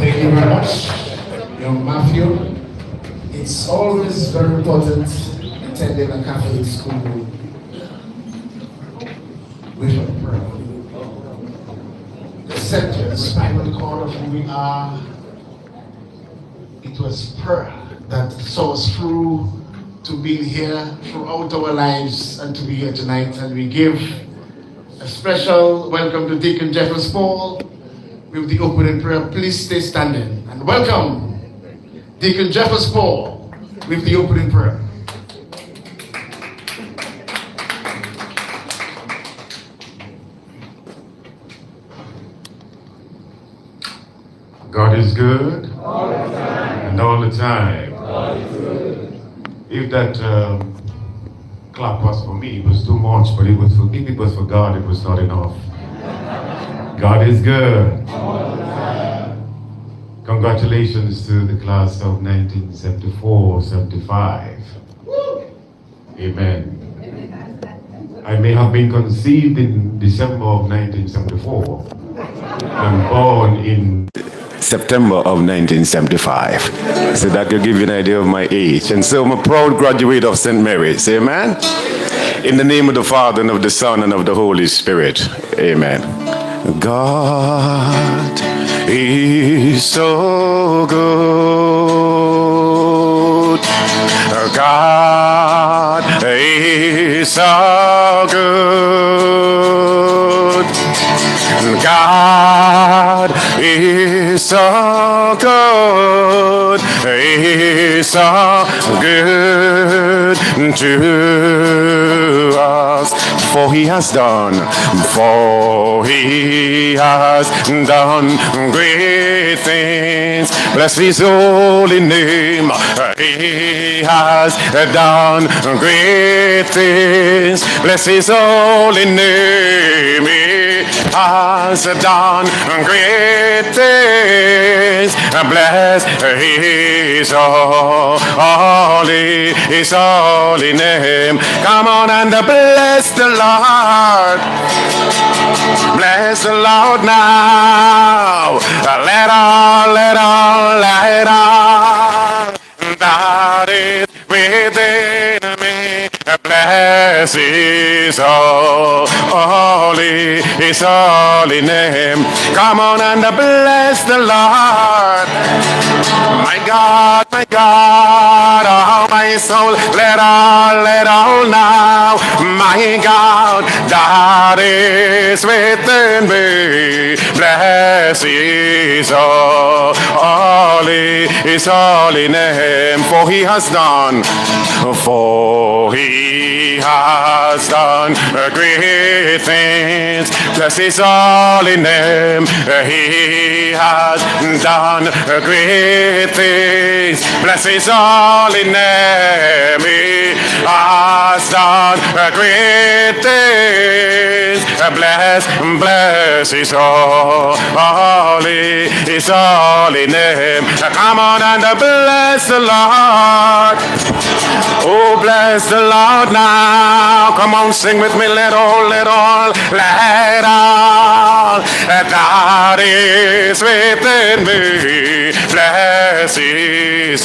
Thank you very much, young Matthew. It's always very important attending a Catholic school with a prayer. The center, the spinal cord of who we are, it was prayer that saw us through to being here throughout our lives and to be here tonight. And we give a special welcome to Deacon Jeffers Paul with the opening prayer. Please stay standing and welcome Deacon Jeffers Paul with the opening prayer. God is good all the time. And all the time. God is good. If that clap was for me, it was too much, but if it was for God, it was not enough. God is good. All the time. Congratulations to the class of 1974-75. Amen. I may have been conceived in December of 1974 and born in September of 1975. So that could give you an idea of my age. And so I'm a proud graduate of St. Mary's. Amen. In the name of the Father, and of the Son, and of the Holy Spirit. Amen. God is so good. God is so good. God is so good. He's so good to us. For he has done great things. Bless his holy name. He has done great things. Bless his holy name. He has done great things. Bless his holy name. Come on and bless the Lord. Bless the Lord now. Let all that is within me. Bless his holy name. Come on and bless the Lord. My God, oh my soul, let all now. My God, that is within me. Bless his holy name. For he has done great things. Bless his holy name. He has done great things. Bless his holy name. He has done great things. Bless his holy name. Come on and bless the Lord. Oh, bless the Lord now. Come on, sing with me. Let all that is within me. Bless his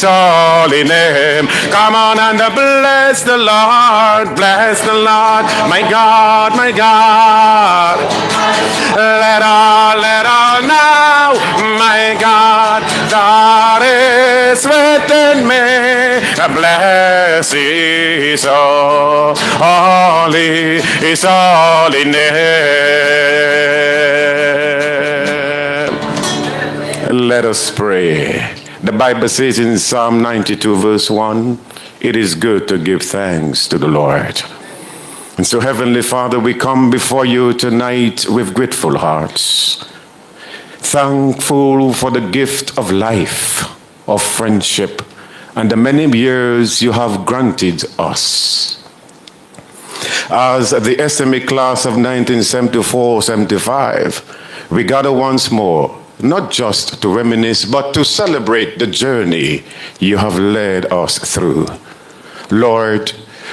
holy name. Come on and bless the Lord. Bless the Lord. My God. Let all now. My God, that is within me. Bless his holy name. Let us pray. The Bible says in Psalm 92 verse 1, it is good to give thanks to the Lord. And so, Heavenly Father, we come before you tonight with grateful hearts, thankful for the gift of life, of friendship, and the many years you have granted us. as the SMA class of 1974-75, we gather once more, not just to reminisce, but to celebrate the journey you have led us through. Lord,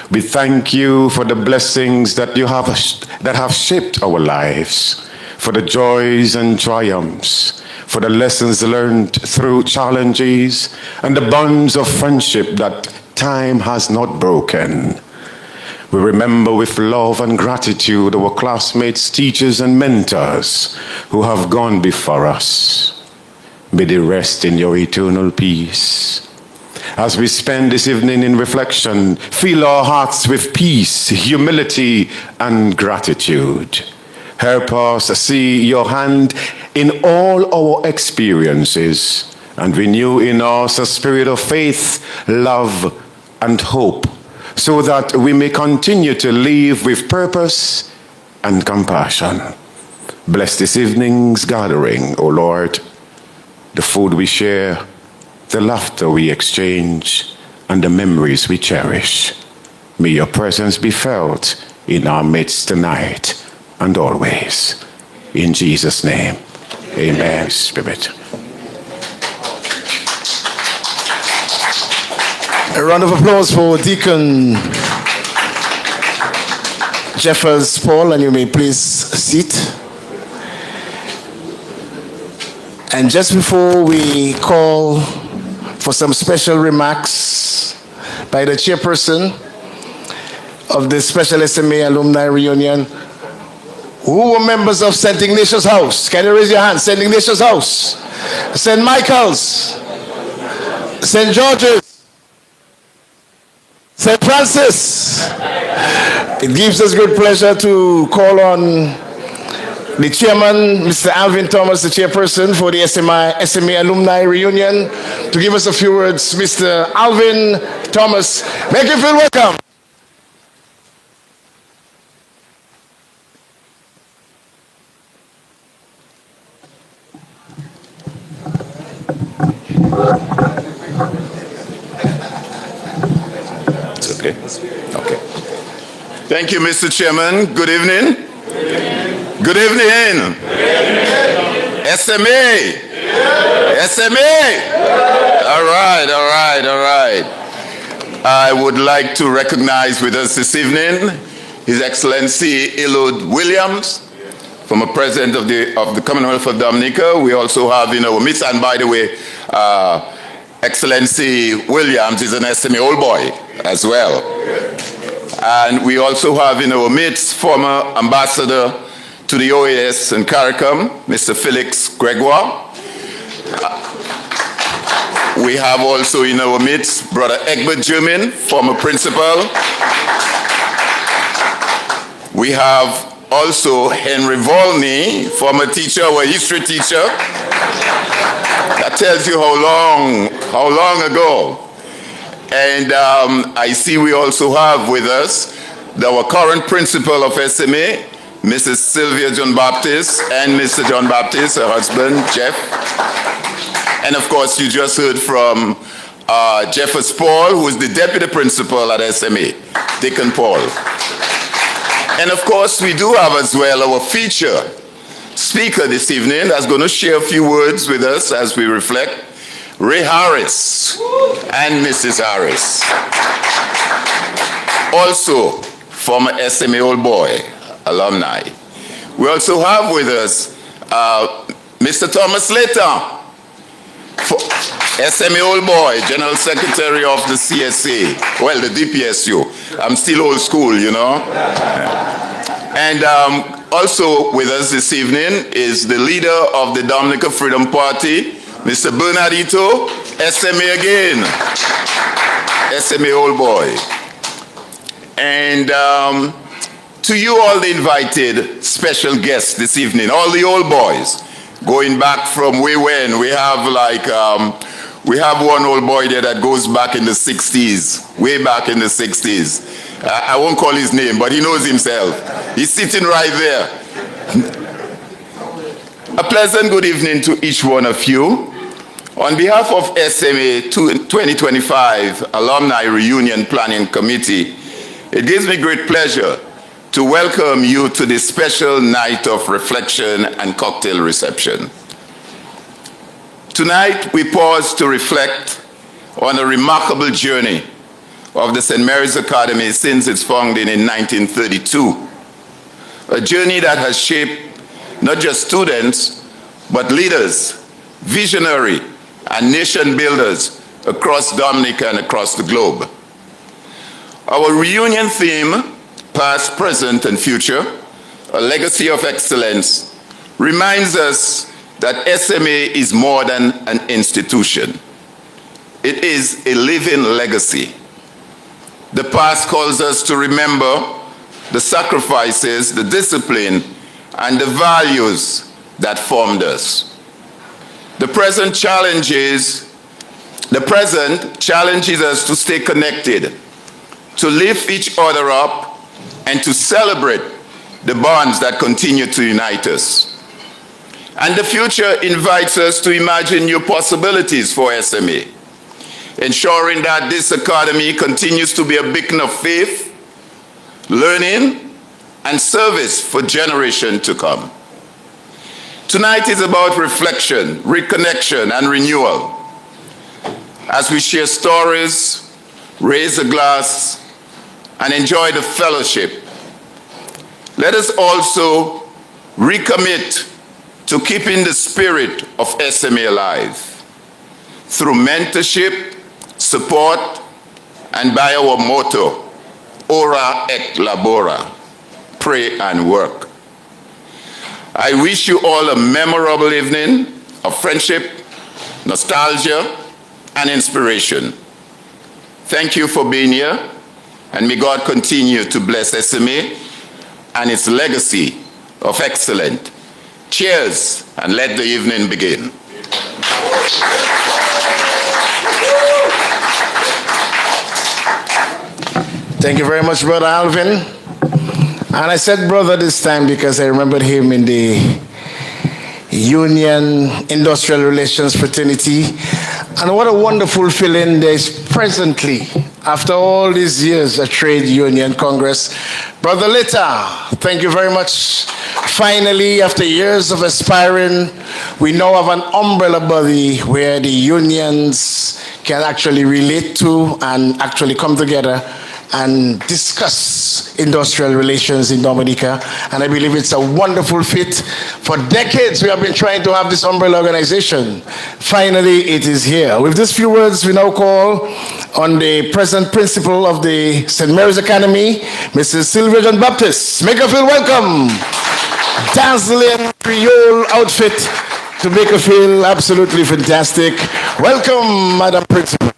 we thank you for the blessings that have shaped our lives, for the joys and triumphs, for the lessons learned through challenges, and the bonds of friendship that time has not broken. We remember with love and gratitude our classmates, teachers, and mentors who have gone before us. May they rest in your eternal peace. As we spend this evening in reflection, fill our hearts with peace, humility, and gratitude. Help us see your hand in all our experiences and renew in us a spirit of faith, love, and hope, so that we may continue to live with purpose and compassion. Bless this evening's gathering, O Lord, the food we share, the laughter we exchange, and the memories we cherish. May your presence be felt in our midst tonight and always. In Jesus' name, amen. Spirit. A round of applause for Deacon Jeffers Paul, and you may please sit. And just before we call for some special remarks by the chairperson of the Special SMA Alumni Reunion, who were members of St. Ignatius House? Can you raise your hand? St. Ignatius House, St. Michael's, St. George's, St. Francis. It gives us great pleasure to call on the chairman, Mr. Alvin Thomas, the chairperson for the SMA Alumni Reunion, to give us a few words. Mr. Alvin Thomas, make you feel welcome. Okay. Thank you, Mr. Chairman. Good evening. Good evening. SMA. SMA. All right. I would like to recognize with us this evening His Excellency Elud Williams, former President of the Commonwealth of Dominica. We also have in our midst, and by the way, Excellency Williams is an SMA old boy as well. And we also have in our midst former Ambassador to the OAS in CARICOM, Mr. Felix Gregoire. We have also in our midst Brother Egbert German, former principal. We have also Henry Volney, former teacher, our history teacher. That tells you how long ago. And I see we also have with us our current principal of SMA, Mrs. Sylvia John Baptist, and Mr. John Baptist, her husband, Jeff. And of course, you just heard from Jeffers Paul, who is the deputy principal at SMA, Deacon Paul. And of course, we do have as well our feature speaker this evening that's going to share a few words with us as we reflect, Ray Harris and Mrs. Harris. Also, former SMA Old Boy alumni. We also have with us Mr. Thomas Slater, SMA Old Boy, General Secretary of the CSA, well, the DPSU. I'm still old school, you know. And also with us this evening is the leader of the Dominica Freedom Party, Mr. Bernardito, SMA again, SMA Old Boy. And to you all the invited special guests this evening, all the old boys, going back from way when, we have we have one old boy there that goes back in the 60s, way back in the 60s. I won't call his name, but he knows himself. He's sitting right there. A pleasant good evening to each one of you. On behalf of SMA 2025 Alumni Reunion Planning Committee, it gives me great pleasure to welcome you to this special night of reflection and cocktail reception. Tonight, we pause to reflect on a remarkable journey of the St. Mary's Academy since its founding in 1932. A journey that has shaped not just students, but leaders, visionary, and nation builders across Dominica and across the globe. Our reunion theme, Past, Present, and Future, a legacy of excellence, reminds us that SMA is more than an institution. It is a living legacy. The past calls us to remember the sacrifices, the discipline, and the values that formed us. The present challenges us to stay connected, to lift each other up, and to celebrate the bonds that continue to unite us. And the future invites us to imagine new possibilities for SMA, ensuring that this academy continues to be a beacon of faith, learning, and service for generations to come. Tonight is about reflection, reconnection, and renewal. As we share stories, raise a glass, and enjoy the fellowship, let us also recommit to keeping the spirit of SMA alive through mentorship, support, and by our motto, Ora et Labora, pray and work. I wish you all a memorable evening of friendship, nostalgia, and inspiration. Thank you for being here, and may God continue to bless SMA and its legacy of excellence. Cheers, and let the evening begin. Thank you very much, Brother Alvin. And I said brother this time because I remembered him in the Union Industrial Relations Fraternity. And what a wonderful feeling there is presently, after all these years, a trade union congress. Brother Lita, thank you very much. Finally, after years of aspiring, we now have an umbrella body where the unions can actually relate to and actually come together and discuss industrial relations in Dominica. And I believe it's a wonderful fit. For decades, we have been trying to have this umbrella organization. Finally, it is here. With these few words, we now call on the present principal of the St. Mary's Academy, Mrs. Sylvia John Baptist. Make her feel welcome. Dazzling Creole outfit to make her feel absolutely fantastic. Welcome, Madam Principal.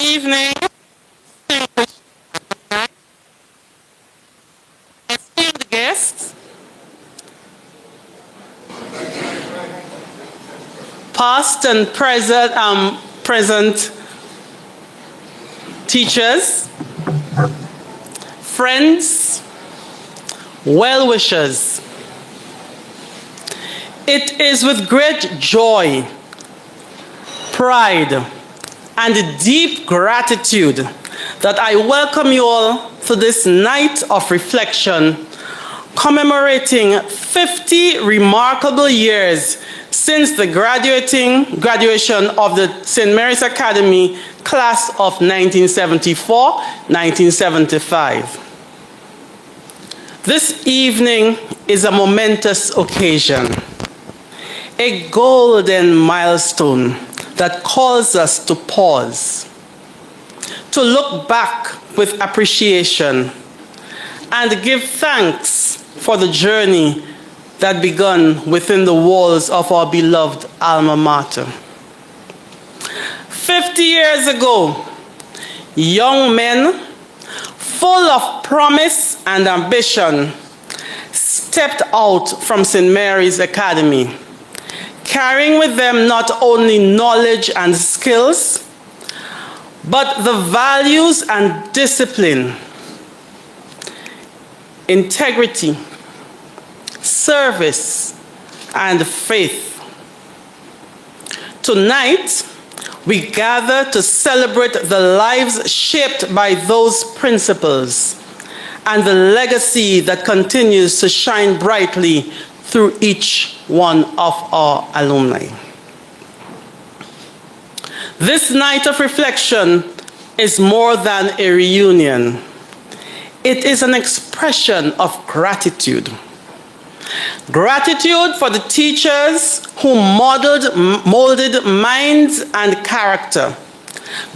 Evening, esteemed guests, past and present teachers, friends, well-wishers. It is with great joy, pride, and deep gratitude that I welcome you all to this night of reflection, commemorating 50 remarkable years since the graduation of the St. Mary's Academy class of 1974-1975. This evening is a momentous occasion, a golden milestone that calls us to pause, to look back with appreciation, and give thanks for the journey that began within the walls of our beloved alma mater. 50 years ago, young men full of promise and ambition stepped out from St. Mary's Academy, carrying with them not only knowledge and skills, but the values and discipline, integrity, service, and faith to tonight, we gather to celebrate the lives shaped by those principles and the legacy that continues to shine brightly through each one of our alumni. This night of reflection is more than a reunion. It is an expression of gratitude. Gratitude for the teachers who molded minds and character.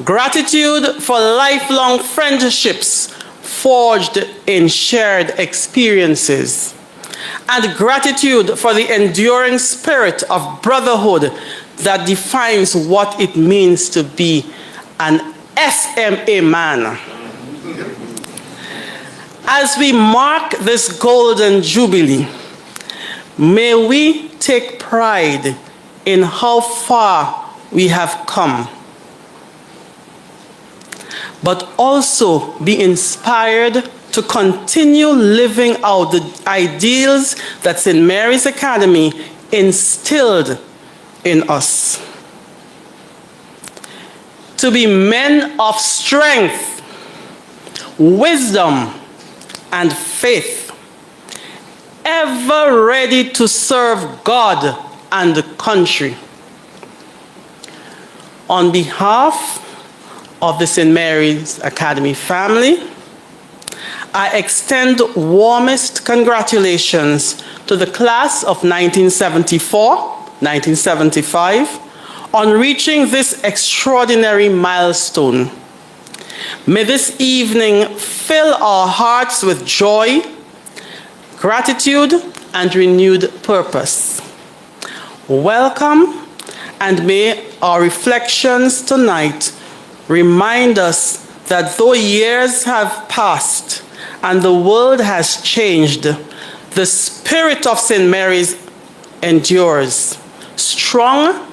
Gratitude for lifelong friendships forged in shared experiences. And gratitude for the enduring spirit of brotherhood that defines what it means to be an SMA man. As we mark this golden jubilee, may we take pride in how far we have come, but also be inspired to continue living out the ideals that St. Mary's Academy instilled in us. To be men of strength, wisdom, and faith, ever ready to serve God and the country. On behalf of the St. Mary's Academy family, I extend warmest congratulations to the class of 1974-1975 on reaching this extraordinary milestone. May this evening fill our hearts with joy, gratitude, and renewed purpose. Welcome, and may our reflections tonight remind us that though years have passed and the world has changed, the spirit of St. Mary's endures, strong,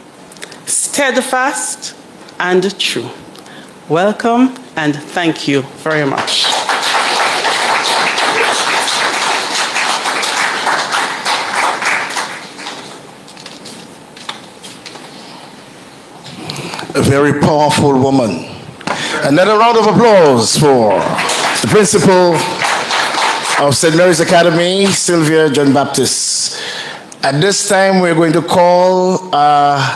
steadfast, and true. Welcome, and thank you very much. A very powerful woman. Another round of applause for the principal of St. Mary's Academy, Sylvia John Baptist. At this time, we're going to call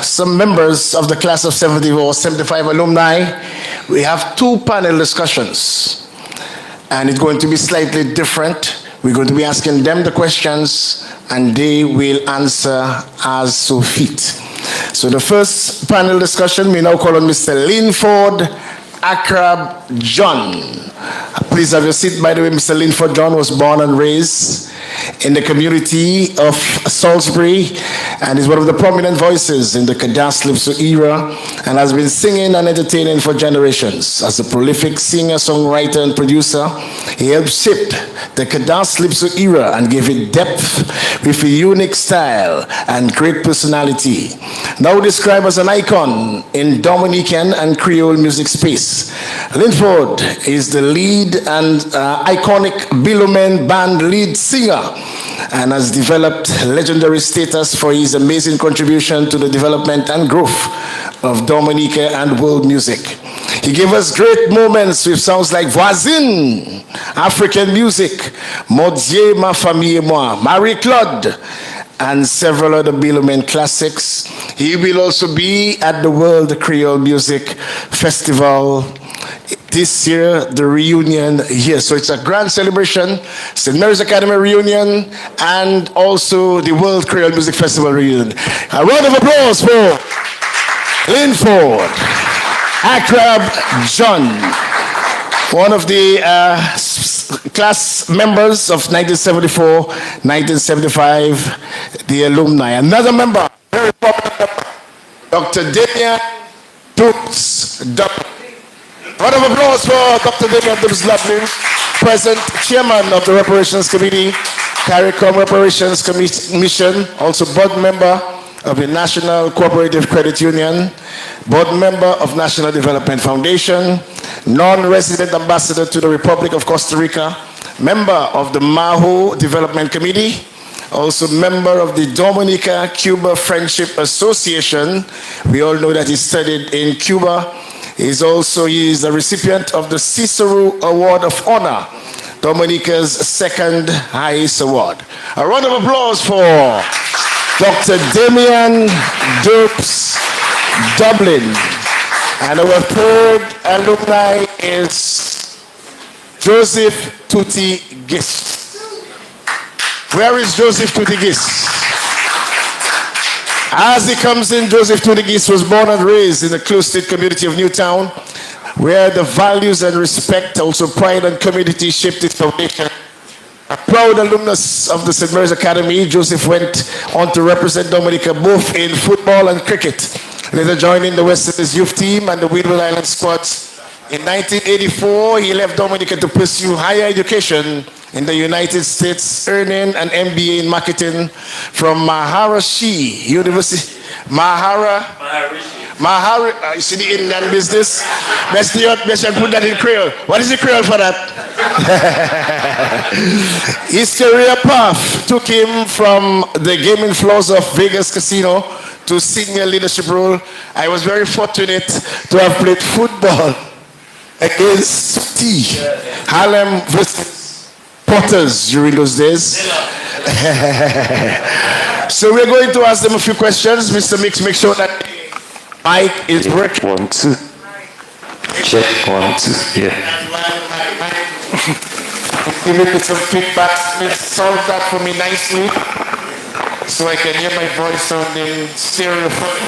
some members of the class of 74, 75 alumni. We have two panel discussions, and it's going to be slightly different. We're going to be asking them the questions, and they will answer as so fit. So the first panel discussion, we now call on Mr. Linford Akrab John. Please have your seat. By the way, Mr. Linford John was born and raised in the community of Salisbury and is one of the prominent voices in the Kadas Lipso era and has been singing and entertaining for generations. As a prolific singer, songwriter, and producer, he helped shape the Kadas Lipso era and gave it depth with a unique style and great personality. Now described as an icon in Dominican and Creole music space, Linford is the lead and iconic Bilomen band lead singer and has developed legendary status for his amazing contribution to the development and growth of Dominica and world music. He gave us great moments with songs like Voisine, African music, Mon Dieu, ma famille et moi, Marie-Claude, and several other Bilomen classics. He will also be at the World Creole Music Festival this year, the reunion here. So it's a grand celebration, St. Mary's Academy reunion, and also the World Creole Music Festival reunion. A round of applause for Linford Akrab John, one of the class members of 1974-1975, the alumni. Another member, very popular, Dr. Damian Dukes. Round of applause for Dr. Damian Dukes-Lovely, present chairman of the Reparations Committee, CARICOM Reparations Commission, also board member of the National Cooperative Credit Union, board member of National Development Foundation, non-resident ambassador to the Republic of Costa Rica, member of the Maho Development Committee, also member of the Dominica-Cuba Friendship Association. We all know that he studied in Cuba. He is a recipient of the Cicero Award of Honor, Dominica's second highest award. A round of applause for Dr. Damian Derps Dublin. And our third alumni is Joseph Tutti Gist. Where is Joseph Tutti Gist? As he comes in, Joseph Tutti Gist was born and raised in the close-knit community of Newtown, where the values and respect, also pride and community shaped its foundation. A proud alumnus of the St. Mary's Academy, Joseph went on to represent Dominica both in football and cricket, later joining the West Indies youth team and the Windward Island squads. In 1984, he left Dominica to pursue higher education in the United States, earning an MBA in marketing from Maharishi University. You see the Indian business? Let's put that in Creole. What is the Creole for that? His career path took him from the gaming floors of Vegas Casino to senior leadership role. I was very fortunate to have played football against Harlem versus Potters during those days. So we're going to ask them a few questions. Mr. Mix, make sure that mic is working. 1, 2. Check 1, 2. Yeah. Give me some feedback. Solve that for me nicely, so I can hear my voice on the stereo phone.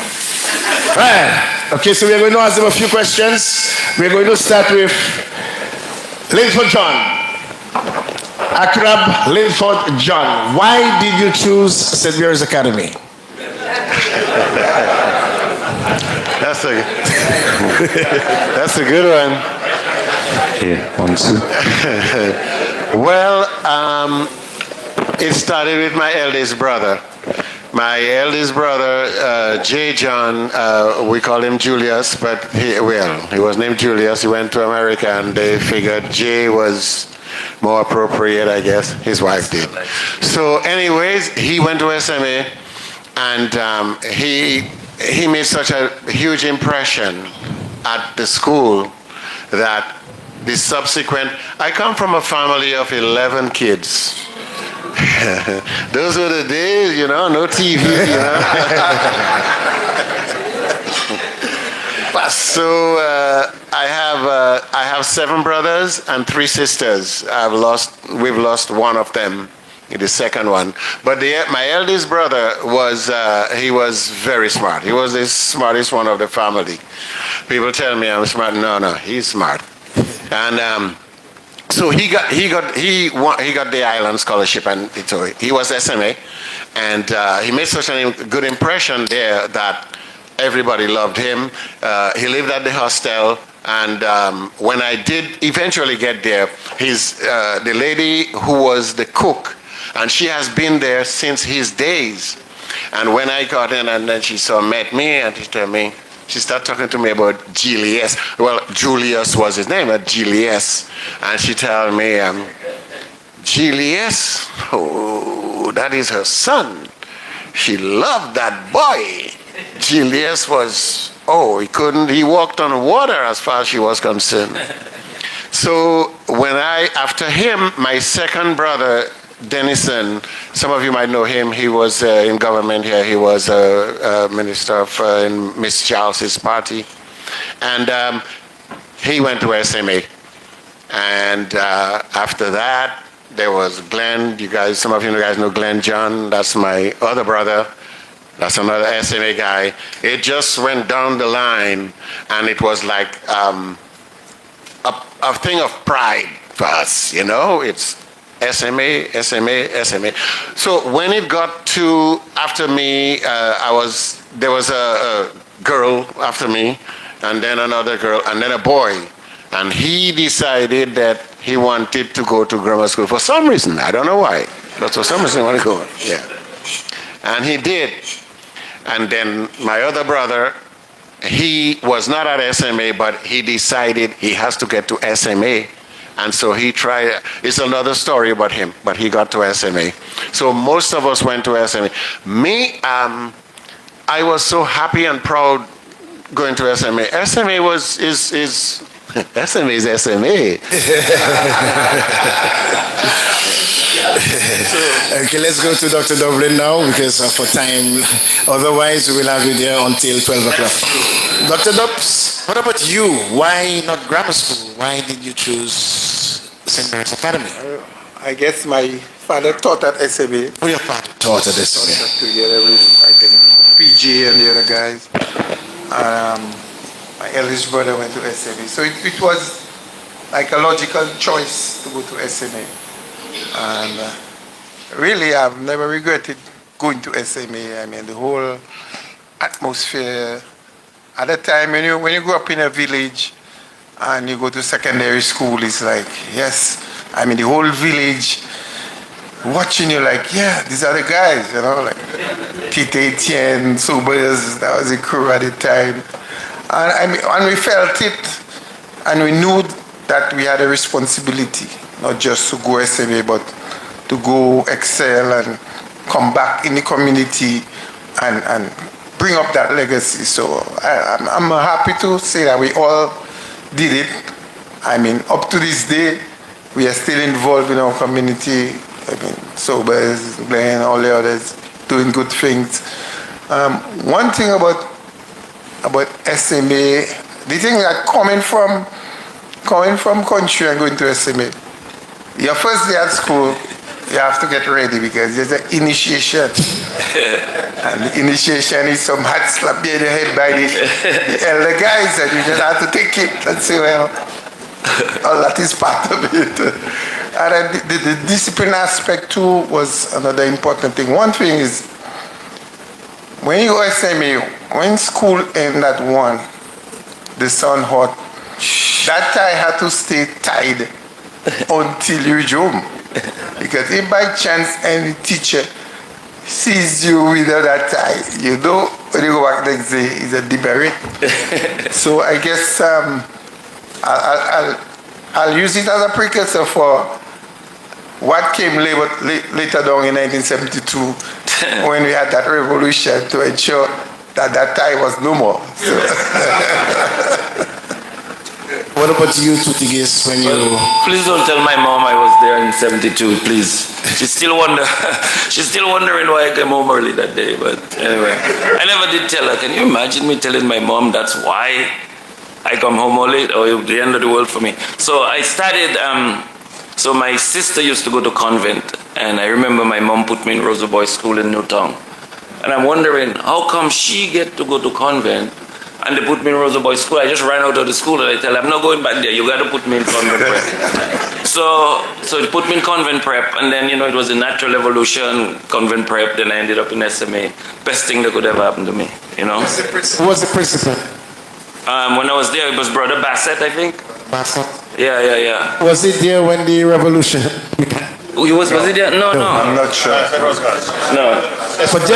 Right. Okay, so we're going to ask them a few questions. We're going to start with Linford John. Akrab Linford John. Why did you choose St. Mary's Academy? That's a good one. Yeah, 1, 2. Well, it started with my eldest brother. My eldest brother, J. John, we call him Julius, but he was named Julius. He went to America, and they figured J was more appropriate, I guess. His wife did. So anyways, he went to SMA, and he made such a huge impression at the school that the subsequent... I come from a family of 11 kids. Those were the days, no TV, So I have 7 brothers and 3 sisters. We've lost one of them, the second one. But my eldest brother he was very smart. He was the smartest one of the family. People tell me I'm smart. No, he's smart. And so he got the Island Scholarship, and so he was SMA, and he made such a good impression there that everybody loved him. He lived at the hostel, and when I did eventually get there, the lady who was the cook, and she has been there since his days. And when I got in, and then she met me, and she started talking to me about Julius. Well, Julius was his name, but Julius. And she told me, Julius, oh, that is her son. She loved that boy. Julius he walked on water as far as she was concerned. So after him, my second brother, Denison, some of you might know him. He was in government here. He was a minister in Miss Charles's party. And he went to SMA. And after that, there was Glenn. Some of you guys know Glenn John. That's my other brother. That's another SMA guy. It just went down the line, and it was like a thing of pride for us, It's SMA. So when it got to after me, there was a girl after me, and then another girl, and then a boy. And he decided that he wanted to go to grammar school for some reason. I don't know why, but for some reason he wanted to go. Yeah. And he did. And then my other brother, he was not at SMA, but he decided he has to get to SMA. And so he tried, it's another story about him, but he got to SMA. So most of us went to SMA. Me, I was so happy and proud going to SMA. SMA is SMA is SMA. Okay, let's go to Dr. Dublin now because for time. Otherwise, we will have you there until 12 o'clock. Dr. Dubs, what about you? Why not grammar school? Why did you choose St. Mary's Academy? I guess my father taught at SMA. Oh, your father taught at SMA. Together with, I think, PJ and the other guys. My eldest brother went to SMA. So it was like a logical choice to go to SMA. And really, I've never regretted going to SMA. I mean, the whole atmosphere. At the time, when you grow up in a village and you go to secondary school, it's like, yes, I mean, the whole village watching you like, yeah, these are the guys, you know, like Tite Etienne, Sobers, that was the crew at the time. And we felt it, and we knew that we had a responsibility, not just to go SMA, but to go excel and come back in the community and bring up that legacy. So I'm happy to say that we all did it. I mean, up to this day, we are still involved in our community. I mean, Sobers, Glenn, all the others, doing good things. One thing about SMA, the thing that coming from country and going to SMA, your first day at school, you have to get ready because there's an initiation. And the initiation is some hard slap in the head by the elder guys, and you just have to take it and say, well, all that is part of it. And the discipline aspect too was another important thing. One thing is, when you go SMA, when school ended at 1, the sun hot, that tie had to stay tied until you reach home. Because if by chance any teacher sees you without that tie, you know when you go back next day, it's a demerit. So I guess I'll use it as a precursor for what came later down in 1972 when we had that revolution to ensure that that tie was no more. So. What about you, Tutigis, when you... Please don't tell my mom I was there in 72, please. She's still wondering why I came home early that day, but anyway. I never did tell her. Can you imagine me telling my mom that's why I come home late, or the end of the world for me? So I started, so my sister used to go to convent, and I remember my mom put me in Rosa Boys School in Newtown. And I'm wondering, how come she get to go to convent and they put me in Rosa Boys School? I just ran out of the school and I tell her, I'm not going back there, you got to put me in convent prep. So they put me in convent prep, and then, it was a natural evolution, convent prep, then I ended up in SMA. Best thing that could ever happen to me, Who was the principal? When I was there, it was Brother Bassett, I think. Bassett? Yeah. Was it there when the revolution began? Was it there? No. I'm not sure. No. But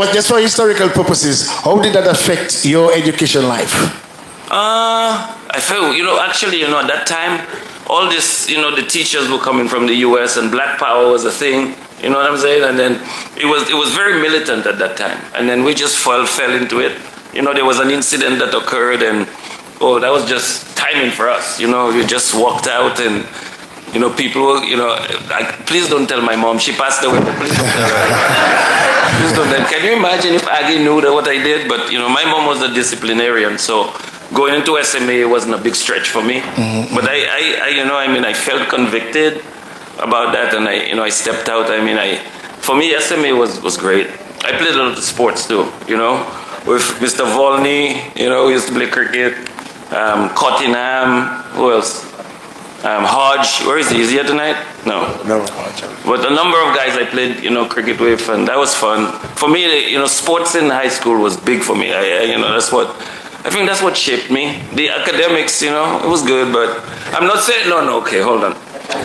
just for historical purposes, how did that affect your education life? I felt, actually, at that time, all this, the teachers were coming from the US and Black Power was a thing, you know what I'm saying? And then it was very militant at that time. And then we just fell into it. There was an incident that occurred, and, that was just timing for us. We just walked out, and, people were, please don't tell my mom. She passed away. Please don't tell her. Please don't tell. Can you imagine if Aggie knew what I did? But, my mom was a disciplinarian, so going into SMA wasn't a big stretch for me. Mm-hmm. But I felt convicted about that, and I stepped out. For me, SMA was great. I played a lot of sports too, with Mr. Volney, we used to play cricket. Cottingham, who else? Hodge, where is he? Is he here tonight? No, Hodge. But a number of guys I played, cricket with, and that was fun. For me, sports in high school was big for me. I think that's what shaped me. The academics, it was good, but I'm not saying, okay, hold on.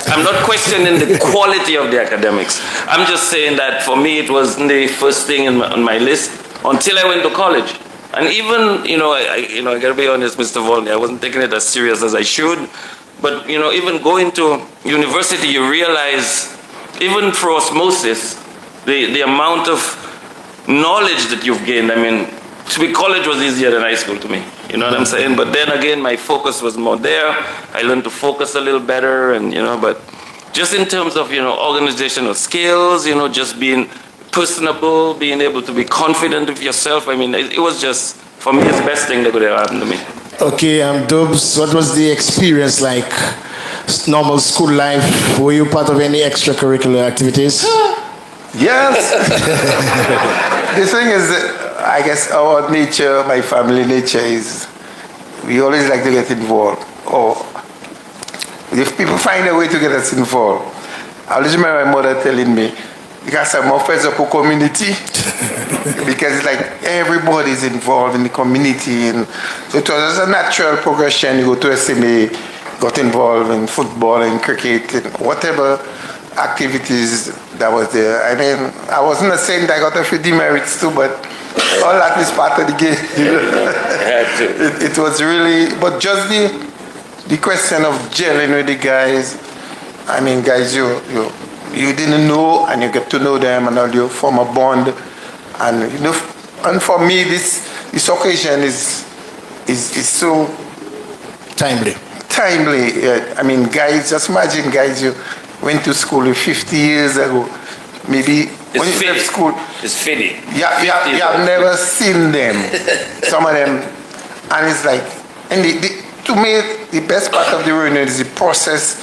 I'm not questioning the quality of the academics. I'm just saying that for me, it was the first thing on my list until I went to college. And even, I gotta be honest, Mr. Volney, I wasn't taking it as serious as I should. But, you know, even going to university, you realize, even through osmosis, the amount of knowledge that you've gained. I mean, to be college was easier than high school to me. You know what I'm saying? But then again, my focus was more there. I learned to focus a little better, and, you know, but just in terms of, you know, organizational skills, you know, just being personable, being able to be confident of yourself. I mean, it was just, for me, it's the best thing that could ever happen to me. Okay, Dubs, what was the experience like? Normal school life? Were you part of any extracurricular activities? Yes. The thing is, I guess our nature, my family nature is, we always like to get involved. Or if people find a way to get us involved. I always remember my mother telling me, because I'm more fed up with community, because it's like everybody's involved in the community, and so it was a natural progression. You go to SMA, got involved in football and cricket and whatever activities that was there. I mean, I wasn't saying that I got a few demerits too, but all that is part of the game. It was really, but just the question of gelling with the guys. I mean, guys, you didn't know, and you get to know them, and all you form a bond. And you know, and for me, this occasion is so timely. I mean, guys, just imagine, guys, you went to school 50 years ago, maybe when you left school. It's fitting. You have never seen them, some of them, and it's like, and to me, the best part of the reunion is the process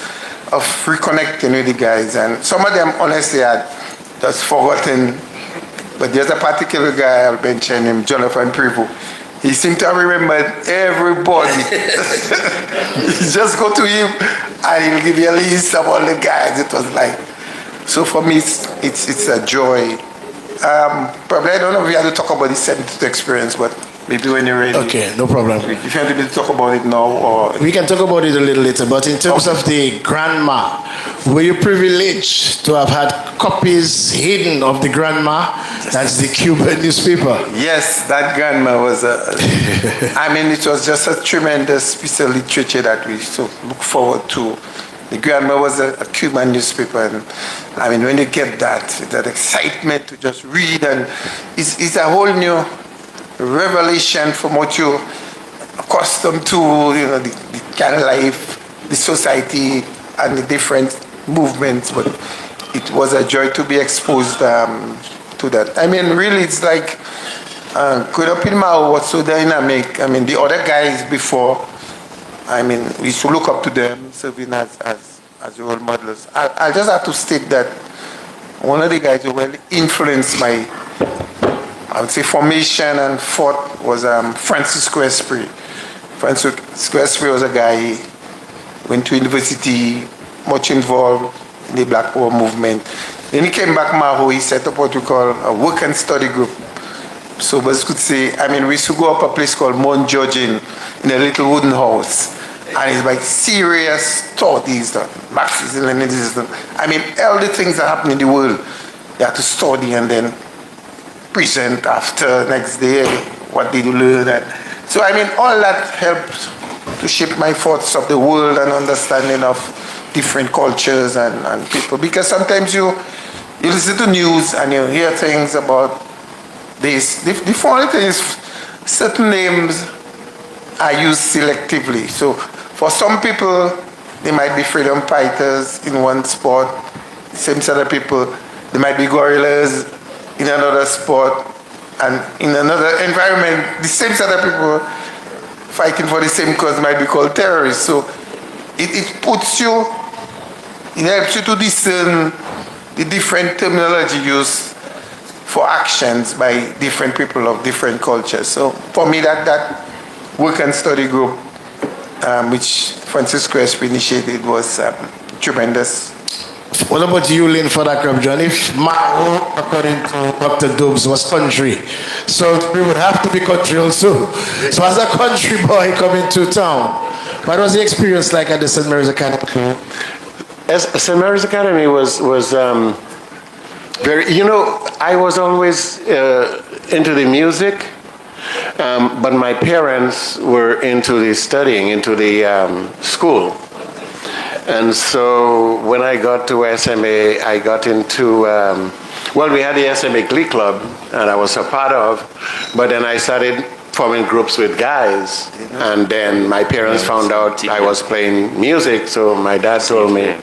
of reconnecting with the guys, and some of them, honestly, I just forgotten. But there's a particular guy I'll mention him, Jonathan Prevost. He seemed to have remembered everybody. You just go to him and he'll give you a list of all the guys. It was like, so for me, it's a joy. Probably I don't know if you have to talk about the 70th experience, but maybe when you're ready. Okay, no problem. If you want to talk about it now, or we can talk about it a little later. But in terms of the grandma, were you privileged to have had copies hidden of the grandma? That's the Cuban newspaper. Yes, that grandma was I mean, it was just a tremendous piece of literature that we so look forward to. The grandma was a Cuban newspaper, and I mean, when you get that excitement to just read, and it's a whole new revelation from what you're accustomed to, you know, the kind of life, the society, and the different movements. But it was a joy to be exposed to that. I mean, really, it's like growing up in Mao was so dynamic. I mean, the other guys before, I mean, we used to look up to them, serving as role models. I just have to state that one of the guys who well influenced my, I would say, formation and thought was Francisco Esprit. Francisco Esprit was a guy, went to university, much involved in the Black Power movement. Then he came back Maho, he set up what we call a work and study group. So but could say, I mean, we used to go up a place called Mount Georgian in a little wooden house. And it's like serious studies, Marxism, Leninism. I mean, all the things that happen in the world, you have to study and then present after next day what did you learn. So I mean, all that helped to shape my thoughts of the world and understanding of different cultures and people. Because sometimes you listen to news and you hear things about this. The funny thing is, certain names are used selectively. So for some people, they might be freedom fighters in one sport. Same set of people, they might be guerrillas in another sport, and in another environment, the same set of people fighting for the same cause might be called terrorists. So it puts you, it helps you to discern the different terminology used for actions by different people of different cultures. So for me, that work and study group, which Francisco Esprit initiated, was tremendous. What about you, Lynn, for that crop, John? If Mao, according to Dr. Dubs, was country, so we would have to be country also. So as a country boy coming to town, what was the experience like at the St. Mary's Academy? St. Mary's Academy was very, you know, I was always into the music, but my parents were into the studying, into the school. And so when I got to SMA, I got into, well, we had the SMA Glee Club, and I was a part of, but then I started forming groups with guys, and then my parents found out I was playing music, so my dad told me,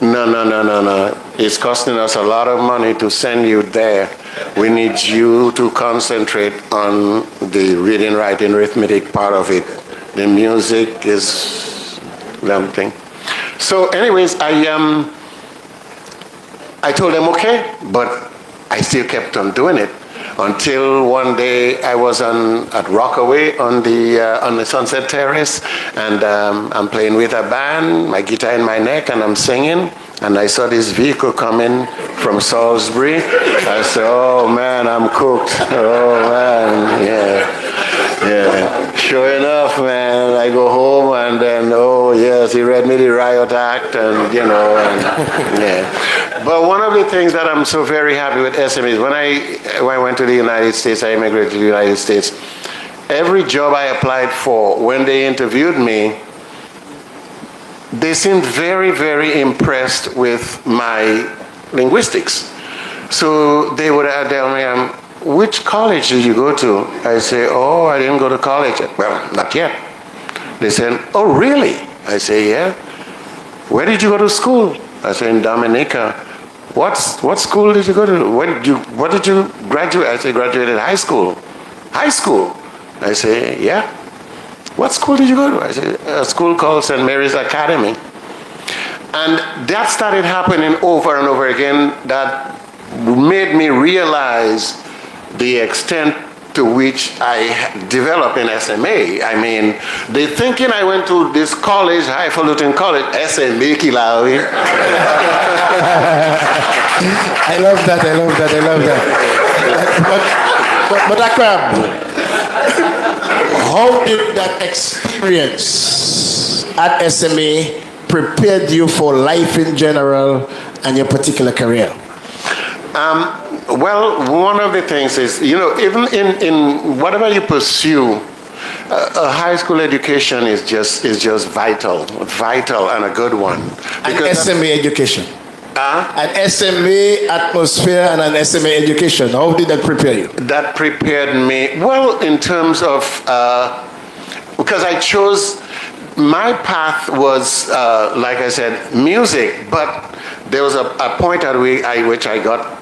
no, it's costing us a lot of money to send you there. We need you to concentrate on the reading, writing, arithmetic part of it. The music is something. So anyways, I told them okay, but I still kept on doing it until one day I was at Rockaway on the Sunset Terrace, and I'm playing with a band, my guitar in my neck, and I'm singing, and I saw this vehicle coming from Salisbury. I said, oh man, I'm cooked. Oh man, yeah. Sure enough, man, I go home, and then, oh yes, he read me the Riot Act, and yeah. But one of the things that I'm so very happy with SM is when I went to the United States, I immigrated to the United States, every job I applied for, when they interviewed me, they seemed very, very impressed with my linguistics. So they would tell me, which college did you go to? I say, oh, I didn't go to college. Well, not yet. They said, oh, really? I say, yeah. Where did you go to school? I say, in Dominica. What school did you go to? What did you graduate? I say, graduated high school. High school? I say, yeah. What school did you go to? I say, a school called St. Mary's Academy. And that started happening over and over again. That made me realize the extent to which I developed in SMA. I mean, they thinking I went to this college, highfalutin college, SMA Kilawi. I love that. But Akram, how did that experience at SMA prepared you for life in general and your particular career? Well, one of the things is, even in whatever you pursue, a high school education is just vital and a good one. An SMA education. An SMA atmosphere and an SMA education. How did that prepare you? That prepared me, well, in terms of, because I chose, my path was, like I said, music, but there was a point at which I got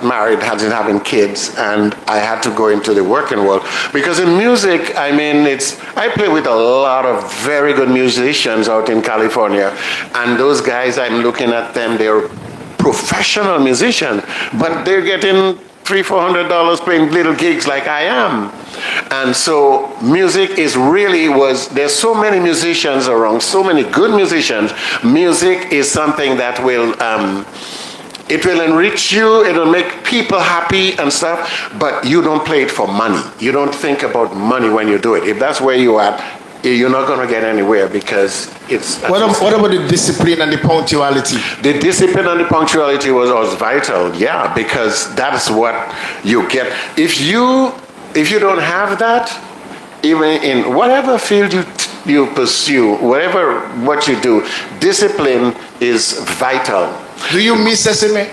married, having kids, and I had to go into the working world. Because in music, I mean, I play with a lot of very good musicians out in California, and those guys, I'm looking at them, they're professional musicians, but they're getting $300-400 playing little gigs like I am. And so music there's so many musicians around, so many good musicians. Music is something that will, it will enrich you, it will make people happy and stuff, but you don't play it for money. You don't think about money when you do it. If that's where you are, you're not going to get anywhere because it's... What about the discipline and the punctuality? The discipline and the punctuality was vital, yeah, because that's what you get. If you don't have that, even in whatever field you pursue, what you do, discipline is vital. Do you miss SMA?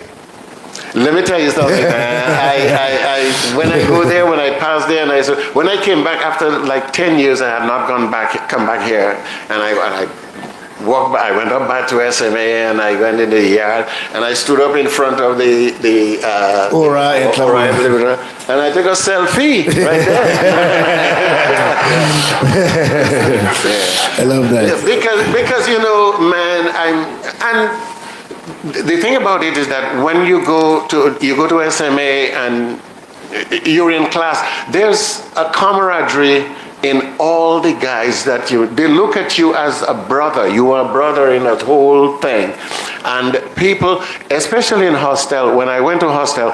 Let me tell you something. When I go there, when I pass there, and when I came back after like 10 years, I had not come back here, and I walked by, I went up back to SMA, and I went in the yard, and I stood up in front of the Aura, and I took a selfie right there. I love that. Because man, and the thing about it is that when you go to SMA and you're in class, there's a camaraderie in all the guys they look at you as a brother. You are a brother in that whole thing. And people, especially in hostel, when I went to hostel,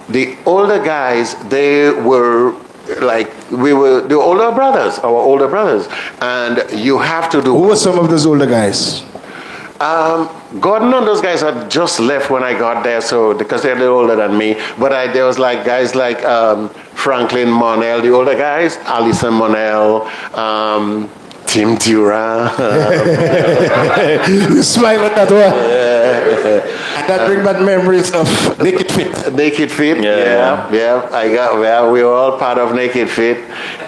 the older guys, they were like, we were the older brothers, our older brothers. And you have to do... Who were some of those older guys? Gordon and those guys had just left when I got there, so because they're a little older than me. But there was like guys like Franklin Monell, the older guys, Alison Monell, Tim Durant. You smile at that one. And that brings back memories of Naked Fit. Naked Fit, yeah. We were all part of Naked Fit,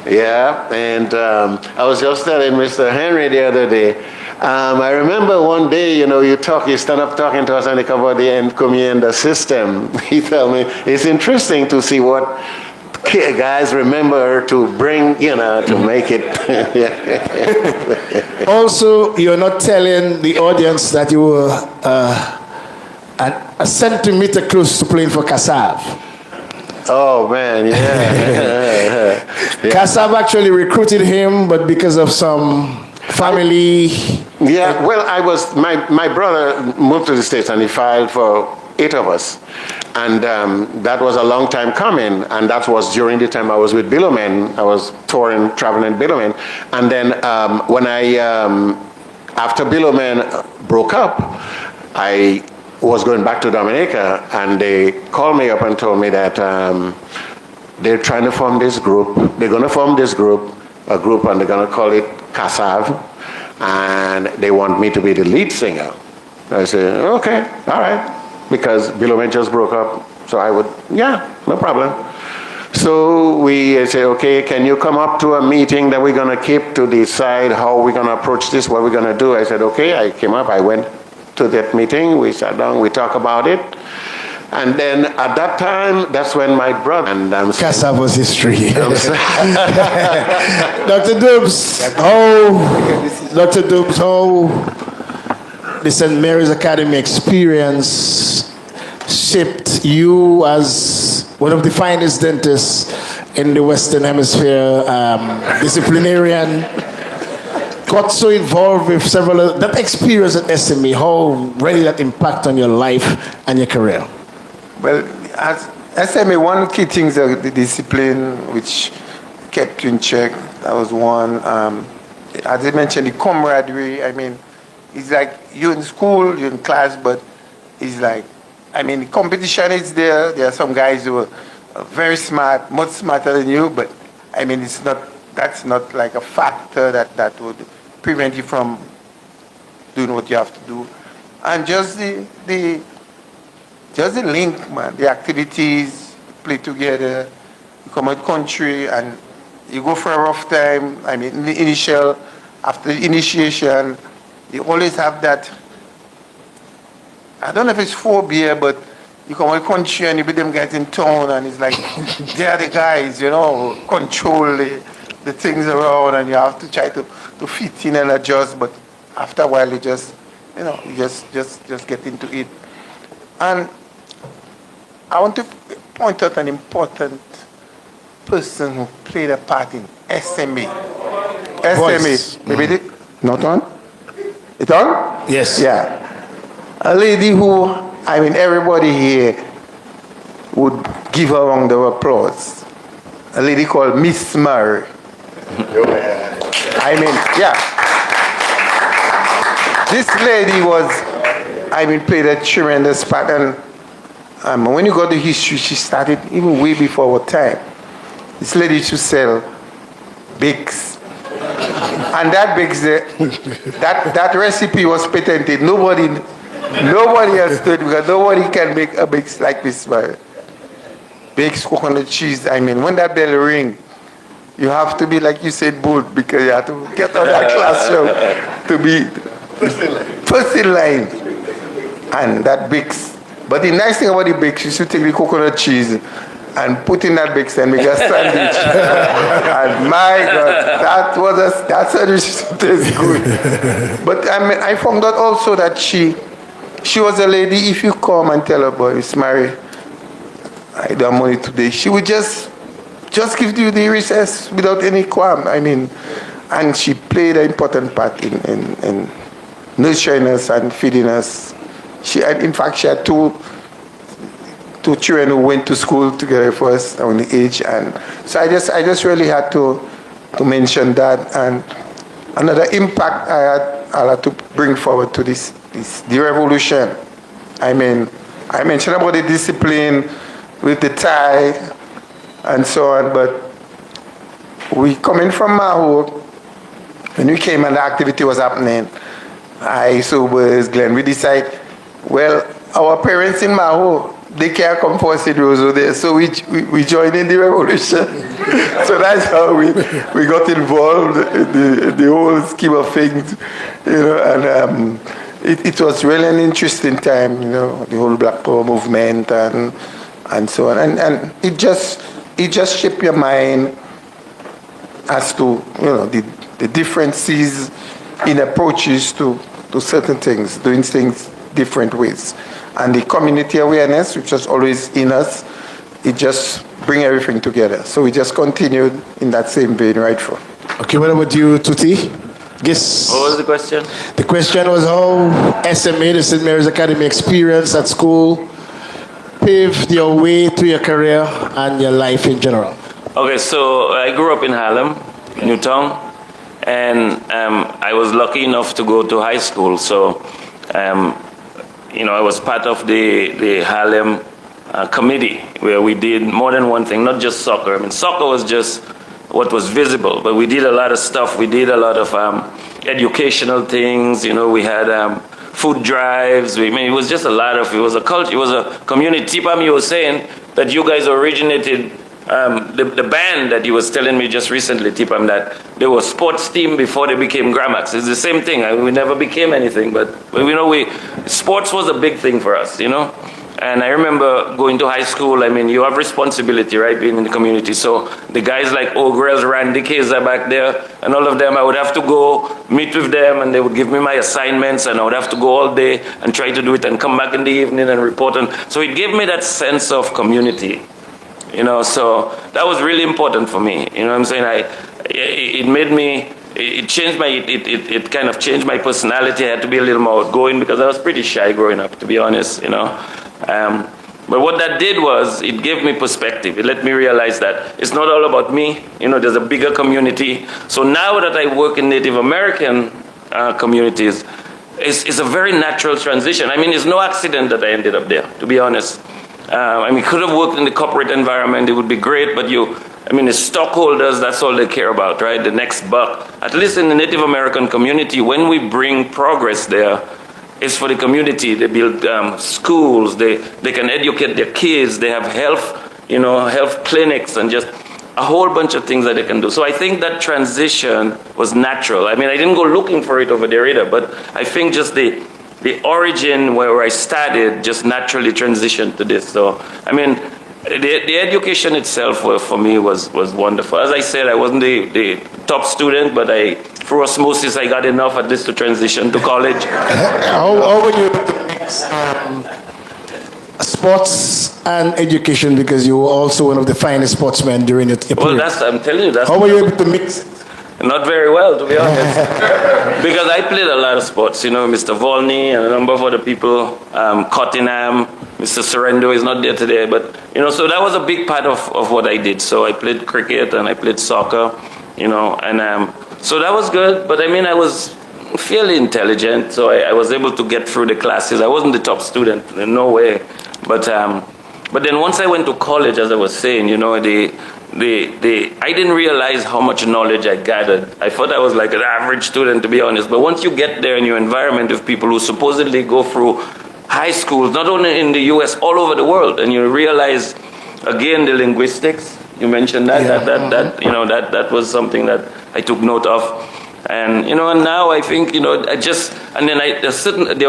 yeah. And I was just telling Mr. Henry the other day, I remember one day, you stand up talking to us and they cover the encomienda system. He told me, it's interesting to see what guys remember to bring, to make it. Also, you're not telling the audience that you were a centimeter close to playing for Kassav. Oh man, yeah. Kassav actually recruited him, but because of some family. Yeah, well, my brother moved to the States and he filed for 8 of us. And that was a long time coming, and that was during the time I was with Billowmen. I was touring, traveling Billowmen. And then when after Billowmen broke up, I was going back to Dominica, and they called me up and told me that they're trying to form this group. They're going to form this group, and they're going to call it Kassav, and they want me to be the lead singer. I said, okay, all right. Because Billowmen just broke up, so I would, no problem. So we said, okay, can you come up to a meeting that we're going to keep to decide how we're going to approach this, what we're going to do? I said, okay. I came up, I went to that meeting, we sat down, we talked about it. And then at that time, that's when my brother and Kassav was history. Dr. Dubs, the St. Mary's Academy experience shaped you as one of the finest dentists in the Western Hemisphere, disciplinarian, got so involved with several, that experience at SME, how really that impact on your life and your career? Well, as SME, one key thing is the discipline, which kept you in check. That was one. As I mentioned, the camaraderie. I mean, it's like you're in school, you're in class, but it's like, the competition is there. There are some guys who are very smart, much smarter than you, but that's not like a factor that would prevent you from doing what you have to do. And just the link, man, the activities, play together, you come out country and you go for a rough time. After the initiation, you always have that, I don't know if it's phobia, but you come out country and you be them guys in town and it's like, they are the guys, control the things around and you have to try to fit in and adjust, but after a while you just get into it. And I want to point out an important person who played a part in SME. Voice. Maybe not on? It on? Yes. Yeah. A lady who, everybody here would give her a round of applause. A lady called Miss Murray. This lady played a tremendous part. And when you go to history, she started even way before our time. This lady used to sell bakes. And that bakes, that recipe was patented. Nobody understood because nobody can make a bakes like this, man. Bakes, coconut cheese. When that bell ring, you have to be, like you said, bold because you have to get out of that classroom to be first in line. And that bakes. But the nice thing about the bakes, you should take the coconut cheese and put in that bakes and make a sandwich. And my God, that sandwich tastes good. But I found out also that she was a lady, if you come and tell her, boy, Miss Mary, I don't have money today, she would just give you the recess without any qualm. And she played an important part in nurturing us and feeding us. In fact, she had two children who went to school together first on the age, and so I just really had to mention that. And another impact I had to bring forward to this the revolution. I mentioned about the discipline with the tie and so on, but we coming from Maho, when we came and the activity was happening, I, Sobers, Glenn, we decide, well, our parents in Maho, they can't come for St. Rosa there, so we joined in the revolution. So that's how we got involved in the whole scheme of things, you know, and it was really an interesting time, you know, the whole Black Power movement and so on. And it just shaped your mind as to, you know, the differences in approaches to certain things, doing things different ways. And the community awareness, which was always in us, it just bring everything together. So we just continued in that same vein right through. Okay, what about you, Tuti? Guess. What was the question? The question was how SMA, the St. Mary's Academy experience at school, paved your way to your career and your life in general. Okay, so I grew up in Harlem, Newtown, and I was lucky enough to go to high school. So, you know, I was part of the Harlem committee where we did more than one thing, not just soccer. I mean, soccer was just what was visible, but we did a lot of stuff. We did a lot of educational things. You know, we had food drives. I mean, it was just a lot of, it was a culture, it was a community. Tipam, you were saying that you guys originated the band that he was telling me just recently, Tipam, that they were sports team before they became Gramax. It's the same thing. We never became anything, but you know, sports was a big thing for us, you know. And I remember going to high school. I mean, you have responsibility, right, being in the community. So the guys like O'Grills, Randy Kaiser back there, and all of them, I would have to go meet with them, and they would give me my assignments, and I would have to go all day and try to do it and come back in the evening and report. And so it gave me that sense of community. You know, so that was really important for me. You know what I'm saying? It made me, it changed my, it kind of changed my personality. I had to be a little more outgoing because I was pretty shy growing up, to be honest, you know. But what that did was, it gave me perspective. It let me realize that it's not all about me. You know, there's a bigger community. So now that I work in Native American communities, it's a very natural transition. I mean, it's no accident that I ended up there, to be honest. I mean, could have worked in the corporate environment, it would be great, but I mean, the stockholders, that's all they care about, right? The next buck. At least in the Native American community, when we bring progress there, it's for the community. They build schools, they can educate their kids, they have health, you know, health clinics, and just a whole bunch of things that they can do. So I think that transition was natural. I mean, I didn't go looking for it over there either, but I think just the origin where I started just naturally transitioned to this. So, I mean, the education itself for me was wonderful. As I said, I wasn't the top student, but through osmosis, I got enough at least to transition to college. How were you able to mix sports and education, because you were also one of the finest sportsmen during your period? Well, I'm telling you, that's... How were you able to mix it? Not very well, to be honest. Because I played a lot of sports, you know, Mr. Volney and a number of other people, Cottingham, Mr. Sorrento is not there today, but, you know, so that was a big part of what I did. So I played cricket and I played soccer, you know, and so that was good. But I mean, I was fairly intelligent, so I was able to get through the classes. I wasn't the top student, in no way. But then once I went to college, as I was saying, you know, I didn't realize how much knowledge I gathered. I thought I was like an average student, to be honest. But once you get there in your environment with people who supposedly go through high schools, not only in the US, all over the world, and you realize, again, the linguistics, you mentioned that, yeah. that was something that I took note of. And, you know, and now I think, you know, there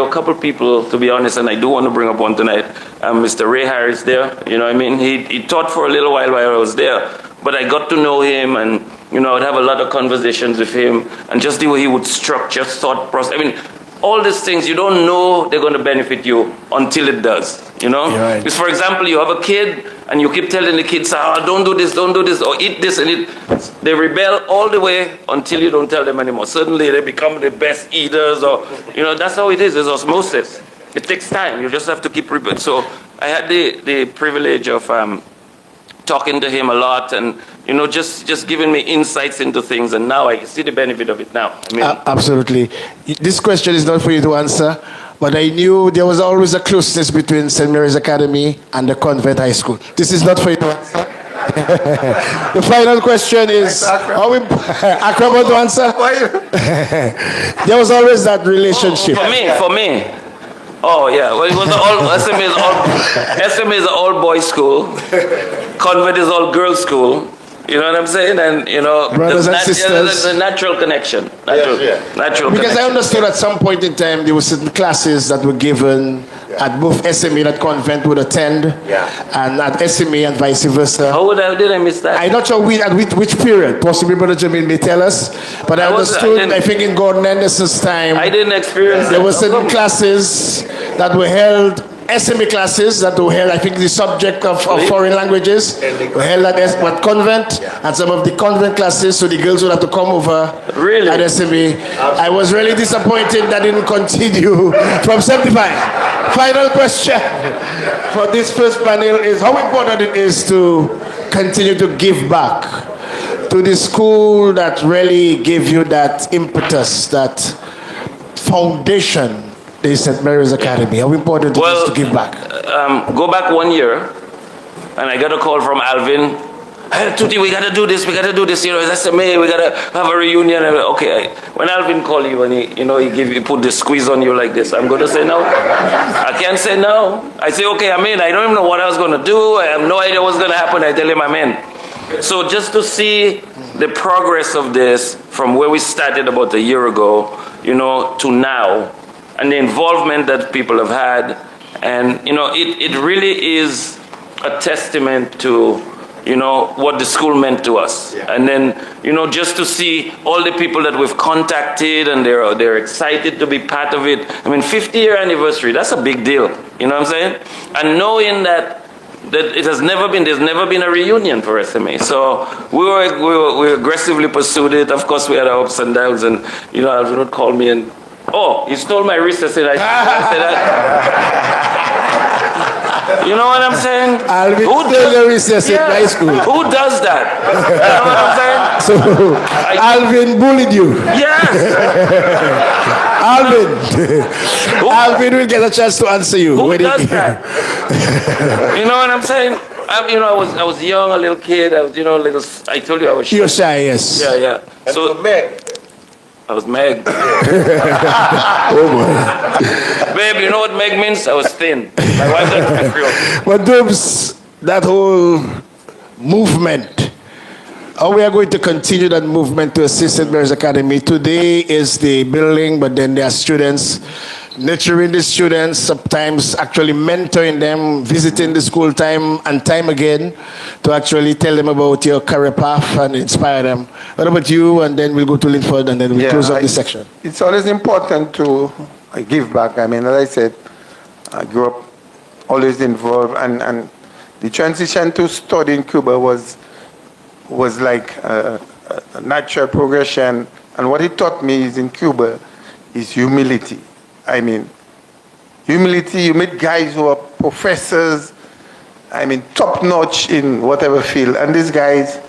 were a couple people, to be honest, and I do want to bring up one tonight. Mr. Ray Harris there, you know what I mean? He taught for a little while I was there, but I got to know him, and, you know, I'd have a lot of conversations with him, and just the way he would structure thought process. I mean, all these things, you don't know they're going to benefit you until it does, you know? Right. Because, for example, you have a kid, and you keep telling the kids, don't do this, or eat this, and they rebel all the way until you don't tell them anymore. Suddenly, they become the best eaters, or, you know, that's how it is. It's osmosis. It takes time. You just have to keep rebelling. So I had the privilege of talking to him a lot, and, you know, just giving me insights into things, and now I see the benefit of it now. I mean, absolutely. This question is not for you to answer, but I knew there was always a closeness between St. Mary's Academy and the Convent High School. This is not for you to answer. The final question is, how Accra want to answer? There was always that relationship. For me. Oh yeah, well, it was SMA is an all boys school. Convent is all girls school. You know what I'm saying? And you know, brothers and sisters. There's a natural connection. Natural because connection. I understood at some point in time there were certain classes that were given at both SMA that Convent would attend, and at SMA and vice versa. Did I miss that? I'm not sure at which period. Possibly Brother Jamil may tell us. But I understood, I think in Gordon Anderson's time, I didn't experience there were certain classes that were held, SMA classes that were held, I think the subject of foreign languages were held at Convent, and some of the Convent classes, so the girls would have to come over at SMA. I was really disappointed that didn't continue from 75. Final question for this first panel is how important it is to continue to give back to the school that really gave you that impetus, that foundation. The St. Mary's Academy. How important it is to give back? Go back 1 year, and I got a call from Alvin. Hey, Tuti, we gotta do this. You know, it's SMA. We gotta have a reunion. Okay. When Alvin called you and he put the squeeze on you like this, I'm gonna say no. I can't say no. I say okay. I'm in. I don't even know what I was gonna do. I have no idea what's gonna happen. I tell him I'm in. So just to see the progress of this from where we started about a year ago, to now. And the involvement that people have had, and it really is a testament to what the school meant to us. And then just to see all the people that we've contacted and they're excited to be part of it. I mean, 50-year anniversary, that's a big deal. You know what I'm saying? And knowing that there's never been a reunion for SMA. So we aggressively pursued it. Of course, we had our ups and downs, and Alvin would call me and, oh, you stole my wrist. I said, I said that. You know what I'm saying? Alvin stole your wrist in high school. Who does that? You know what I'm saying? So, Alvin bullied you. Yes. Alvin will get a chance to answer you. Who does that? You know what I'm saying? I was young, a little kid. I was, I told you I was shy. You're shy, yes. Yeah. So I was Meg. Oh boy. Babe, you know what Meg means? I was thin. My wife doesn't speak Creole. But Dubs, that whole movement, how we are going to continue that movement to assist St. Mary's Academy. Today is the building, but then there are students, nurturing the students, sometimes actually mentoring them, visiting the school time and time again to actually tell them about your career path and inspire them. What about you? And then we'll go to Linford and then we'll close up this section. It's always important to give back. I mean, as I said, I grew up always involved, and the transition to study in Cuba was like a natural progression. And what it taught me is in Cuba is humility. I mean, humility. You meet guys who are professors, top-notch in whatever field. And these guys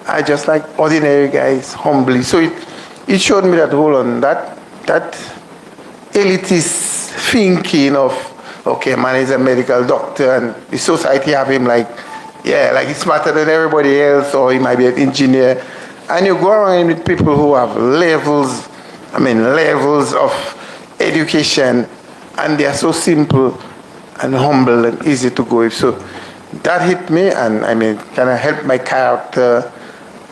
are just like ordinary guys, humbly. So it showed me that, hold on, that elitist thinking of, okay, man is a medical doctor, and the society have him like he's smarter than everybody else, or he might be an engineer. And you go around with people who have levels of education, and they are so simple and humble and easy to go with. So that hit me, and kind of helped my character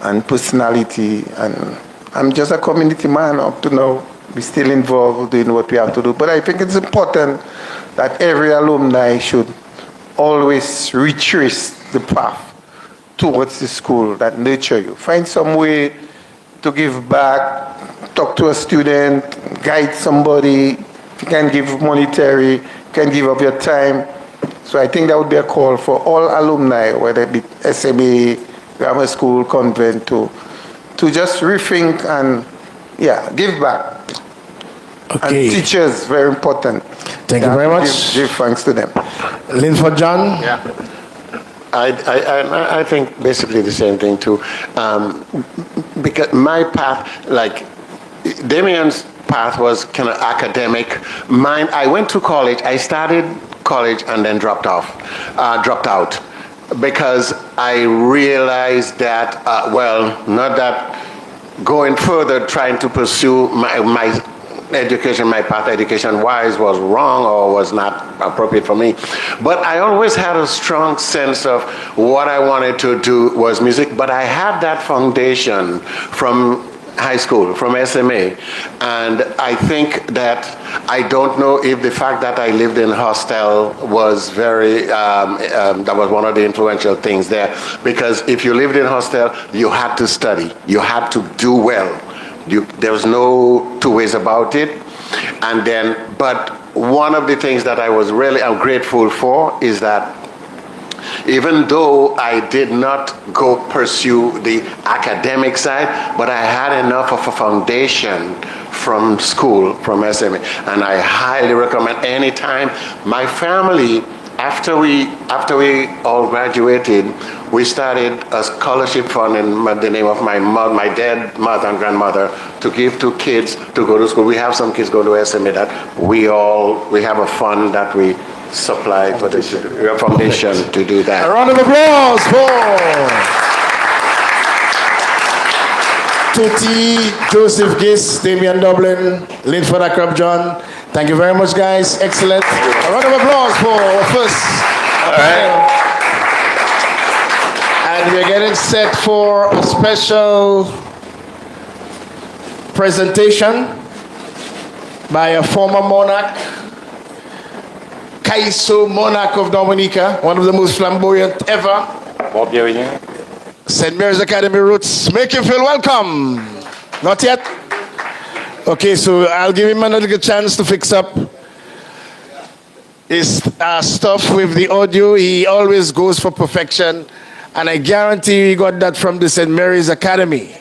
and personality. And I'm just a community man up to now. We're still involved in what we have to do. But I think it's important that every alumni should always retrace the path towards the school that nurture you. Find some way to give back, talk to a student, guide somebody. If you can give monetary, you can give up your time. So I think that would be a call for all alumni, whether it be SMA, grammar school, convent, to just rethink and give back. Okay. And teachers, very important. Thank you very much. Give thanks to them. Linford John? Yeah. I think basically the same thing too. Because my path, like Damien's path was kind of academic. Mine, I went to college. I started college and then dropped out. because I realized that, not that going further, trying to pursue my education, my path education-wise was wrong or was not appropriate for me. But I always had a strong sense of what I wanted to do was music, but I had that foundation from high school, from SMA. And I think that, I don't know if the fact that I lived in hostel was very, that was one of the influential things there. Because if you lived in hostel, you had to study. You had to do well. There was no two ways about it. And then, but one of the things that I was really grateful for is that even though I did not go pursue the academic side, but I had enough of a foundation from school, from SMA, and I highly recommend anytime. My family, after we all graduated, we started a scholarship fund in the name of my dead mother and grandmother to give to kids to go to school. We have some kids go to SMA that we have a fund that we supply for the foundation to do that. A round of applause for Tutti, Joseph Gis, Damian Dublin, Linford Akrab John. Thank you very much, guys. Excellent. A round of applause for our first. All right. And we're getting set for a special presentation by a former monarch, Kaiso, monarch of Dominica, one of the most flamboyant ever. St. Mary's Academy roots. Make you feel welcome. Not yet? Okay, so I'll give him another chance to fix up his stuff with the audio. He always goes for perfection, and I guarantee he got that from the St. Mary's Academy.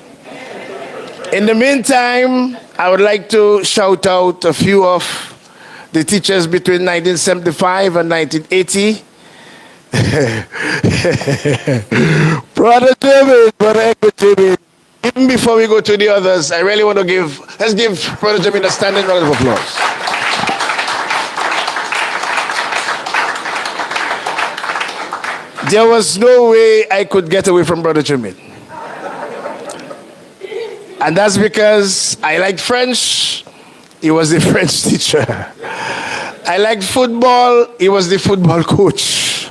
In the meantime, I would like to shout out a few of the teachers between 1975 and 1980. Brother David, even before we go to the others, I really want to let's give Brother Jamin a standing round of applause. There was no way I could get away from Brother Jamin. And that's because I liked French. He was the French teacher. I liked football. He was the football coach.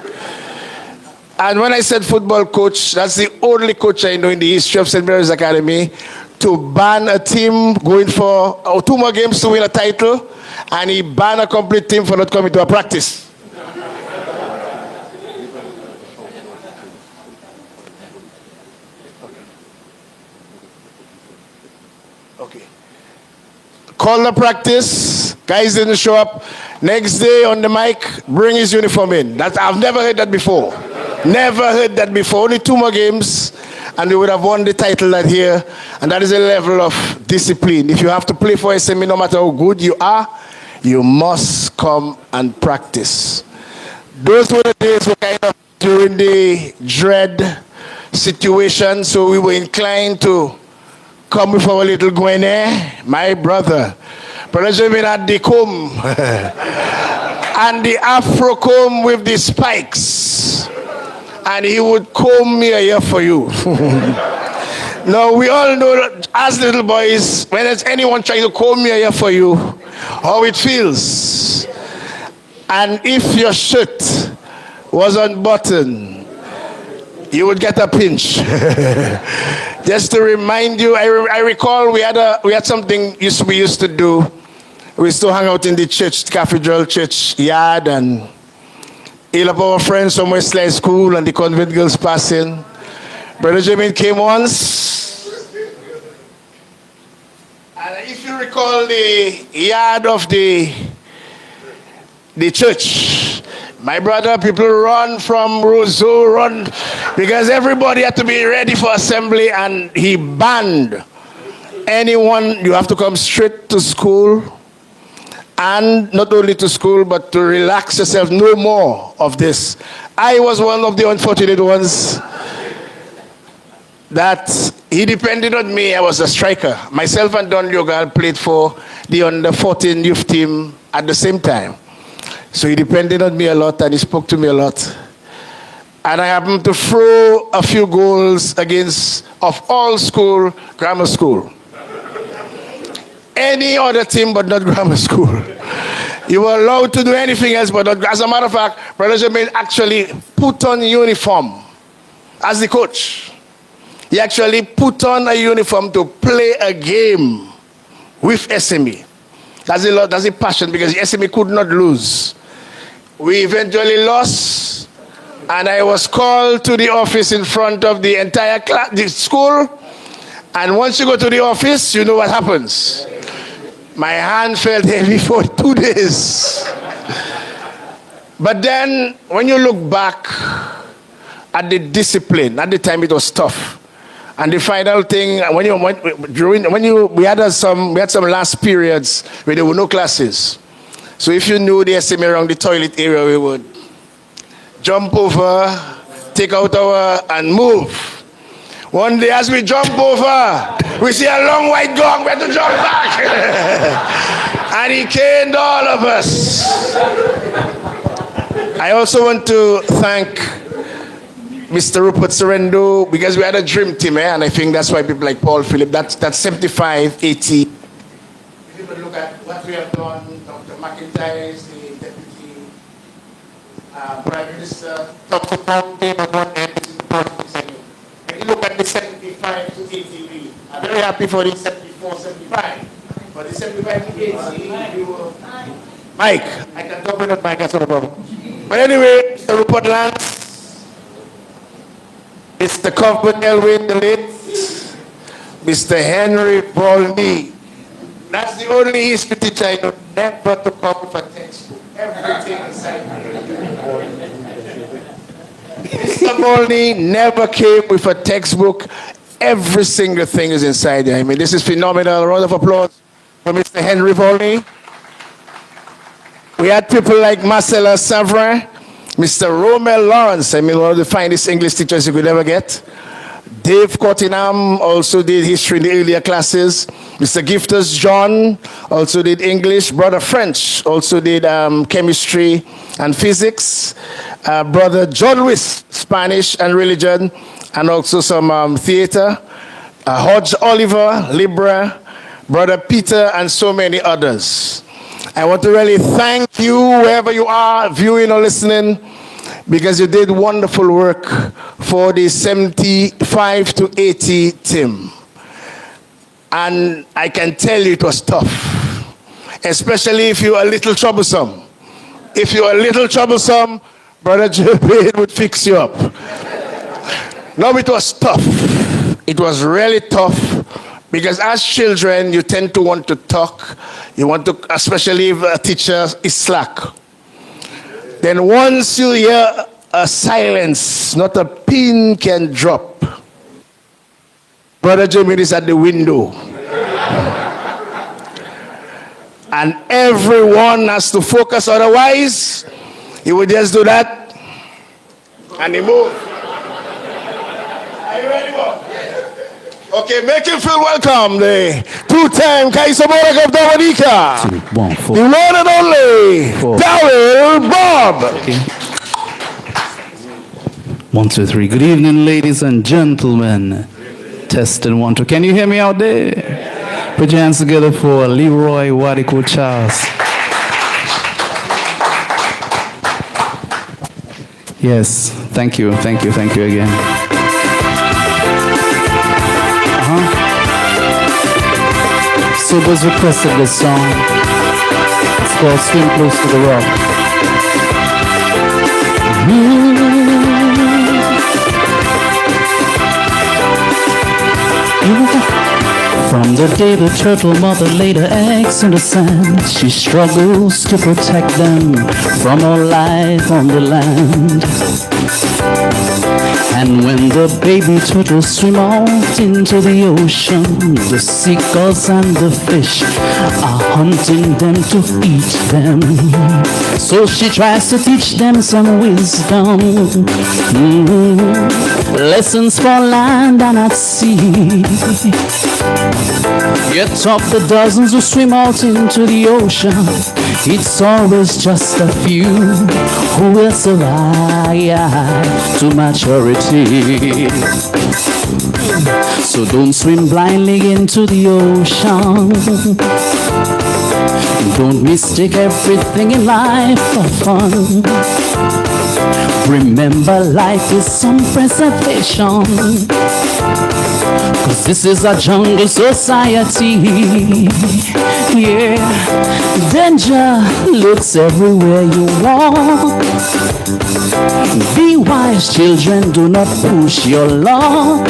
And when I said football coach, that's the only coach I know in the history of St. Mary's Academy to ban a team going for 2 more games to win a title, and he banned a complete team for not coming to a practice. Okay. Call the practice. Guys didn't show up. Next day on the mic, bring his uniform in. I've never heard that before. Never heard that before. Only 2 more games, and we would have won the title that year. And that is a level of discipline. If you have to play for SMA, no matter how good you are, you must come and practice. Those were the days were kind of during the dread situation, so we were inclined to come with our little Gwene, my brother. Brother Jamin had the comb and the afro comb with the spikes, and he would comb me a year for you. Now we all know that as little boys, when there's anyone trying to comb me a year for you, how it feels. And if your shirt was unbuttoned, you would get a pinch. Just to remind you, I recall we had something we used to do. We used to hang out in the church, Cathedral Church yard, and all of our friends from Westline School and the convent girls passing. Brother Jamin came once, and if you recall the yard of the church, my brother, people run from Roseau, run, because everybody had to be ready for assembly, and he banned anyone, you have to come straight to school, and not only to school, but to relax yourself, no more of this. I was one of the unfortunate ones that he depended on me. I was a striker. Myself and Don Yogal played for the under-14 youth team at the same time. So he depended on me a lot, and he spoke to me a lot. and I happened to throw a few goals against, of all school, grammar school. Any other team but not grammar school. You were allowed to do anything else but not. As a matter of fact, Brother Jermaine actually put on uniform as the coach. He actually put on a uniform to play a game with SME. That's a passion because SME could not lose. We eventually lost, and I was called to the office in front of the entire class, the school. And once you go to the office, you know what happens. My hand felt heavy for 2 days. But then, when you look back at the discipline, at the time it was tough. And the final thing, we had some last periods where there were no classes. So if you knew the SME around the toilet area, we would jump over, take out and move. One day as we jump over, we see a long white gong, we had to jump back. And he caned all of us. I also want to thank Mr. Rupert Serendo, because we had a dream team, and I think that's why people like Paul Philip, that's 75, 80. If you look at what we have done, Dr. McIntyre is the Deputy Prime Minister, Dr. Pompey, and you look at the 75 to 80, I'm very happy for the 74, 75. For the 75 to 80, we were... Mike, I can talk with that mic, that's not a problem. But anyway, Mr. Rupert Lance, Mr. Cuthbert Elwin, the late, Mr. Henry Volney. That's the only history teacher I know never to come with a textbook. Everything inside. Mr. Volney never came with a textbook. Every single thing is inside there. I mean, this is phenomenal. A round of applause for Mr. Henry Volney. We had people like Marcella Savrin, Mr. Romel Lawrence, I mean, one of the finest English teachers you could ever get. Dave Cottingham also did history in the earlier classes. Mr. Gifters John also did English. Brother French also did chemistry and physics. Brother John Lewis, Spanish and religion, and also some theater. Hodge Oliver, Libra. Brother Peter, and so many others. I want to really thank you, wherever you are, viewing or listening, because you did wonderful work for the 75 to 80 team. And I can tell you it was tough, especially if you're a little troublesome. If you're a little troublesome, Brother Jermaine would fix you up. No, it was tough. It was really tough. Because as children, you tend to want to talk. You want to, especially if a teacher is slack. Then once you hear a silence, not a pin can drop. Brother Jermaine is at the window. And everyone has to focus, otherwise, he would just do that and he move. Are you ready, Bob? Okay, make him feel welcome. The two-time Kaiser Borak of Dominica. 2, 1, 4. The one and only 4. Darrell Bob. Okay. 1, 2, 3. Good evening, ladies and gentlemen. Testing 1, 2. Can you hear me out there? Put your hands together for Leroy Wadiko Charles. Yes, thank you again. Subas requested this song. It's called Swim Close to the Rock. From the day the turtle mother laid her eggs in the sand, she struggles to protect them from her life on the land. And when the baby turtles swim out into the ocean, the seagulls and the fish are hunting them to eat them. So she tries to teach them some wisdom. Lessons for land and at sea. Yet of the dozens who swim out into the ocean, it's always just a few who will survive to maturity. So don't swim blindly into the ocean. Don't mistake everything in life for fun. Remember, life is some preservation. 'Cause this is a jungle society. Yeah, danger looks everywhere you walk. Be wise, children, do not push your luck.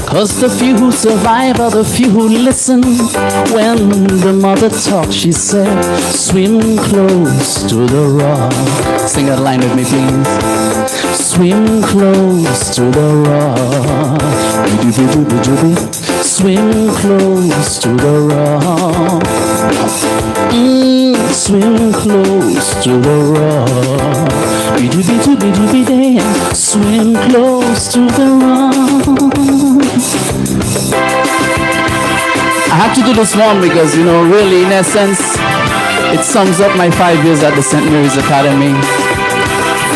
'Cause the few who survive are the few who listen. When the mother talks, she said, swim close to the rock. Sing that line with me, please. Swim close to the rock. Swim close to the rock. Swim close to the rock. Swim close to the rock. I have to do this one because, really, in essence, it sums up my 5 years at the St. Mary's Academy.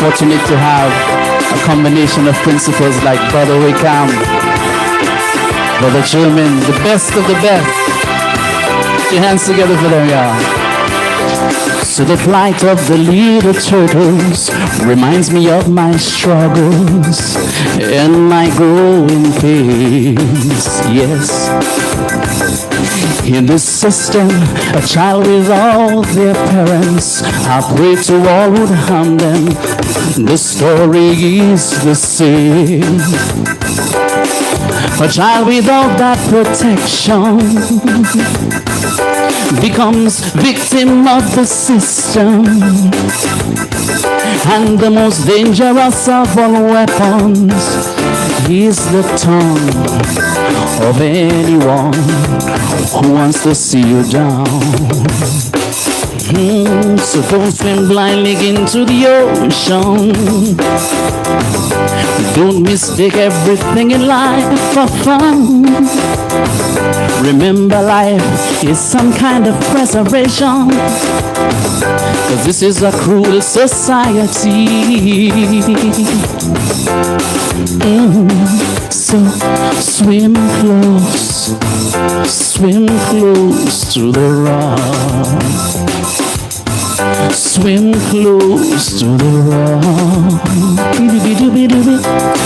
Fortunate to have a combination of principals like Brother Wickham, Brother German, the best of the best. Put your hands together for them, y'all. So the plight of the little turtles reminds me of my struggles and my growing pains. Yes. In this system, a child without their parents, I pray to all would harm them. The story is the same. A child without that protection becomes victim of the system. And the most dangerous of all weapons is the tongue of anyone who wants to see you down. So don't swim blindly into the ocean. Don't mistake everything in life for fun. Remember, life is some kind of preservation. 'Cause this is a cruel society. So swim close to the rock. Swim close to the rock.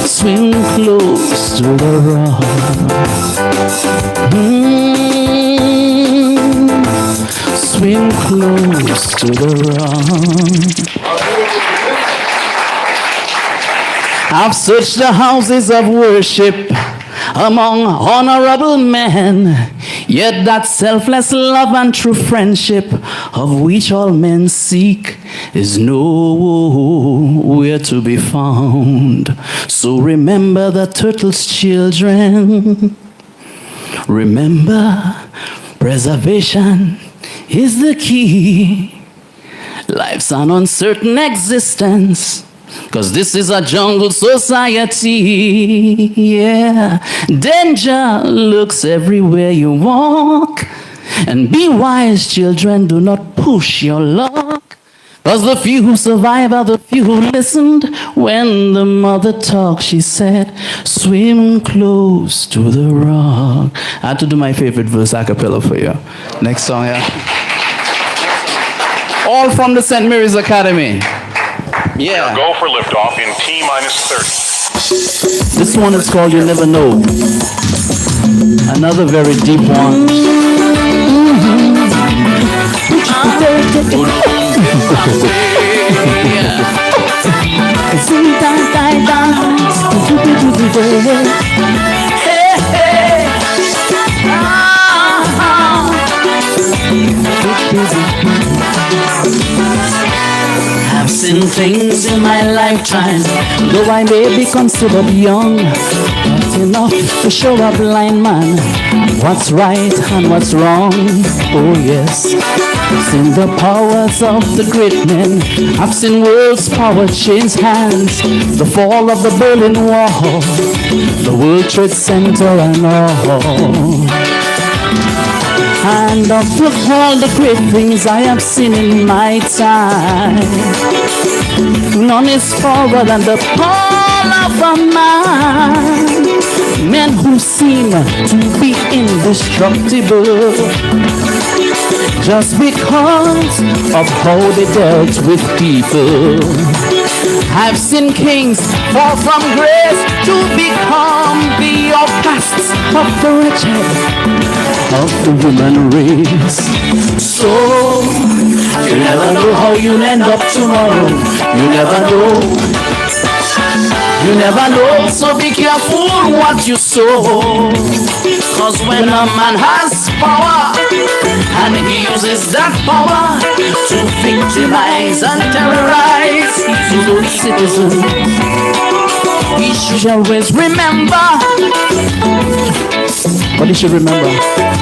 Swim close to the rock. Swim close to the rock. I've searched the houses of worship among honorable men, yet that selfless love and true friendship of which all men seek is nowhere to be found. So remember the turtle's children. Remember, preservation is the key. Life's an uncertain existence, 'cause this is a jungle society. Yeah, danger looks everywhere you walk. And be wise, children, do not push your luck. 'Cause the few who survive are the few who listened. When the mother talked, she said, swim close to the rock. I had to do my favorite verse a cappella for you. Next song, yeah. All from the St. Mary's Academy. Yeah. Go for liftoff in T-minus 30. This one is called You Never Know. Another very deep one. I've seen things in my lifetime, though I may be considered young, not enough to show a blind man what's right and what's wrong. Oh yes, Seen the powers of the great men. I've seen world's power change hands. The fall of the Berlin Wall, the World Trade Center and all. And of all the great things I have seen in my time, none is forward than the fall of a man. Men who seem to be indestructible just because of how they dealt with people. I've seen kings fall from grace to become the outcasts of the wretched of the human race. So you never know how you'll end up tomorrow. You never know. You never know, so be careful what you sow. Cause when a man has power and he uses that power to victimize and terrorize his own citizens, he should always remember. What he should remember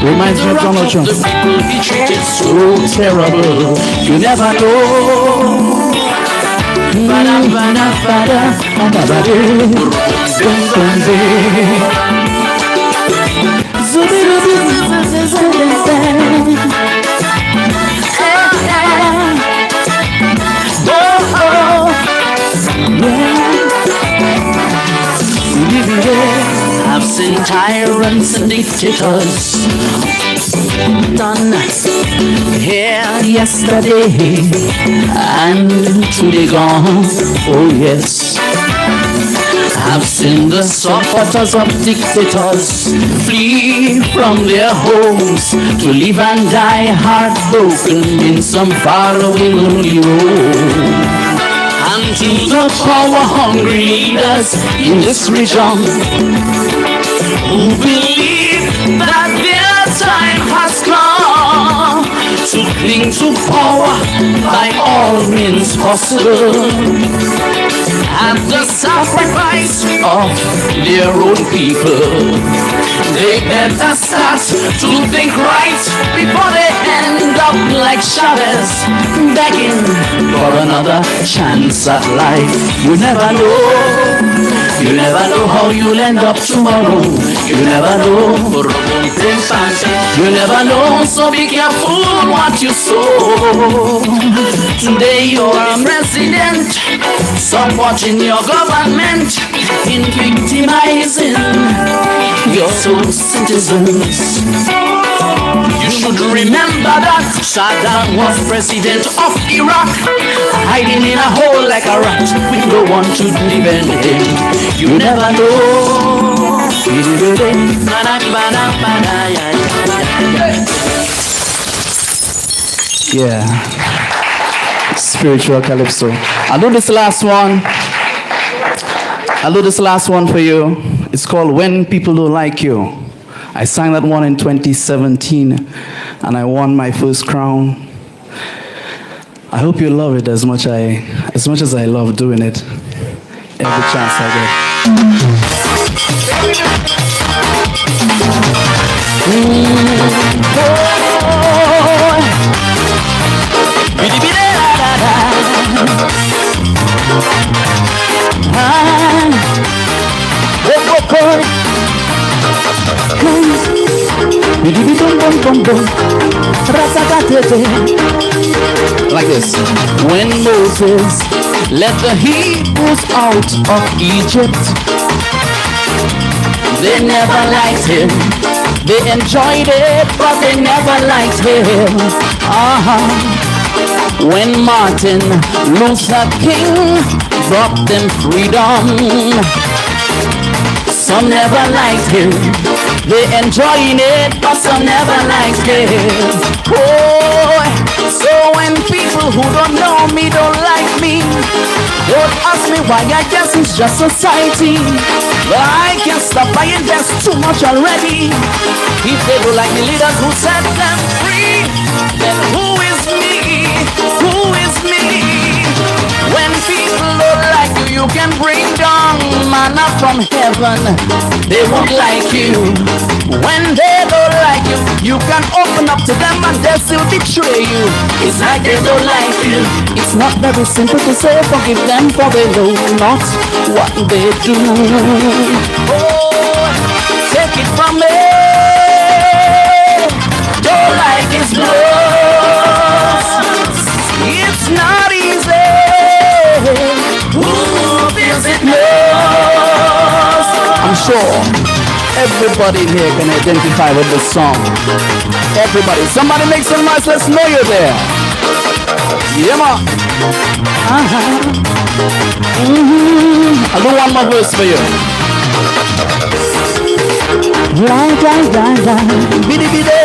reminds me of Donald Trump. The people he treated so terrible. You never know. I've seen tyrants and dictators done here yesterday and today gone. Oh yes, I've seen the supporters of dictators flee from their homes to live and die heartbroken in some faraway lonely road. And to the power-hungry leaders in this region who believe that their time has come to cling to power by all means possible at the sacrifice of their own people. They better start to think right before they end up like Chavez, begging for another chance at life. You never know. You never know how you'll end up tomorrow. You never know. You never know, so be careful what you sow. Today you're president, supporting your government in victimizing your own citizens. You should remember that Saddam was president of Iraq, hiding in a hole like a rat with no one to defend him. You never know. Yeah. Spiritual calypso. I'll do this last one. I'll do this last one for you. It's called When People Don't Like You. I sang that one in 2017 and I won my first crown. I hope you love it as much as I love doing it every chance I get. Like this. When Moses led the Hebrews out of Egypt, they never liked him. They enjoyed it, but they never liked him. When Martin Luther King brought them freedom, some never liked him. They enjoying it, but some never liked him. Oh, so when people who don't know me don't like me, don't ask me why, I guess it's just society. But I can't stop, I invest too much already. If they don't like the leaders who set them free, then who is me? Who is me? When people don't like you, you can bring down manna from heaven. They won't like you. When they don't like you, You can open up to them and they still betray you. It's like they don't like you. It's not very simple to say forgive them, for they know not what they do. Oh, take it from me. Don't like his blows. It's not easy. Who feels it most? I'm sure everybody here can identify with this song. Everybody. Somebody make some noise. Let's know you're there. Yeah, man. I'll do one more verse for you. Biddy biddy.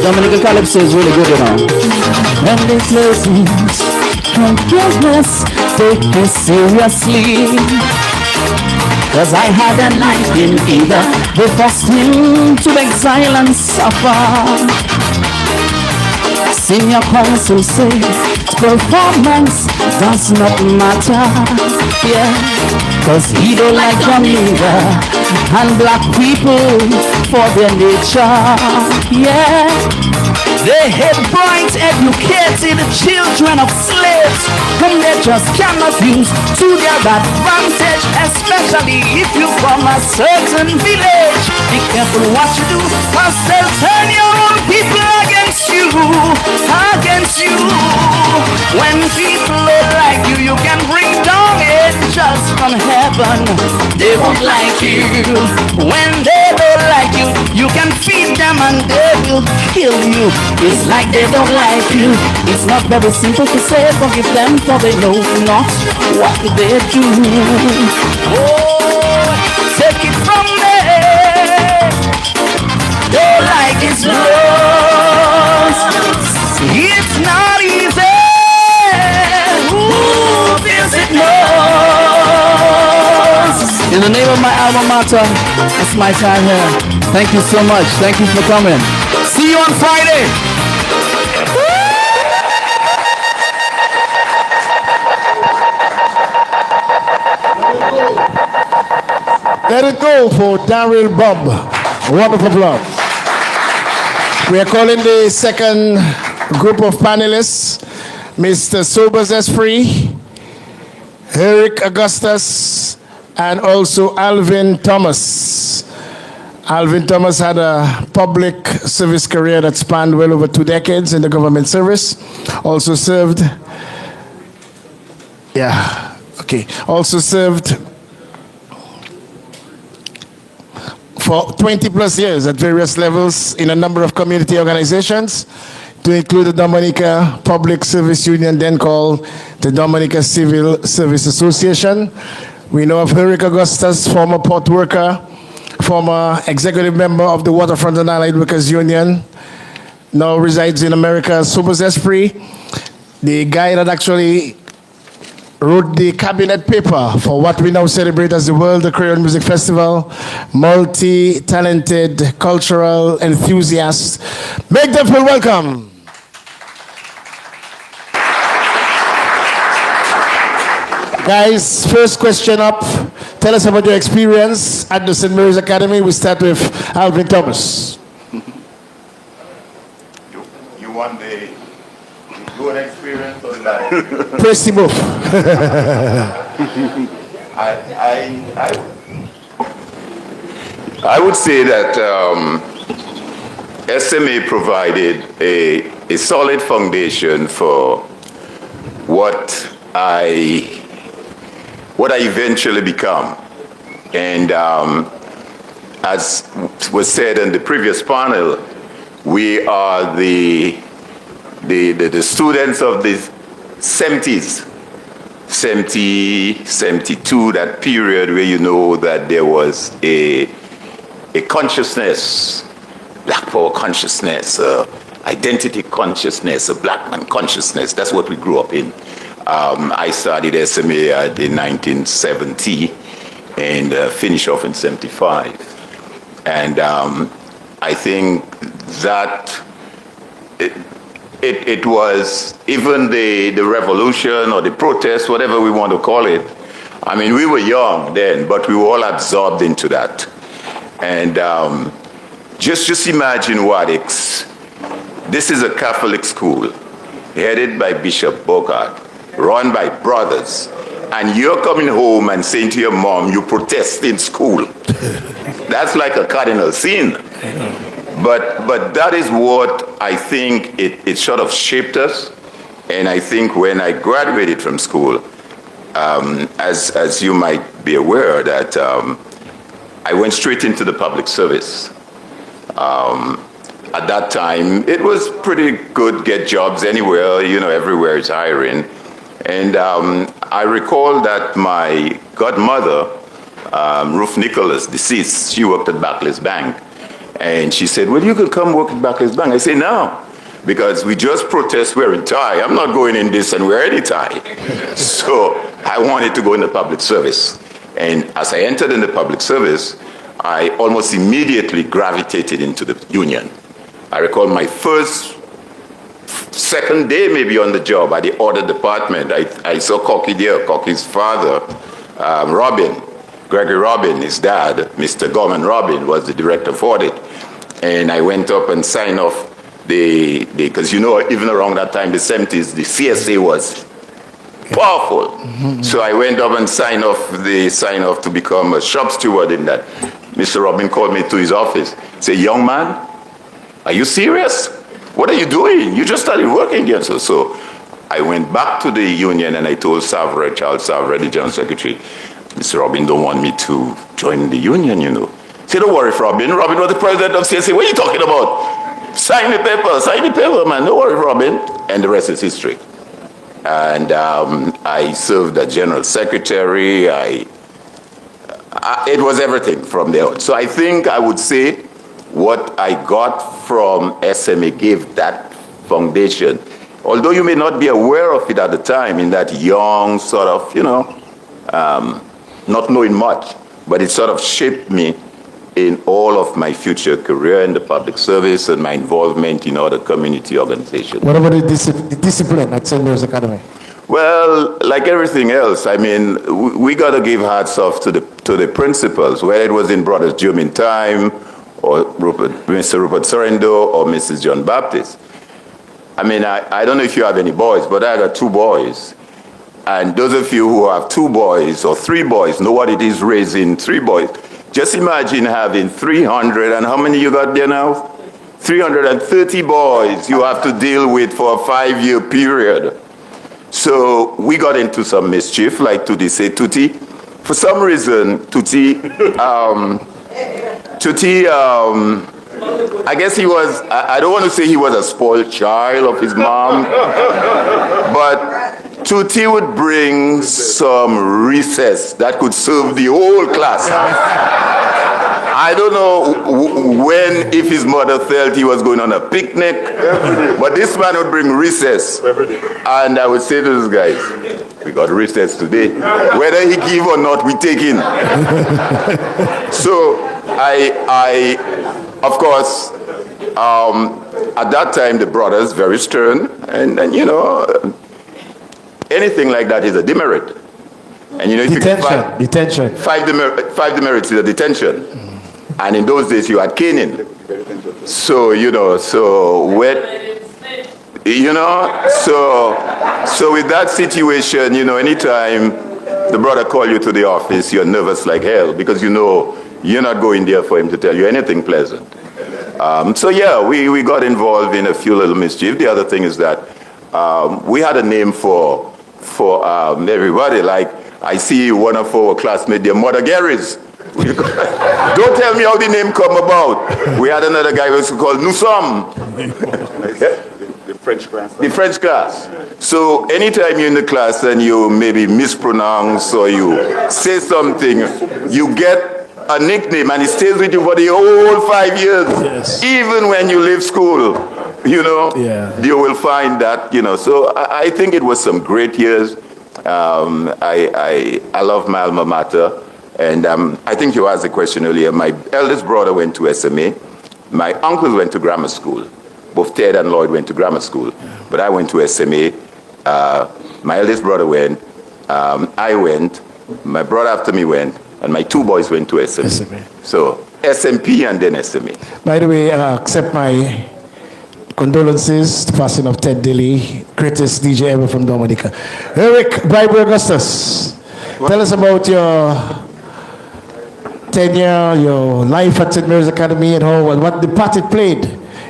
Dominican Calypso is really good, you know. When they close forgiveness, take me seriously. Cause I had a life in either the forced him to exile and suffer. Senior council say performance does not matter. Yeah, cause he don't like Jamaica and black people for their nature. Yeah, they hate bright, educated children of slaves whom they just cannot use to their advantage, especially if you from a certain village. Be careful what you do, cause they'll turn your own people against you, against you. When people don't like you, you can bring down angels from heaven. They won't like you. When they don't like you, you can feed them and they will kill you. It's like they don't like you. It's not very simple to say forgive them, for they know not what they do. Oh, take it from me. Don't like his blows. It's not easy. Who feels it most? In the name of my alma mater, it's my time here. Thank you so much. Thank you for coming. See you on Friday. Let it go for Daryl Bob. A round of applause. We are calling the second group of panelists, Mr. Sobers Esprit, Eric Augustus, and also Alvin Thomas. Alvin Thomas had a public service career that spanned well over 2 decades in the government service. Also served, also served for 20 plus years at various levels in a number of community organizations, to include the Dominica Public Service Union, then called the Dominica Civil Service Association. We know of Eric Augustus, former port worker, former executive member of the Waterfront and Allied Workers Union, now resides in America. Sobers Esprit, the guy that actually wrote the cabinet paper for what we now celebrate as the World Creole Music Festival, multi-talented cultural enthusiast. Make them feel welcome. Guys, first question up. Tell us about your experience at the St. Mary's Academy. We start with Alvin Thomas. You want the good experience or life? Press the move. I would say that SMA provided a solid foundation for what I eventually become. And as was said in the previous panel, we are the students of the 70s, 70, 72, that period where you know that there was a consciousness, Black Power consciousness, identity consciousness, a Black man consciousness. That's what we grew up in. I started SMA in 1970 and finished off in 75. And I think that it was even the revolution or the protest, whatever we want to call it. I mean, we were young then, but we were all absorbed into that. And Just imagine what this is a Catholic school headed by Bishop Bogart, run by brothers, and you're coming home and saying to your mom, you protest in school. That's like a cardinal sin. But that is what I think it sort of shaped us. And I think when I graduated from school, as you might be aware, that I went straight into the public service. At that time, it was pretty good, get jobs anywhere, everywhere is hiring. And I recall that my godmother, Ruth Nicholas, deceased, she worked at Barclays Bank. And she said, well, you could come work at Barclays Bank. I said, no, because we just protest wearing tie. I'm not going in this and wear any tie. So I wanted to go in the public service. And as I entered in the public service, I almost immediately gravitated into the union. I recall my second day maybe on the job at the audit department, I saw Cocky there, Cocky's father, Robin, Gregory Robin, his dad, Mr. Gorman Robin, was the director of audit. And I went up and signed off because even around that time, the 70s, the CSA was powerful. Mm-hmm. So I went up and signed off to become a shop steward in that. Mr. Robin called me to his office, said, young man, are you serious? What are you doing? You just started working again. So I went back to the union and I told Charles Savre, the general secretary, Mr. Robin don't want me to join the union, He said, don't worry, Robin. Robin was the president of CSA. What are you talking about? Sign the paper, man. Don't worry, Robin. And the rest is history. And I served as general secretary. It was everything from there on. So I think I would say what I got from SMA gave that foundation. Although you may not be aware of it at the time in that young sort of, not knowing much, but it sort of shaped me in all of my future career in the public service and my involvement in other community organizations. What about the discipline at St. Mary's Academy? Well, like everything else, we got to give hats off to the principals, whether it was in Brothers German time, or Mr. Rupert Sorrento, or Mrs. John Baptist. I don't know if you have any boys, but I got 2 boys. And those of you who have 2 boys or 3 boys know what it is raising 3 boys. Just imagine having 300, and how many you got there now? 330 boys you have to deal with for a 5-year period. So we got into some mischief, like Tutti say Tutti. For some reason, Tutti, I guess he was, I don't want to say he was a spoiled child of his mom, but Tutti would bring some recess that could serve the whole class. I don't know if his mother felt he was going on a picnic, but this man would bring recess. And I would say to those guys, we got recess today. Whether he give or not, we take in. So I of course, at that time, the brothers, very stern, and anything like that is a demerit. And if detention. 5 demerits is a detention. And in those days, you had caning. So, so with that situation, anytime the brother call you to the office, you're nervous like hell because you're not going there for him to tell you anything pleasant. We got involved in a few little mischief. The other thing is that we had a name for everybody. Like I see one of our classmates, their mother Garys. Don't tell me how the name come about. We had another guy who was called Nussom. The French class. The French class. So anytime you're in the class and you maybe mispronounce or you say something, you get a nickname and it stays with you for the whole 5 years. Yes. Even when you leave school, you will find that, So I think it was some great years. I love my alma mater. And I think you asked the question earlier. My eldest brother went to SMA. My uncles went to grammar school. Both Ted and Lloyd went to grammar school. But I went to SMA. My eldest brother went. I went. My brother after me went. And my 2 boys went to SMA. So SMP and then SMA. By the way, accept my condolences to the passing of Ted Dilly, greatest DJ ever from Dominica. Eric Bible Augustus, tell us about your tenure, your life at St. Mary's Academy, and what the part it played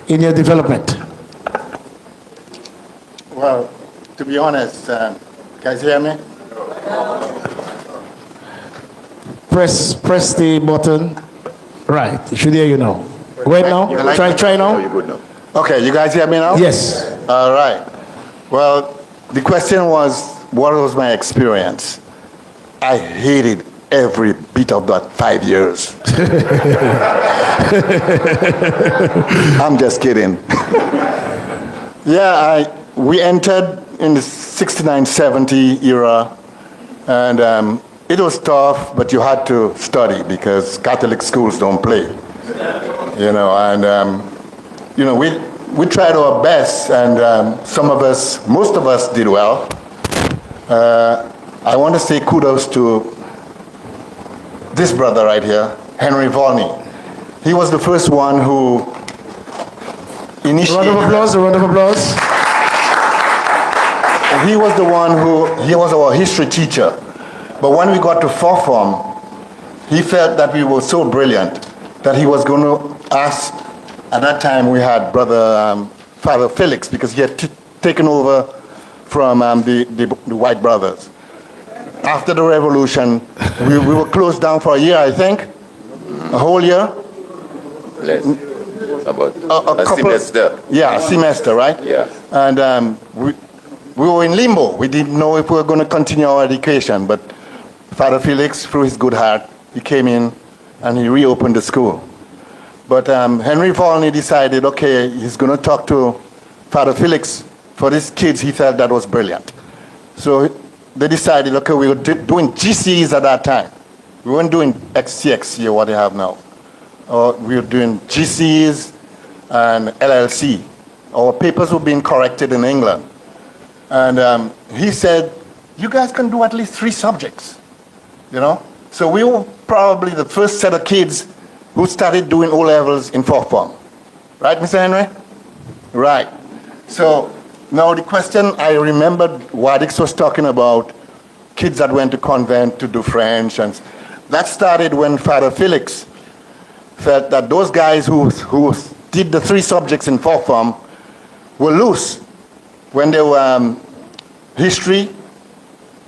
in your development. Well, to be honest, guys hear me? Press the button. Right, it should hear you now. Go ahead now. Try now. Oh, you're good now. Okay, you guys hear me now? Yes. All right. Well, the question was, what was my experience? I hated every bit of that 5 years. I'm just kidding. Yeah, we entered in the 69-70 era, and it was tough, but you had to study because Catholic schools don't play. You know, and you know, we tried our best, and most of us did well. I want to say kudos to this brother right here, Henry Volney. He was the first one who initiated. A round of applause. He was the one he was our history teacher. But when we got to fourth form, he felt that we were so brilliant that he was going to ask. At that time, we had Father Felix, because he had taken over from the white brothers. After the revolution, we were closed down for a year, I think, a whole year. Less. About a semester. Yeah, a semester, right? Yeah. And we were in limbo. We didn't know if we were going to continue our education, but Father Felix, through his good heart, he came in and he reopened the school. But Henry Volney decided, okay, he's going to talk to Father Felix for these kids. He felt that was brilliant. So they decided, okay, we were doing GCs at that time. We weren't doing XCXC or what they have now. We were doing GCs and LLC. Our papers were being corrected in England. And he said, you guys can do at least 3 subjects, you know? So we were probably the first set of kids who started doing O-levels in fourth form. Right, Mr. Henry? Right. So now the question, I remembered Wadix was talking about kids that went to convent to do French, and that started when Father Felix felt that those guys who did the 3 subjects in fourth form were loose. When they were history,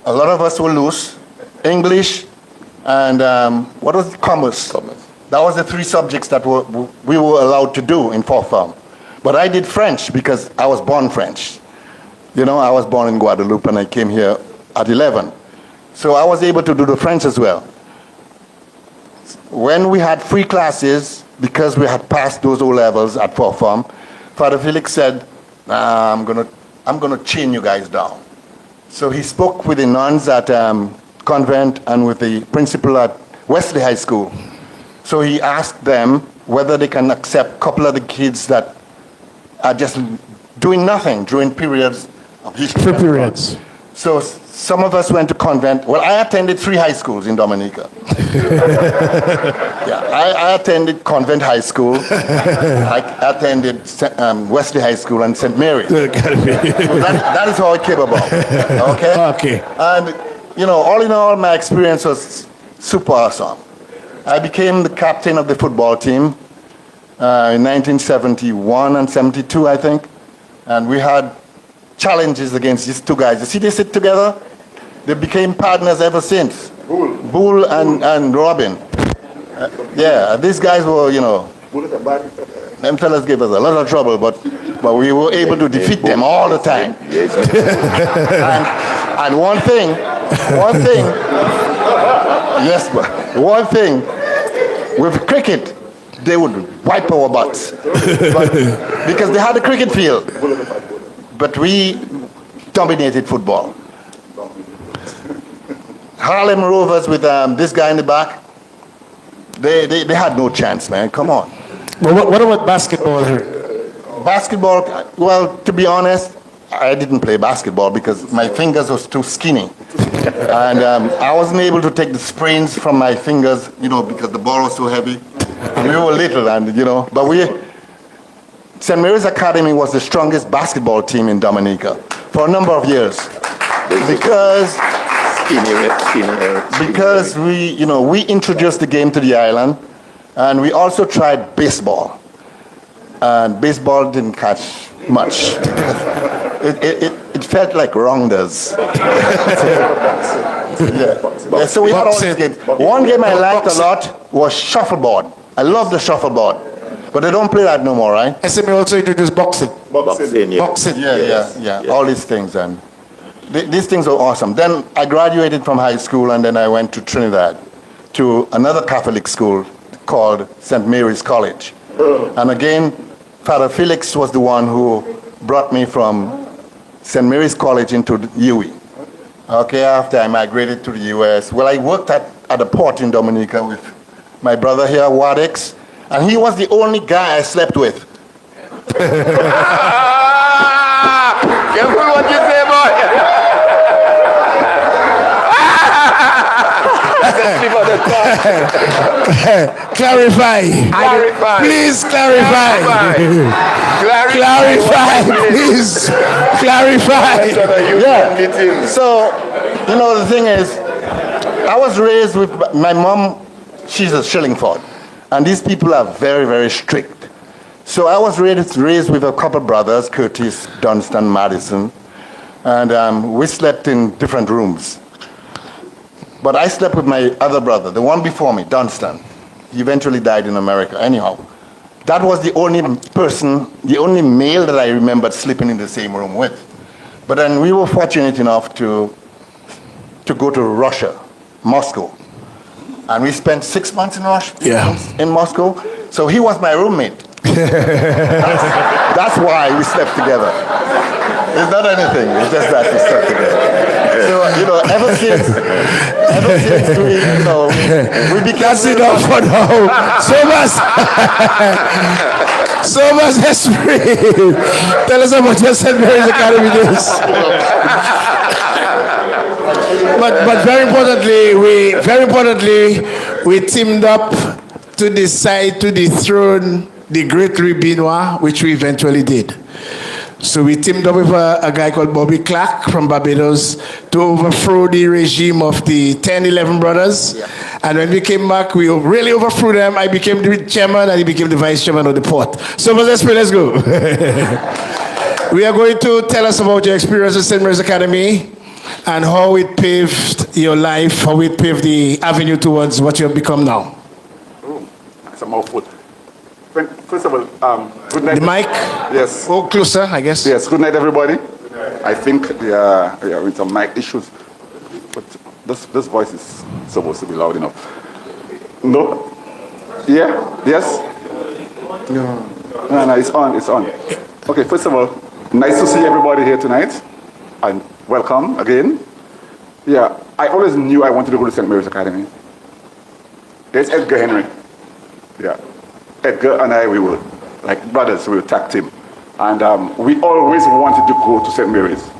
a lot of us were loose. English, and what was it? Commerce. That was the 3 subjects that we were allowed to do in fourth form. But I did French because I was born French. You know, I was born in Guadeloupe and I came here at 11. So I was able to do the French as well. When we had free classes, because we had passed those O-levels at fourth form, Father Felix said, I'm gonna chain you guys down. So he spoke with the nuns at convent and with the principal at Wesley High School. So he asked them whether they can accept a couple of the kids that are just doing nothing during periods of history. Free periods. So some of us went to convent. Well, I attended 3 high schools in Dominica. Yeah, I attended convent high school. I attended Wesley High School and St. Mary's. So that is how it came about. Okay? Okay. And, you know, all in all, my experience was super awesome. I became the captain of the football team in 1971 and 72, I think. And we had challenges against these 2 guys. You see, they sit together. They became partners ever since. Bull and Robin. Yeah, these guys were, you know, them fellas gave us a lot of trouble, but we were able to defeat them all the time. And one thing, yes, but one thing, with cricket, they would wipe our butts. Because they had a cricket field. But we dominated football. Harlem Rovers with this guy in the back, they had no chance, man. Come on. Well, what about basketball here? Basketball, well, to be honest, I didn't play basketball because my fingers was too skinny. And I wasn't able to take the sprains from my fingers, you know, because the ball was so heavy. And we were little, and but St. Mary's Academy was the strongest basketball team in Dominica for a number of years. Because we introduced the game to the island, and we also tried baseball. And baseball didn't catch much. It felt like rounders. So we had all these games. One game I liked a lot was shuffleboard. I love the shuffleboard. But they don't play that no more, right? SMA also introduced boxing. Boxing. Yeah. All these things. And these things are awesome. Then I graduated from high school, and then I went to Trinidad to another Catholic school called St. Mary's College. And again, Father Felix was the one who brought me from St. Mary's College into UWI. Okay, after I migrated to the U.S. Well, I worked at a port in Dominica with my brother here, Wadex, and he was the only guy I slept with. Careful what you say, boy. Clarify. Please clarify. Clarify, please. Clarify. Yeah. So, the thing is, I was raised with my mom. She's a Shillingford, and these people are very, very strict. So I was raised with a couple brothers, Curtis, Dunstan, Madison, and we slept in different rooms. But I slept with my other brother, the one before me, Dunstan. He eventually died in America. Anyhow, that was the only person, the only male that I remembered sleeping in the same room with. But then we were fortunate enough to go to Russia, Moscow. And we spent 6 months in Russia, in Moscow. So he was my roommate. That's why we slept together. It's not anything, it's just that we slept together. So, ever since we became... That's enough for now. So much history. Tell us about your St. Mary's Academy days. But very importantly, we teamed up to decide to dethrone the great Louis Benoit, which we eventually did. So we teamed up with a guy called Bobby Clark from Barbados to overthrow the regime of the 10-11 brothers. Yeah. And when we came back, we really overthrew them. I became the chairman, and he became the vice chairman of the port. So let's go. We are going to tell us about your experience at St. Mary's Academy and how it paved your life, how it paved the avenue towards what you have become now. Oh, that's a mouthful. First of all, good night. The mic? Yes. Oh, closer, I guess. Yes, good night, everybody. I think we are with some mic issues, but this voice is supposed to be loud enough. No? Yeah? Yes? No, it's on. Okay, first of all, nice to see everybody here tonight, and welcome again. Yeah, I always knew I wanted to go to St. Mary's Academy. There's Edgar Henry. Yeah. Edgar and I, we were like brothers, we were tag team. And we always wanted to go to St. Mary's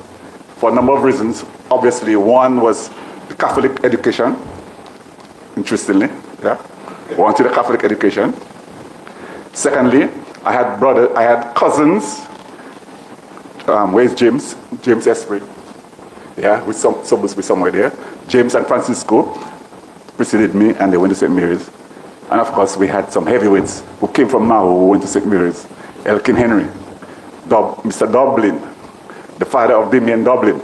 for a number of reasons. Obviously, one was the Catholic education, interestingly, yeah. Wanted a Catholic education. Secondly, I had cousins. Where's James? James Esprit. Yeah, with supposed to be somewhere there. James and Francisco preceded me, and they went to St. Mary's. And of course, we had some heavyweights who came from Mao who went to St. Mary's. Elkin Henry, Mr. Dublin, the father of Damien Dublin,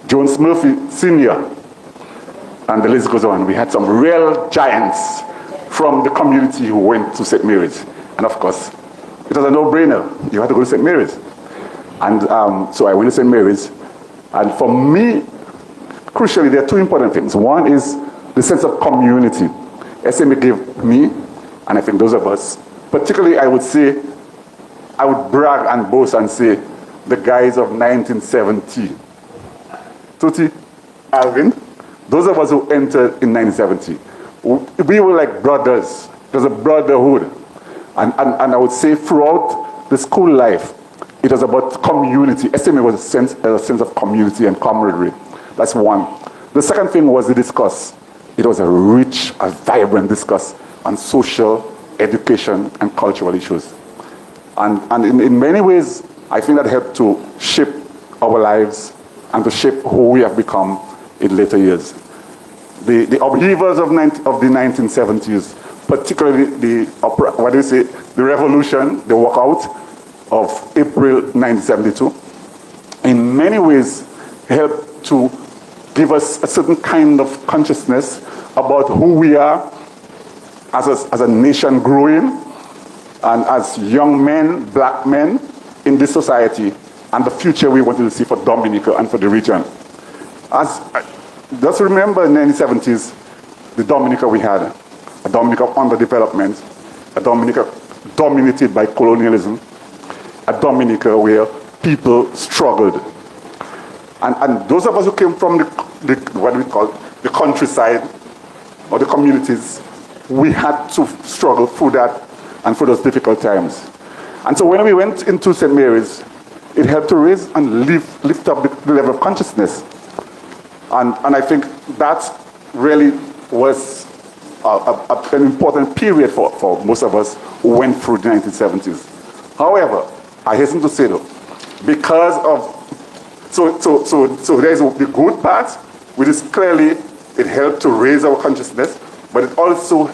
Jones Murphy Sr., and the list goes on. We had some real giants from the community who went to St. Mary's. And of course, it was a no-brainer. You had to go to St. Mary's. And so I went to St. Mary's. And for me, crucially, there are two important things. One is the sense of community SMA gave me, and I think those of us, particularly I would say, I would brag and boast and say, the guys of 1970. Tuti, Alvin, those of us who entered in 1970, we were like brothers. It was a brotherhood. And I would say throughout the school life, it was about community. SMA was a sense of community and camaraderie. That's one. The second thing was the discourse. It was a rich, a vibrant discourse on social, education, and cultural issues. And in many ways, I think that helped to shape our lives and to shape who we have become in later years. The upheavals of the 1970s, particularly the revolution, the walkout of April 1972, in many ways helped to give us a certain kind of consciousness about who we are as a nation growing and as young men, black men in this society, and the future we wanted to see for Dominica and for the region. Just remember in the 1970s, the Dominica we had, a Dominica of underdevelopment, a Dominica dominated by colonialism, a Dominica where people struggled. And those of us who came from what we call the countryside or the communities, we had to struggle through that and through those difficult times. And so when we went into St. Mary's, it helped to raise and lift up the level of consciousness. And I think that really was an important period for most of us who went through the 1970s. However, I hasten to say though, because of, so there's the good part, which is clearly it helped to raise our consciousness, but it also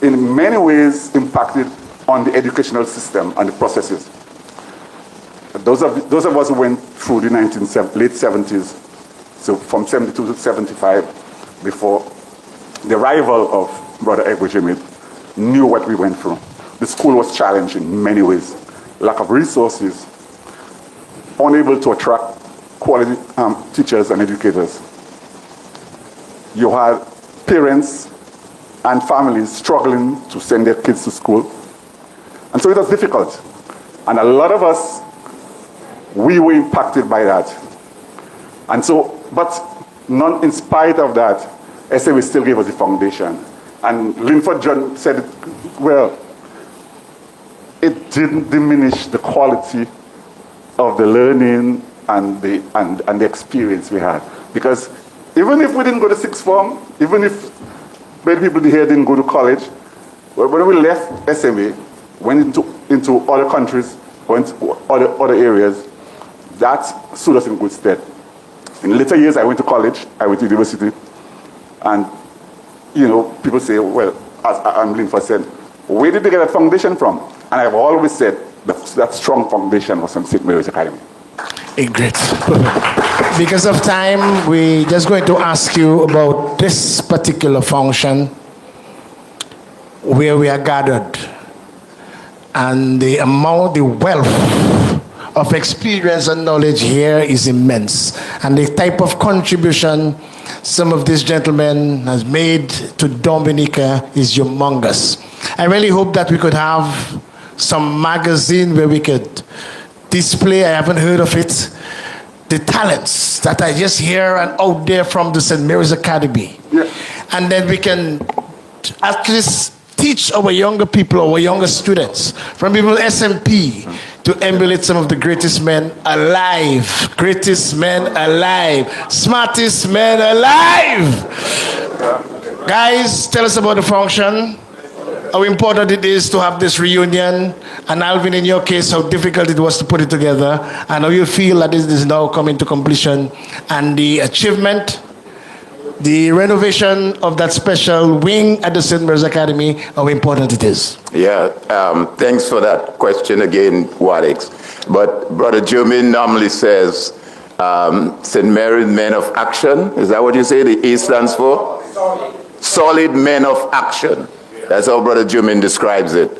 in many ways impacted on the educational system and the processes. Those of us who went through the late 70s, so from 72 to 75, before the arrival of Brother Edward Jimmy, knew what we went through. The school was challenged in many ways. Lack of resources, unable to attract quality teachers and educators. You had parents and families struggling to send their kids to school. And so it was difficult. And a lot of us, we were impacted by that. And so, but none, in spite of that, SMA still gave us the foundation. And Linford John said, well, it didn't diminish the quality of the learning and the experience we had. Because even if we didn't go to sixth form, even if many people here didn't go to college, when we left SMA, went into other countries, went to other areas, that stood us in good stead. In later years, I went to college, I went to university, and people say, well, as Linford said, where did they get that foundation from? And I've always said that strong foundation was from St. Mary's Academy. Great. Because of time, we're just going to ask you about this particular function where we are gathered. And the wealth of experience and knowledge here is immense. And the type of contribution some of these gentlemen has made to Dominica is humongous. I really hope that we could have some magazine where we could display, I haven't heard of it, the talents that I just hear and out there from the St. Mary's Academy. Yeah. And then we can at least teach our younger people, our younger students, from people SMP, to emulate some of the greatest men alive. Greatest men alive. Smartest men alive. Guys, tell us about the function. How important it is to have this reunion, and Alvin, in your case, how difficult it was to put it together, and how you feel that this is now coming to completion, and the achievement, the renovation of that special wing at the St. Mary's Academy, how important it is. Yeah, thanks for that question again, Wadix. But Brother Jermaine normally says, St. Mary's Men of Action. Is that what you say the A stands for? Solid Men of Action. That's how Brother Jermaine describes it.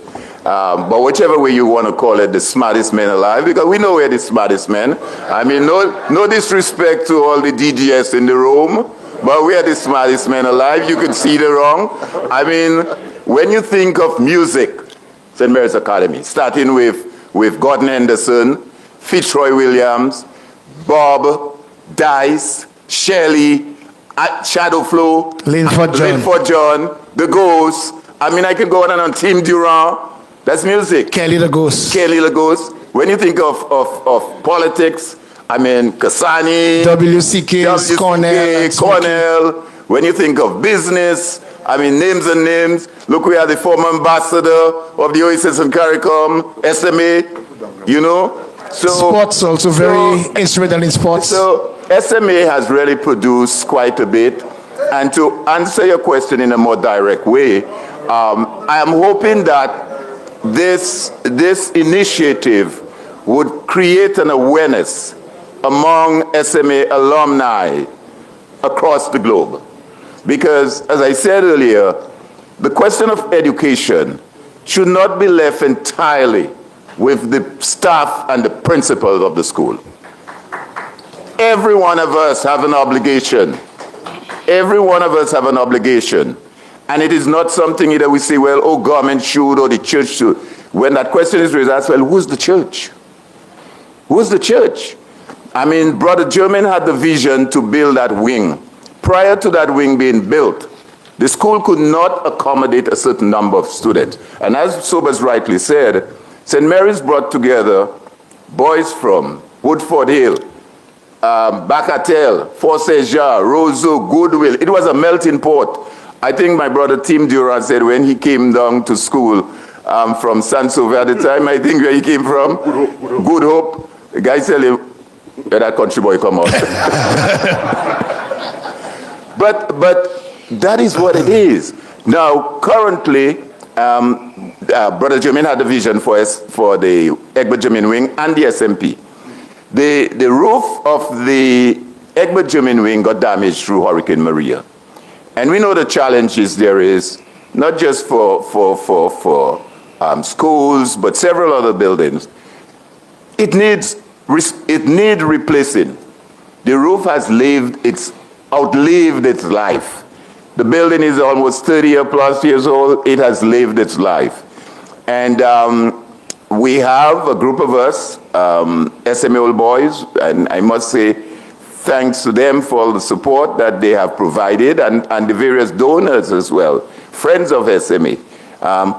But whichever way you want to call it, the smartest men alive, because we know we're the smartest men. I mean, no disrespect to all the DGS in the room, but we are the smartest men alive. You could see the wrong. I mean, when you think of music, St. Mary's Academy, starting with Gordon Henderson, Fitzroy Williams, Bob, Dice, Shelley, Shadow Flow, Linford John, The Ghost. I mean, I could go on and on. Tim Durant, that's music. Kelly the Ghost. When you think of politics, I mean, Kasani, WCK, Cornell. When you think of business, I mean, names and names. Look, we are the former ambassador of the Oasis and CARICOM, SMA, you know. So, sports also very instrumental in sports. So SMA has really produced quite a bit. And to answer your question in a more direct way, I am hoping that this initiative would create an awareness among SMA alumni across the globe. Because, as I said earlier, the question of education should not be left entirely with the staff and the principals of the school. Every one of us have an obligation. Every one of us have an obligation. And it is not something that we say, well, oh, government should or the church should. When that question is raised, I ask, well, who's the church? Who's the church? I mean, Brother German had the vision to build that wing. Prior to that wing being built, the school could not accommodate a certain number of students. And as Sobers rightly said, St. Mary's brought together boys from Woodford Hill, Bacatel, Fort Saint-Jean, Roseau, Goodwill. It was a melting pot. I think my brother Tim Durant said when he came down to school from Saint-Sauveur at the time, I think where he came from, Good Hope. The guy said, where that country boy come out. But that is what it is. Now, currently, Brother Jermaine had a vision for the Egbert Jermaine Wing and the SMP. The roof of the Egbert Jermaine Wing got damaged through Hurricane Maria. And we know the challenges there is, not just for schools, but several other buildings. It needs replacing. The roof has outlived its life. The building is almost 30 plus years old. It has lived its life. And we have a group of us, SMA Old Boys, and I must say thanks to them for all the support that they have provided, and the various donors as well, friends of SMA,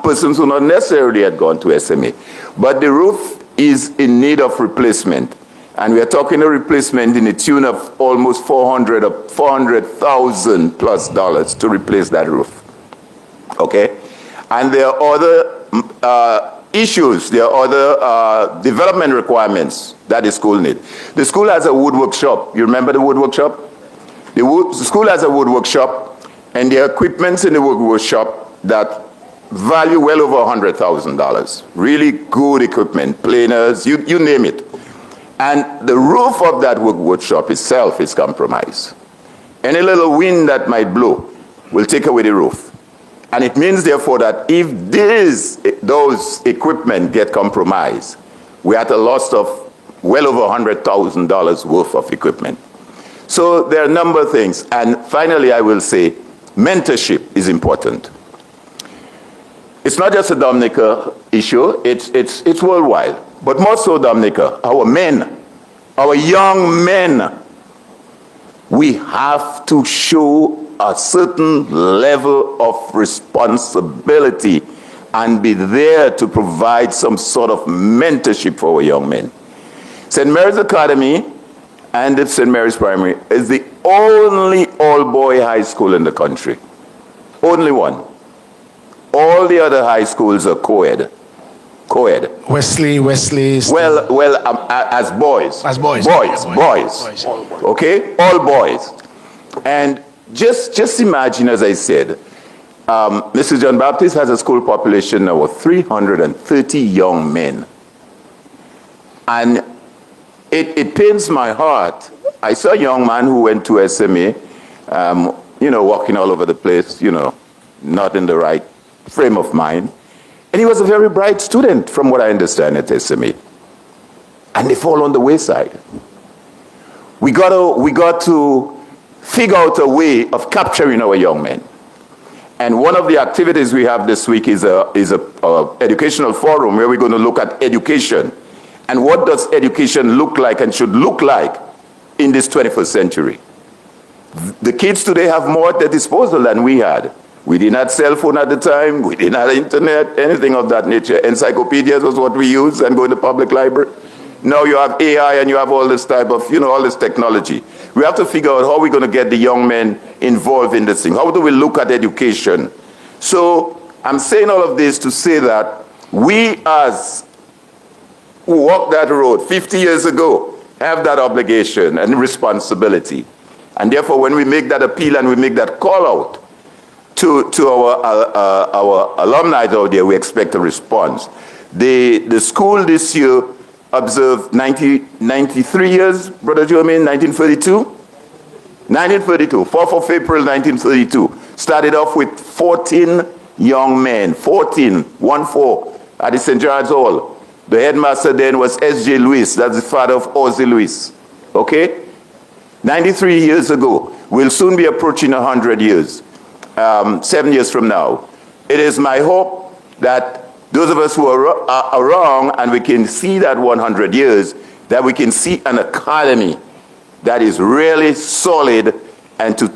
persons who not necessarily had gone to SMA. But the roof is in need of replacement. And we are talking a replacement in the tune of almost $400,000 plus to replace that roof. Okay? And there are other issues, there are other development requirements that the school needs. The school has a woodwork shop. You remember the woodwork shop? The school has a woodwork shop, and there are equipments in the woodwork shop that value well over $100,000. Really good equipment, planers, you name it. And the roof of that woodwork shop itself is compromised. Any little wind that might blow will take away the roof. And it means, therefore, that if those equipment get compromised, we're at a loss of well over $100,000 worth of equipment. So there are a number of things. And finally, I will say, mentorship is important. It's not just a Dominica issue, it's worldwide. But more so, Dominica, our men, our young men, we have to show a certain level of responsibility and be there to provide some sort of mentorship for our young men. St. Mary's Academy and St. Mary's Primary is the only all-boy high school in the country. Only one. All the other high schools are co-ed. Co-ed. Wesley. Well, as boys. As boys. Boys. Okay? All boys. And just imagine, as I said, Mrs. John Baptist has a school population now of 330 young men. And it pains my heart. I saw a young man who went to SMA, walking all over the place, not in the right frame of mind. And he was a very bright student, from what I understand at SMA. And they fall on the wayside. We got to figure out a way of capturing our young men. And one of the activities we have this week is a educational forum where we're going to look at education. And what does education look like and should look like in this 21st century? The kids today have more at their disposal than we had. We didn't have cell phone at the time. We didn't have internet, anything of that nature. Encyclopedias was what we used and go to the public library. Now you have AI and you have all this type of, all this technology. We have to figure out how we're going to get the young men involved in this thing. How do we look at education? So I'm saying all of this to say that we as who walked that road 50 years ago have that obligation and responsibility. And therefore, when we make that appeal and we make that call out to our alumni out there, we expect a response. The school this year observed 93 years, Brother Jermaine, 1932? 1932, 4th of April 1932. Started off with 14 young men, 14 at the St. George's Hall. The headmaster then was S.J. Lewis, that's the father of Ozzie Lewis. Okay? 93 years ago. We'll soon be approaching 100 years, 7 years from now. It is my hope that those of us who are wrong and we can see that 100 years, that we can see an academy that is really solid and to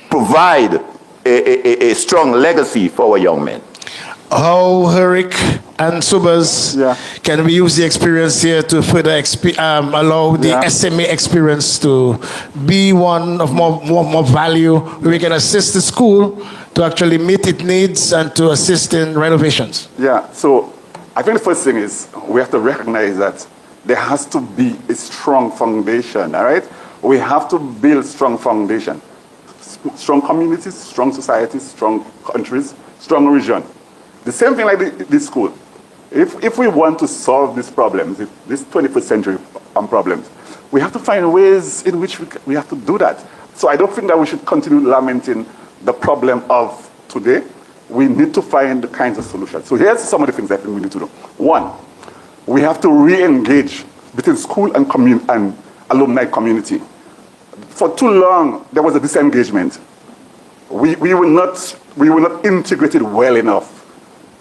provide a strong legacy for our young men. How Herrick and Subas can we use the experience here to further allow the SMA experience to be one of more value, where we can assist the school to actually meet its needs and to assist in renovations? Yeah, so I think the first thing is we have to recognize that there has to be a strong foundation, all right? We have to build strong foundation. Strong communities, strong societies, strong countries, strong region. The same thing like this school. If we want to solve these problems, these 21st century problems, we have to find ways in which we have to do that. So I don't think that we should continue lamenting the problem of today. We need to find the kinds of solutions. So here's some of the things I think we need to do. One, we have to re-engage between school and alumni community. For too long, there was a disengagement. We were not integrated well enough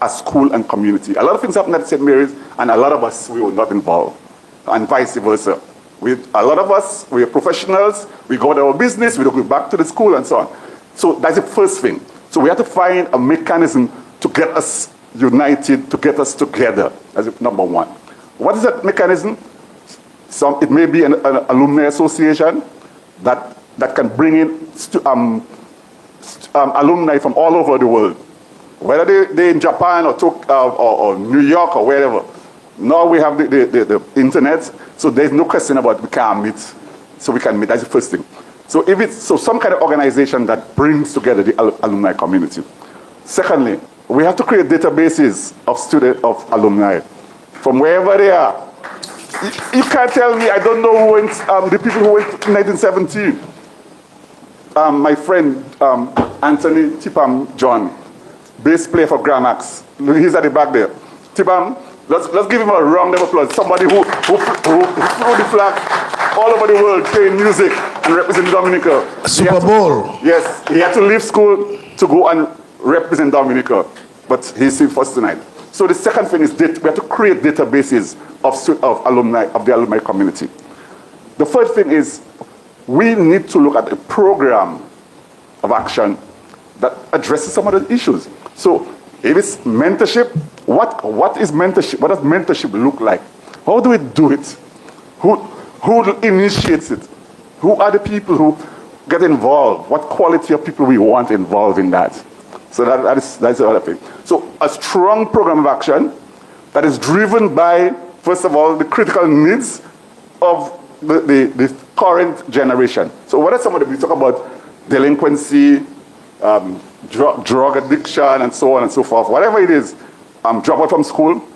as school and community. A lot of things happened at St. Mary's, and a lot of us, we were not involved, and vice versa. A lot of us, we are professionals, we go to our business, we don't go back to the school and so on. So that's the first thing. So we have to find a mechanism to get us united, to get us together as number one. What is that mechanism? It may be an alumni association that can bring in alumni from all over the world, whether they're in Japan or New York or wherever. Now we have the internet, so there's no question about we can't meet, so we can meet. That's the first thing. So if it's some kind of organization that brings together the alumni community. Secondly, we have to create databases of alumni from wherever they are. You can't tell me I don't know who went, the people who went in 1917. My friend Anthony Tipam John, bass player for Gramax. He's at the back there. Tipam, let's give him a round of applause. Somebody who flew the flag all over the world playing music and representing Dominica. Super Bowl. Yes, he had to leave school to go and represent Dominica, but he's here first tonight. So the second thing is we have to create databases of alumni, of the alumni community. The third thing is we need to look at a program of action that addresses some of the issues. So if it's mentorship, what is mentorship? What does mentorship look like? How do we do it? Who initiates it? Who are the people who get involved? What quality of people we want involved in that? So that's the other thing. So a strong program of action that is driven by, first of all, the critical needs of the current generation. So what are some of the, we talk about delinquency, drug addiction, and so on and so forth. Whatever it is, drop out from school.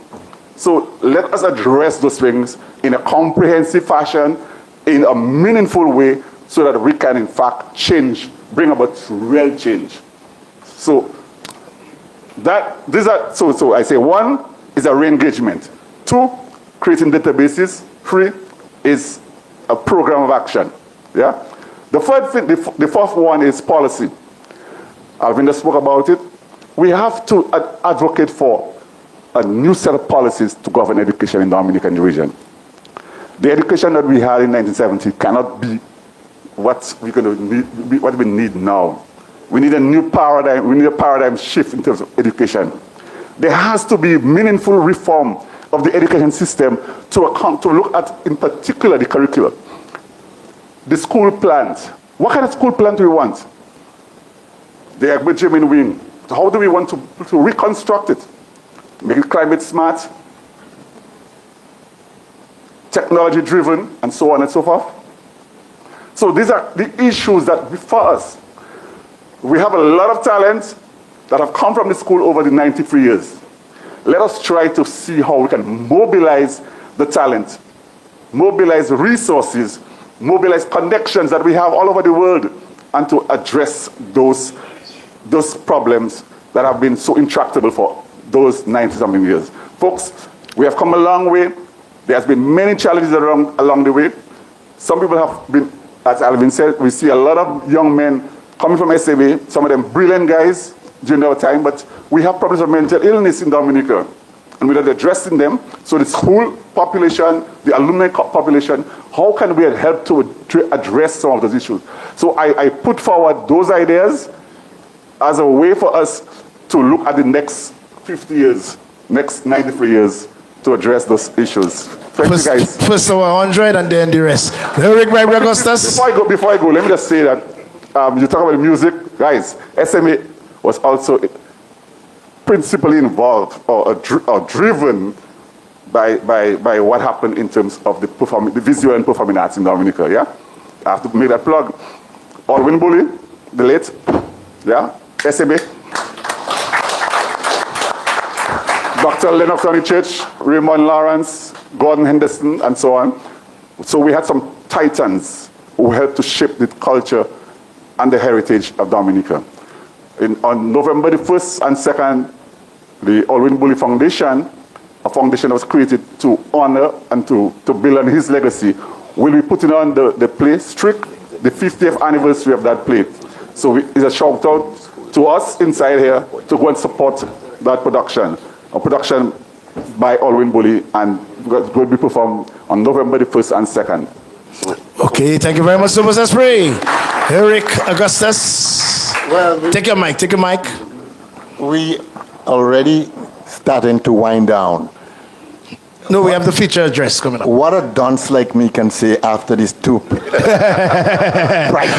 So let us address those things in a comprehensive fashion, in a meaningful way, so that we can, in fact, change, bring about real change. So so I say one is a re-engagement. Two, creating databases. Three is a program of action. Yeah. The third thing, the fourth one is policy. Alvinda spoke about it. We have to advocate for a new set of policies to govern education in the Dominican region. The education that we had in 1970 cannot be what we're going to need, what we need now. We need a new paradigm. We need a paradigm shift in terms of education. There has to be meaningful reform of the education system to look at, in particular, the curriculum. The school plans. What kind of school plan do we want? The Agbejimin wing. How do we want to reconstruct it? Make it climate smart, technology driven, and so on and so forth. So these are the issues that before us. We have a lot of talent that have come from the school over the 93 years. Let us try to see how we can mobilize the talent, mobilize resources, mobilize connections that we have all over the world, and to address those problems that have been so intractable for those 90-something years. Folks, we have come a long way. There has been many challenges along the way. Some people have been, as Alvin said, we see a lot of young men coming from SMA, some of them brilliant guys during our time, but we have problems of mental illness in Dominica, and we're not addressing them. So the school population, the alumni population, how can we help to address some of those issues? So I put forward those ideas as a way for us to look at the next 50 years, next 93 years, to address those issues. Thank you, guys. First of all, 100 and then the rest. Eric by Augustus. Before I go, let me just say that you talk about music, guys. SMA was also principally involved or driven by what happened in terms of the visual and performing arts in Dominica. Yeah, I have to make that plug. Alwyn Bully, the late, yeah, SMA. Dr. Lennox Church, Raymond Lawrence, Gordon Henderson, and so on. So we had some titans who helped to shape the culture and the heritage of Dominica. On November the 1st and 2nd, the Alwyn Bully Foundation, a foundation that was created to honor and to build on his legacy, will be putting on the play Strick, the 50th anniversary of that play. So it's a shout out to us inside here to go and support that production. A production by Alwyn Bully, and will be performed on November the 1st and 2nd. Okay, thank you very much, Superstar Spring. Eric Augustus. Well, take your mic. We already starting to wind down. No, we have the feature address coming up. What a dunce like me can say after these two bright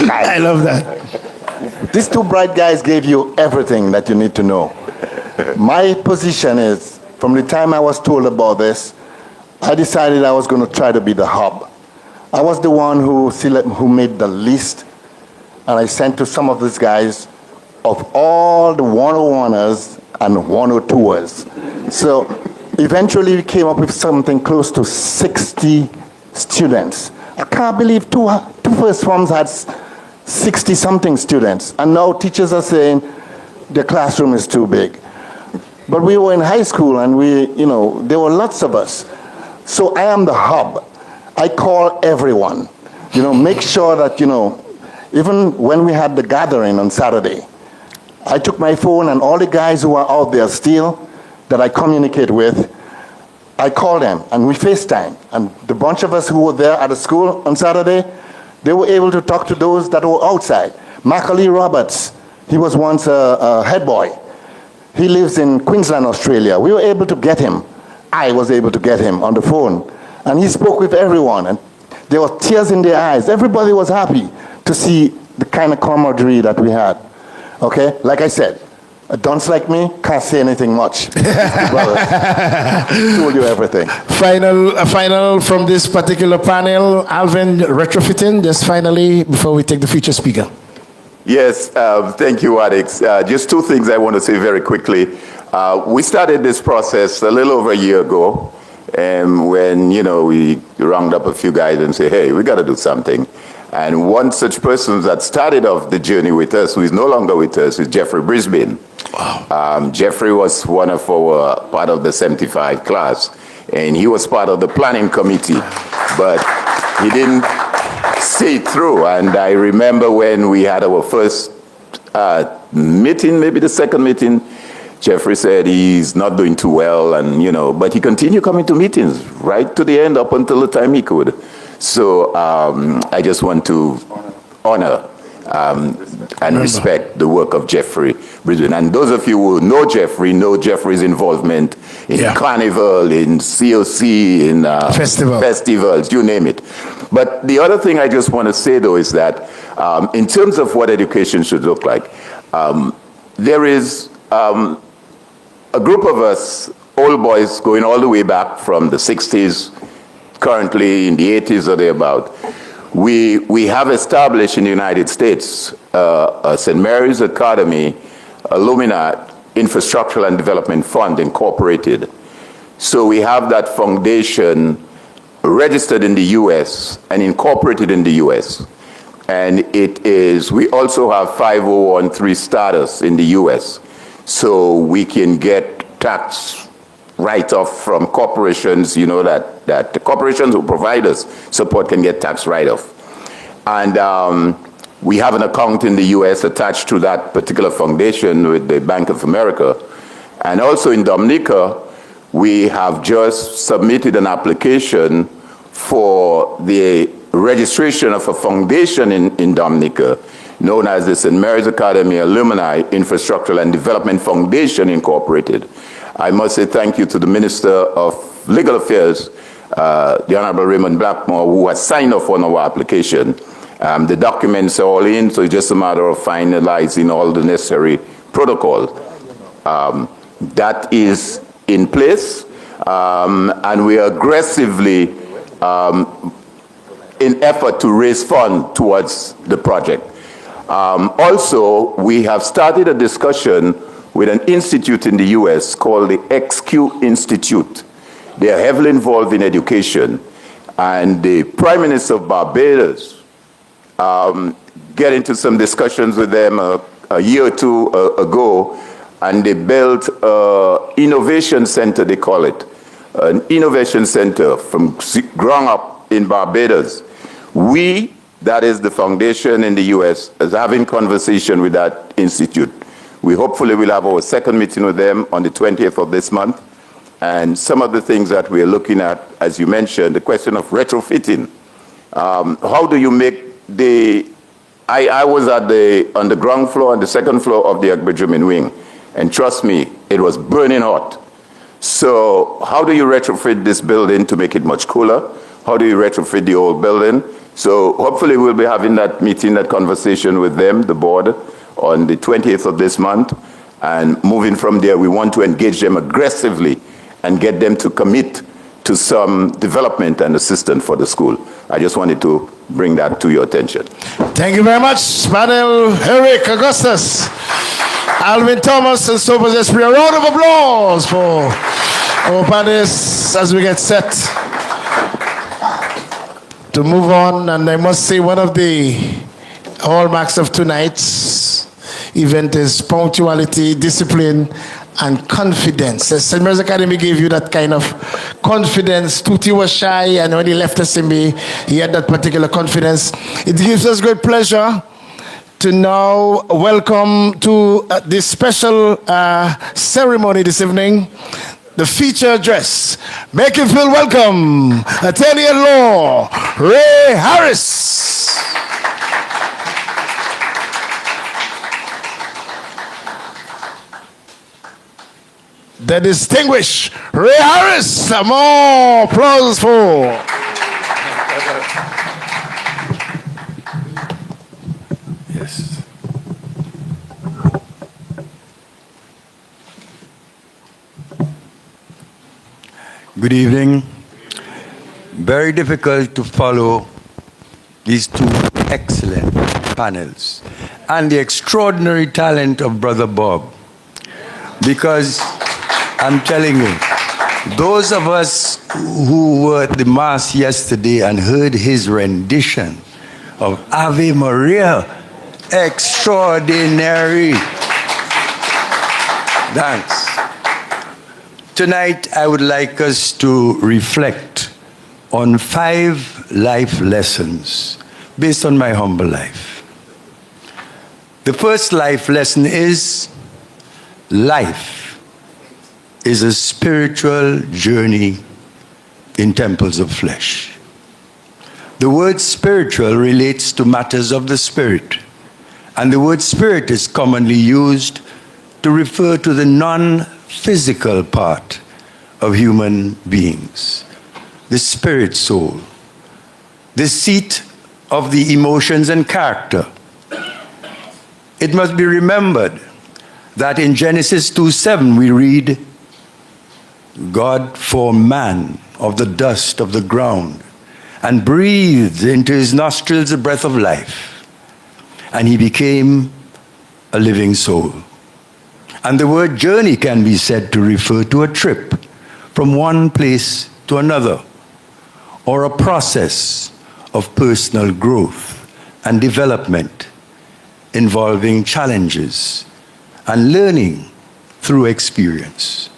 guys. I love that. These two bright guys gave you everything that you need to know. My position is, from the time I was told about this, I decided I was going to try to be the hub. I was the one who made the list, and I sent to some of these guys of all the 101ers and 102ers. So eventually we came up with something close to 60 students. I can't believe two first forms had 60-something students, and now teachers are saying the classroom is too big. But we were in high school, and there were lots of us. So I am the hub. I call everyone. Make sure that, even when we had the gathering on Saturday, I took my phone, and all the guys who are out there still that I communicate with, I call them, and we FaceTime. And the bunch of us who were there at the school on Saturday, they were able to talk to those that were outside. Macaulay Roberts, he was once a head boy. He lives in Queensland, Australia. We were able to get him. I was able to get him on the phone. And he spoke with everyone, and there were tears in their eyes. Everybody was happy to see the kind of camaraderie that we had. Okay? Like I said, a dunce like me can't say anything much. Brothers, told you everything. Final from this particular panel. Alvin, retrofitting, just finally, before we take the feature speaker. Yes, thank you, Alex. Just two things I want to say very quickly. We started this process a little over a year ago, and when, we rounded up a few guys and said, hey, we got to do something. And one such person that started off the journey with us, who is no longer with us, is Jeffrey Brisbane. Wow. Jeffrey was one of our, part of the 75 class, and he was part of the planning committee, but he didn't see it through. And I remember when we had our first meeting, maybe the second meeting, Jeffrey said he's not doing too well, and but he continued coming to meetings right to the end, up until the time he could. So I just want to honor and respect the work of Jeffrey Brisbane. And those of you who know Jeffrey's involvement in Carnival, in COC, in festivals, you name it. But the other thing I just want to say, though, is that in terms of what education should look like, there is a group of us, old boys, going all the way back from the 60s, currently in the 80s or thereabout. We have established in the United States a St. Mary's Academy Alumni Infrastructural and Development Fund Incorporated. So we have that foundation registered in the U.S. and incorporated in the U.S. And we also have 501(c)(3) status in the U.S. So we can get tax write-off from corporations, that the corporations who provide us support can get tax write-off. And we have an account in the U.S. attached to that particular foundation with the Bank of America. And also in Dominica, we have just submitted an application for the registration of a foundation in Dominica known as the St. Mary's Academy Alumni Infrastructural and Development Foundation Incorporated. I must say thank you to the Minister of Legal Affairs, the Honorable Raymond Blackmore, who has signed off on our application. The documents are all in, so it's just a matter of finalizing all the necessary protocol. That is in place, and we are aggressively in effort to raise funds towards the project. Also, we have started a discussion with an institute in the U.S. called the XQ Institute. They are heavily involved in education, and the Prime Minister of Barbados get into some discussions with them a year or two ago, and they built an innovation center, they call it, an innovation center from ground up in Barbados. We, that is the foundation in the U.S., is having conversation with that institute. We hopefully will have our second meeting with them on the 20th of this month. And some of the things that we're looking at, as you mentioned, the question of retrofitting. How do you make I was on the ground floor and the second floor of the Benjamin Wing, and trust me, it was burning hot. So how do you retrofit this building to make it much cooler? How do you retrofit the old building? So hopefully we'll be having that meeting, that conversation with them, the board, on the 20th of this month. And moving from there, we want to engage them aggressively and get them to commit to some development and assistance for the school. I just wanted to bring that to your attention. Thank you very much, Panel Eric Augustus, Alvin Thomas, and Sobers Esprit. A round of applause for our panelists as we get set to move on. And I must say, one of the hallmarks of tonight's event is punctuality, discipline, and confidence. The St. Mary's Academy gave you that kind of confidence. Tuti was shy, and when he left SMB, he had that particular confidence. It gives us great pleasure to now welcome to this special ceremony this evening, the feature address. Make you feel welcome, Attorney at Law, Ray Harris. The distinguished Ray Harris. More applause for. Yes. Good evening. Very difficult to follow these two excellent panels and the extraordinary talent of Brother Bob, because I'm telling you, those of us who were at the Mass yesterday and heard his rendition of Ave Maria, extraordinary. Thanks. Tonight, I would like us to reflect on 5 life lessons based on my humble life. The first life lesson is life is a spiritual journey in temples of flesh. The word spiritual relates to matters of the spirit And the word spirit is commonly used to refer to the non-physical part of human beings, the spirit soul, the seat of the emotions and character. It must be remembered that in Genesis 2:7 we read, God formed man of the dust of the ground and breathed into his nostrils the breath of life, and he became a living soul. And the word journey can be said to refer to a trip from one place to another, or a process of personal growth and development involving challenges and learning through experience.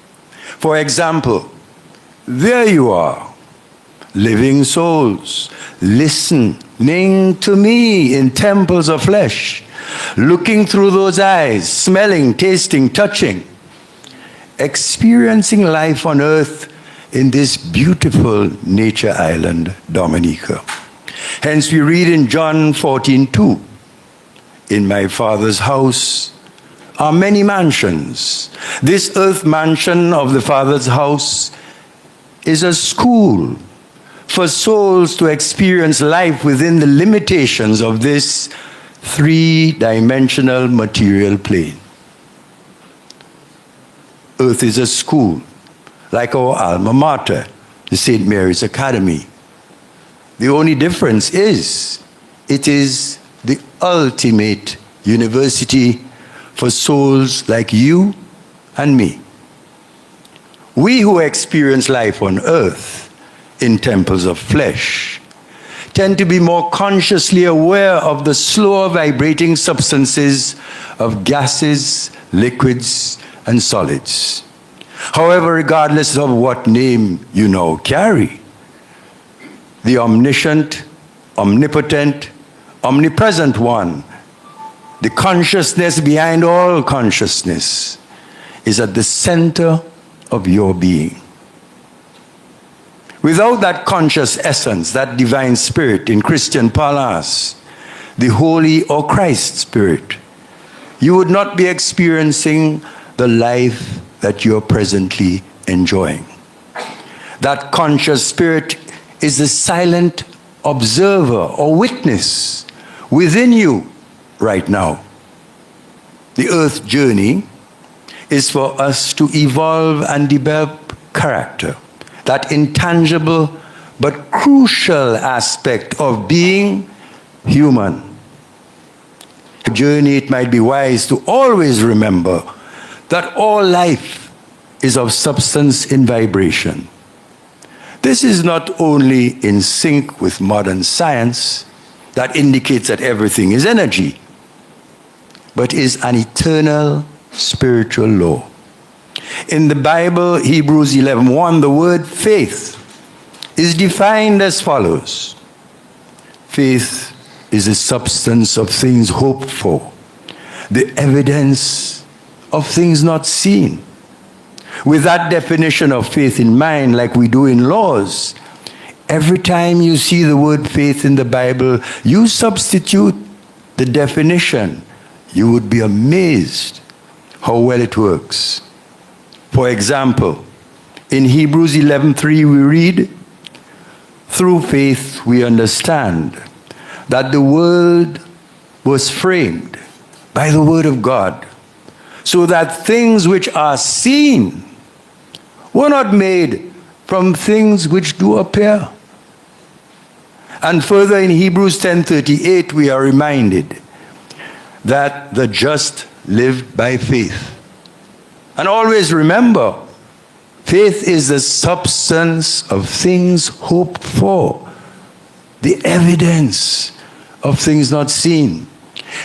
For example, there you are, living souls, listening to me in temples of flesh, looking through those eyes, smelling, tasting, touching, experiencing life on earth in this beautiful nature island, Dominica. Hence we read in John 14:2, in my Father's house are many mansions. This earth mansion of the Father's house is a school for souls to experience life within the limitations of this three-dimensional material plane. Earth is a school, like our alma mater, the St. Mary's Academy. The only difference is, it is the ultimate university for souls like you and me. We who experience life on earth in temples of flesh tend to be more consciously aware of the slower vibrating substances of gases, liquids, and solids. However, regardless of what name you now carry, the omniscient, omnipotent, omnipresent one, the consciousness behind all consciousness, is at the center of your being. Without that conscious essence, that divine spirit, in Christian parlance, the Holy or Christ Spirit, you would not be experiencing the life that you're presently enjoying. That conscious spirit is the silent observer or witness within you right now. The earth journey is for us to evolve and develop character, that intangible but crucial aspect of being human. A journey, it might be wise to always remember that all life is of substance in vibration. This is not only in sync with modern science that indicates that everything is energy, but is an eternal spiritual law. In the Bible, Hebrews 11:1, the word faith is defined as follows. Faith is the substance of things hoped for, the evidence of things not seen. With that definition of faith in mind, like we do in laws, every time you see the word faith in the Bible, you substitute the definition. You would be amazed how well it works. For example, in Hebrews 11:3 we read, through faith we understand that the world was framed by the word of God, so that things which are seen were not made from things which do appear. And further in Hebrews 10:38 we are reminded that the just live by faith. And always remember, faith is the substance of things hoped for, the evidence of things not seen.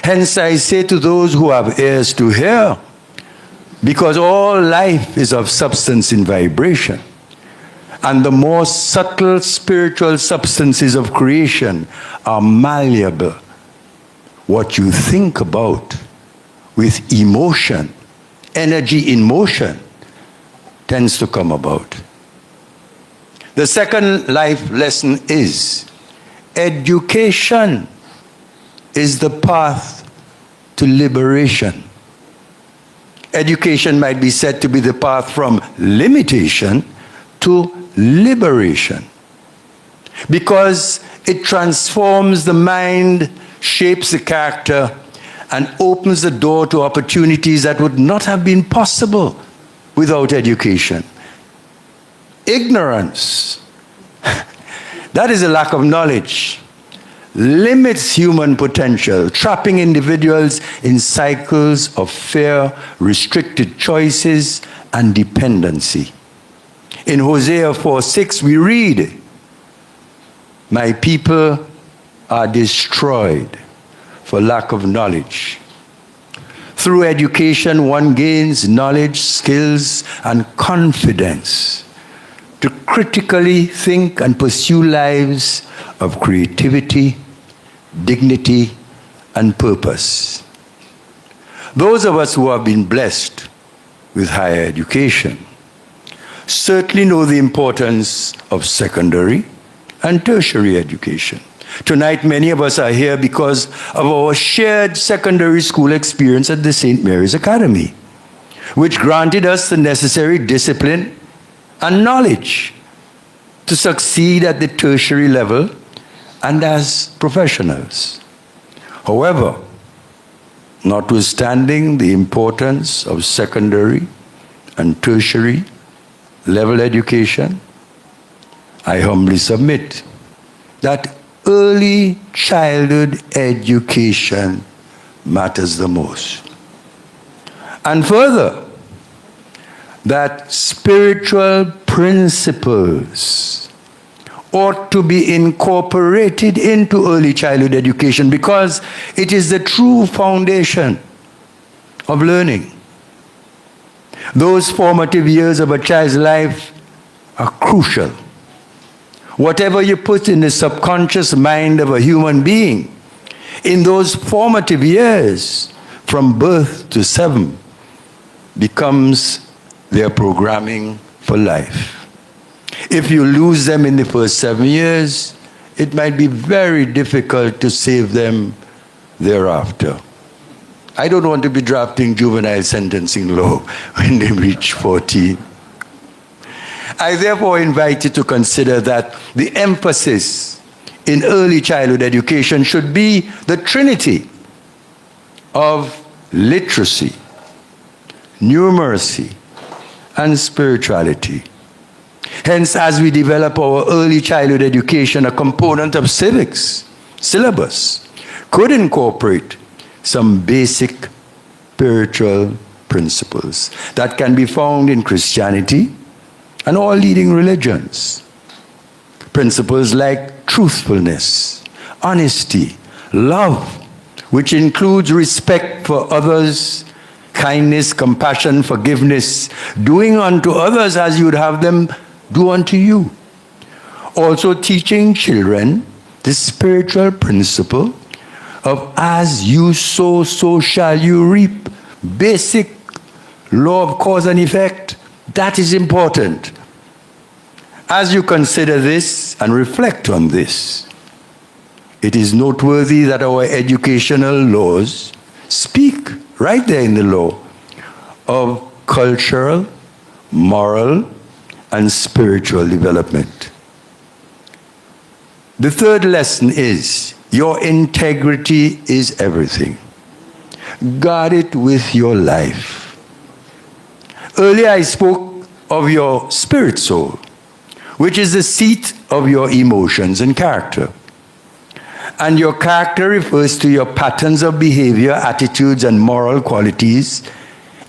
Hence I say to those who have ears to hear, because all life is of substance in vibration, and the more subtle spiritual substances of creation are malleable. What you think about with emotion, energy in motion, tends to come about. The second life lesson is education is the path to liberation. Education might be said to be the path from limitation to liberation, because it transforms the mind, shapes the character, and opens the door to opportunities that would not have been possible without education. Ignorance, that is a lack of knowledge, limits human potential, trapping individuals in cycles of fear, restricted choices, and dependency. In Hosea 4:6 we read, "My people are destroyed for lack of knowledge." Through education, one gains knowledge, skills, and confidence to critically think and pursue lives of creativity, dignity, and purpose. Those of us who have been blessed with higher education certainly know the importance of secondary and tertiary education. Tonight, many of us are here because of our shared secondary school experience at the St. Mary's Academy, which granted us the necessary discipline and knowledge to succeed at the tertiary level and as professionals. However, notwithstanding the importance of secondary and tertiary level education, I humbly submit that early childhood education matters the most. And further, that spiritual principles ought to be incorporated into early childhood education because it is the true foundation of learning. Those formative years of a child's life are crucial. Whatever you put in the subconscious mind of a human being in those formative years, from birth to 7, becomes their programming for life. If you lose them in the first 7 years, it might be very difficult to save them thereafter. I don't want to be drafting juvenile sentencing law when they reach 14. I therefore invite you to consider that the emphasis in early childhood education should be the trinity of literacy, numeracy, and spirituality. Hence, as we develop our early childhood education, a component of civics syllabus could incorporate some basic spiritual principles that can be found in Christianity and all leading religions. Principles like truthfulness, honesty, love, which includes respect for others, kindness, compassion, forgiveness, doing unto others as you would have them do unto you. Also teaching children the spiritual principle of as you sow, so shall you reap. Basic law of cause and effect, that is important. As you consider this and reflect on this, it is noteworthy that our educational laws speak right there in the law of cultural, moral, and spiritual development. The third lesson is your integrity is everything. Guard it with your life. Earlier I spoke of your spirit soul, which is the seat of your emotions and character. And your character refers to your patterns of behavior, attitudes, and moral qualities,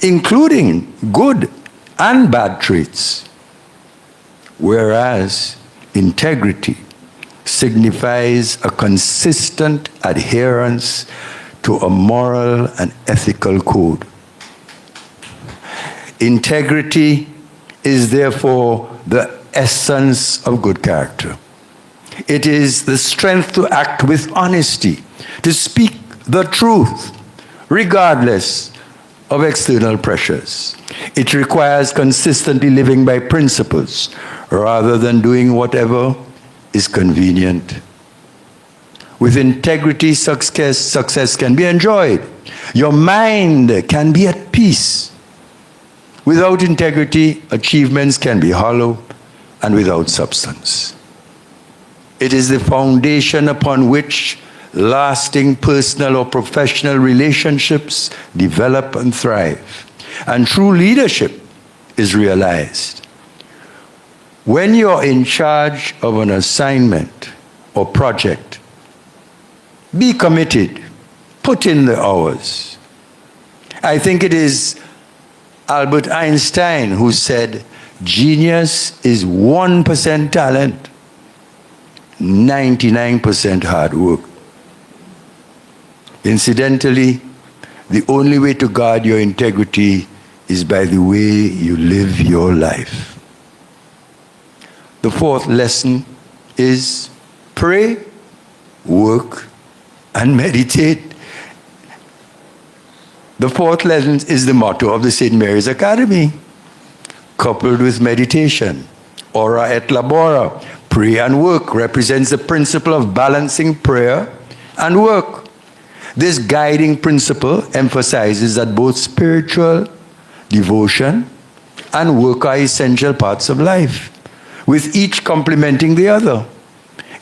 including good and bad traits. Whereas integrity signifies a consistent adherence to a moral and ethical code. Integrity is therefore the essence of good character. It is the strength to act with honesty, to speak the truth, regardless of external pressures. It requires consistently living by principles rather than doing whatever is convenient. With integrity, success can be enjoyed Your mind can be at peace. Without integrity, achievements can be hollow and without substance. It is the foundation upon which lasting personal or professional relationships develop and thrive, and true leadership is realized. When you're in charge of an assignment or project, be committed, put in the hours. I think it is Albert Einstein who said, genius is 1% talent, 99% hard work. Incidentally, the only way to guard your integrity is by the way you live your life. The fourth lesson is pray, work, and meditate. The fourth lesson is the motto of the St. Mary's Academy, coupled with meditation. Ora et labora, pray and work, represents the principle of balancing prayer and work. This guiding principle emphasizes that both spiritual devotion and work are essential parts of life, with each complementing the other.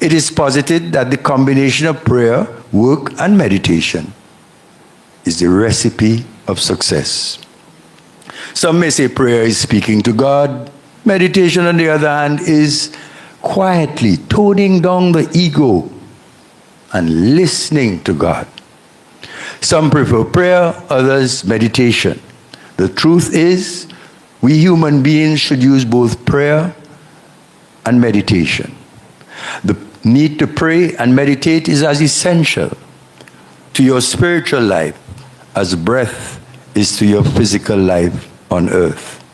It is posited that the combination of prayer, work, and meditation is the recipe of success. Some may say prayer is speaking to God. Meditation, on the other hand, is quietly toning down the ego and listening to God. Some prefer prayer, others meditation. The truth is, we human beings should use both prayer and meditation. The need to pray and meditate is as essential to your spiritual life as breath is to your physical life on earth.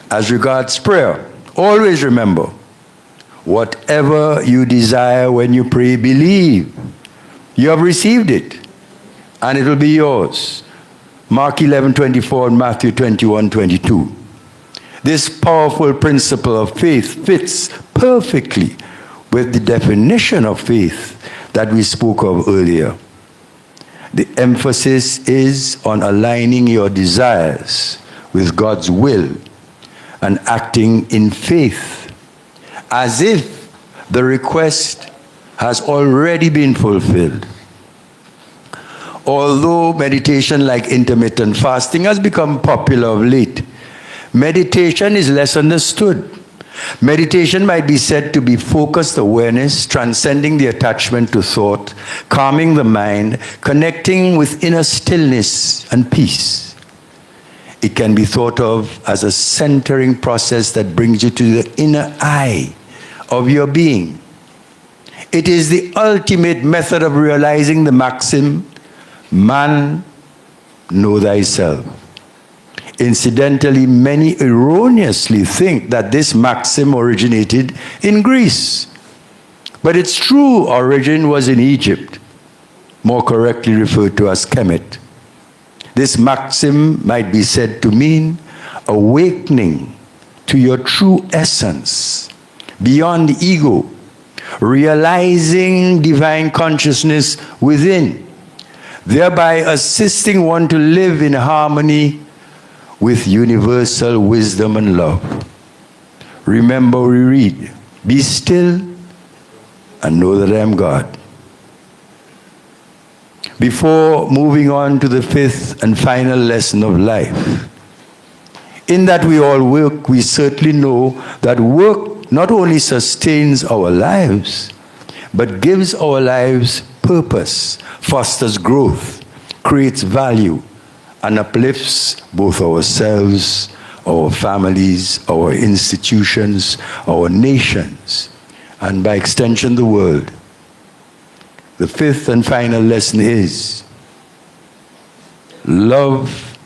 As regards prayer, always remember, whatever you desire when you pray, believe you have received it, and it will be yours. Mark 11:24 and Matthew 21:22. This powerful principle of faith fits perfectly with the definition of faith that we spoke of earlier. The emphasis is on aligning your desires with God's will and acting in faith, as if the request has already been fulfilled. Although meditation like intermittent fasting has become popular of late, meditation is less understood. Meditation might be said to be focused awareness, transcending the attachment to thought, calming the mind, connecting with inner stillness and peace. It can be thought of as a centering process that brings you to the inner eye of your being. It is the ultimate method of realizing the maxim, man, know thyself. Incidentally, many erroneously think that this maxim originated in Greece. But its true origin was in Egypt, more correctly referred to as Kemet. This maxim might be said to mean awakening to your true essence, beyond the ego, realizing divine consciousness within, thereby assisting one to live in harmony with universal wisdom and love. Remember, we read, be still and know that I am God. Before moving on to the fifth and final lesson of life, in that we all work, we certainly know that work not only sustains our lives, but gives our lives purpose, fosters growth, creates value, and uplifts both ourselves, our families, our institutions, our nations, and by extension the world. The fifth and final lesson is, love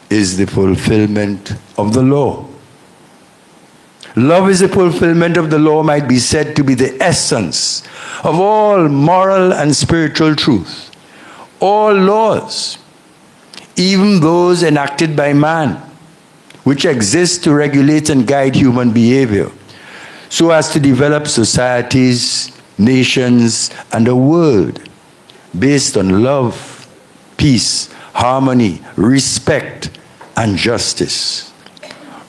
is the fulfillment of the law. Love is the fulfillment of the law might be said to be the essence of all moral and spiritual truth. All laws, even those enacted by man, which exist to regulate and guide human behavior, so as to develop societies, nations, and a world based on love peace, harmony, respect, and justice.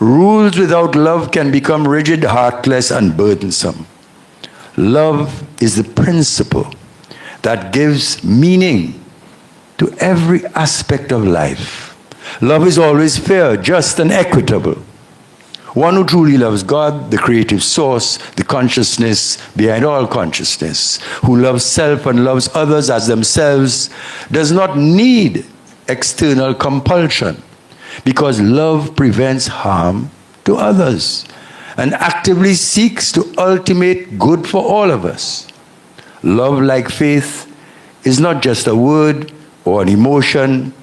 Rules without love can become rigid, heartless, and burdensome. Love is the principle that gives meaning to every aspect of life. Love is always fair, just, and equitable. One who truly loves God, the creative source, the consciousness behind all consciousness, who loves self and loves others as themselves, does not need external compulsion, because love prevents harm to others and actively seeks to ultimate good for all of us. Love, like faith, is not just a word or an emotion,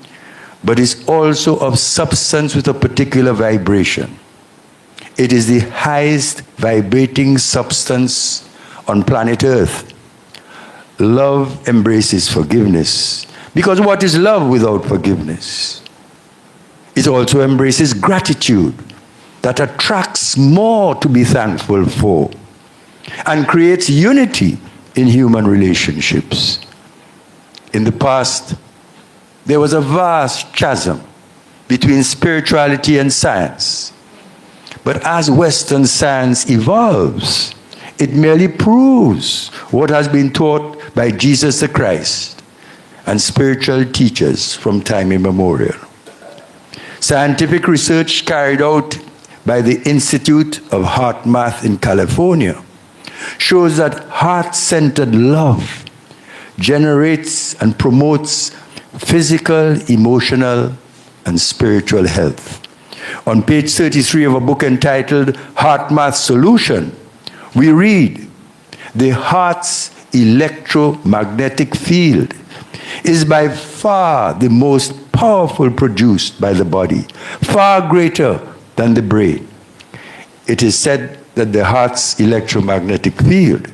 but is also of substance with a particular vibration. It is the highest vibrating substance on planet Earth. Love embraces forgiveness, because what is love without forgiveness? It also embraces gratitude that attracts more to be thankful for and creates unity in human relationships. In the past, there was a vast chasm between spirituality and science. But as Western science evolves, it merely proves what has been taught by Jesus the Christ and spiritual teachers from time immemorial. Scientific research carried out by the Institute of Heart Math in California shows that heart-centered love generates and promotes physical, emotional, and spiritual health. On page 33 of a book entitled Heart Math Solution, we read, the heart's electromagnetic field is by far the most powerful produced by the body, far greater than the brain. It is said that the heart's electromagnetic field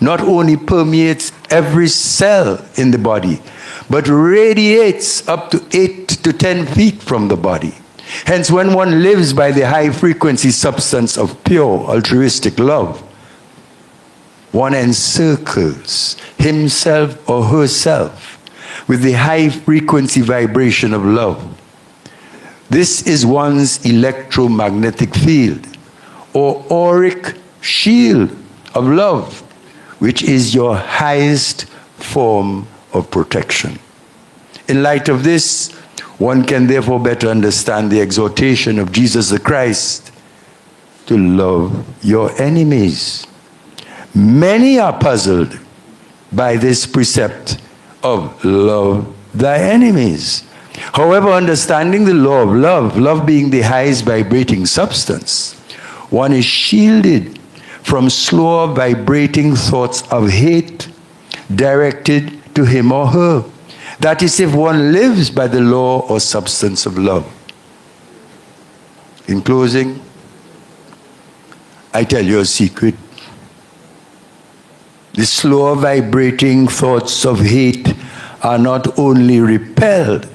not only permeates every cell in the body, but radiates up to 8 to 10 feet from the body. Hence, when one lives by the high-frequency substance of pure altruistic love, one encircles himself or herself with the high-frequency vibration of love. This is one's electromagnetic field, or auric shield of love, which is your highest form of protection. In light of this, one can therefore better understand the exhortation of Jesus the Christ to love your enemies. Many are puzzled by this precept of love thy enemies. However, understanding the law of love, love being the highest vibrating substance, one is shielded from slower vibrating thoughts of hate directed to him or her. That is, if one lives by the law or substance of love. In closing, I tell you a secret. The slower vibrating thoughts of hate are not only repelled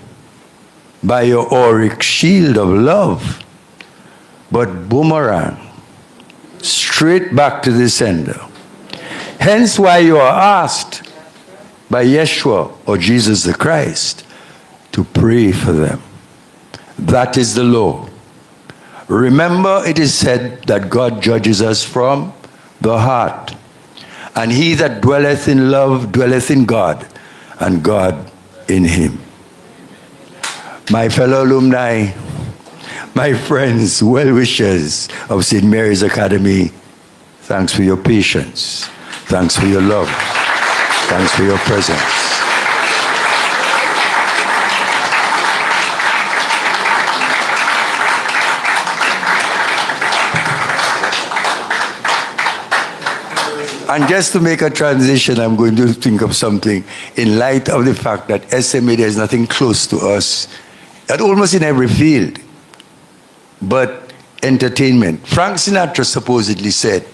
by your auric shield of love, but boomerang straight back to the sender. Hence why you are asked by Yeshua or Jesus the Christ to pray for them. That is the law. Remember, it is said that God judges us from the heart. And he that dwelleth in love dwelleth in God, and God in him. My fellow alumni, my friends, well-wishers of St. Mary's Academy, thanks for your patience. Thanks for your love. Thanks for your presence. And just to make a transition, I'm going to think of something in light of the fact that SMA, there's nothing close to us, at almost in every field, but entertainment. Frank Sinatra supposedly said,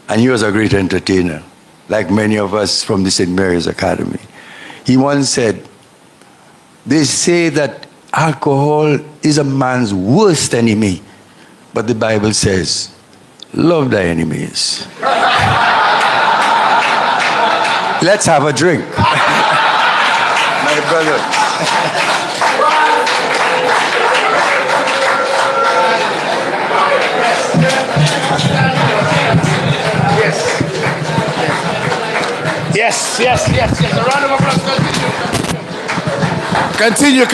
and he was a great entertainer, like many of us from the St. Mary's Academy. He once said, they say that alcohol is a man's worst enemy, but the Bible says, love thy enemies. Let's have a drink. My brother. Yes. A round of applause. Continue.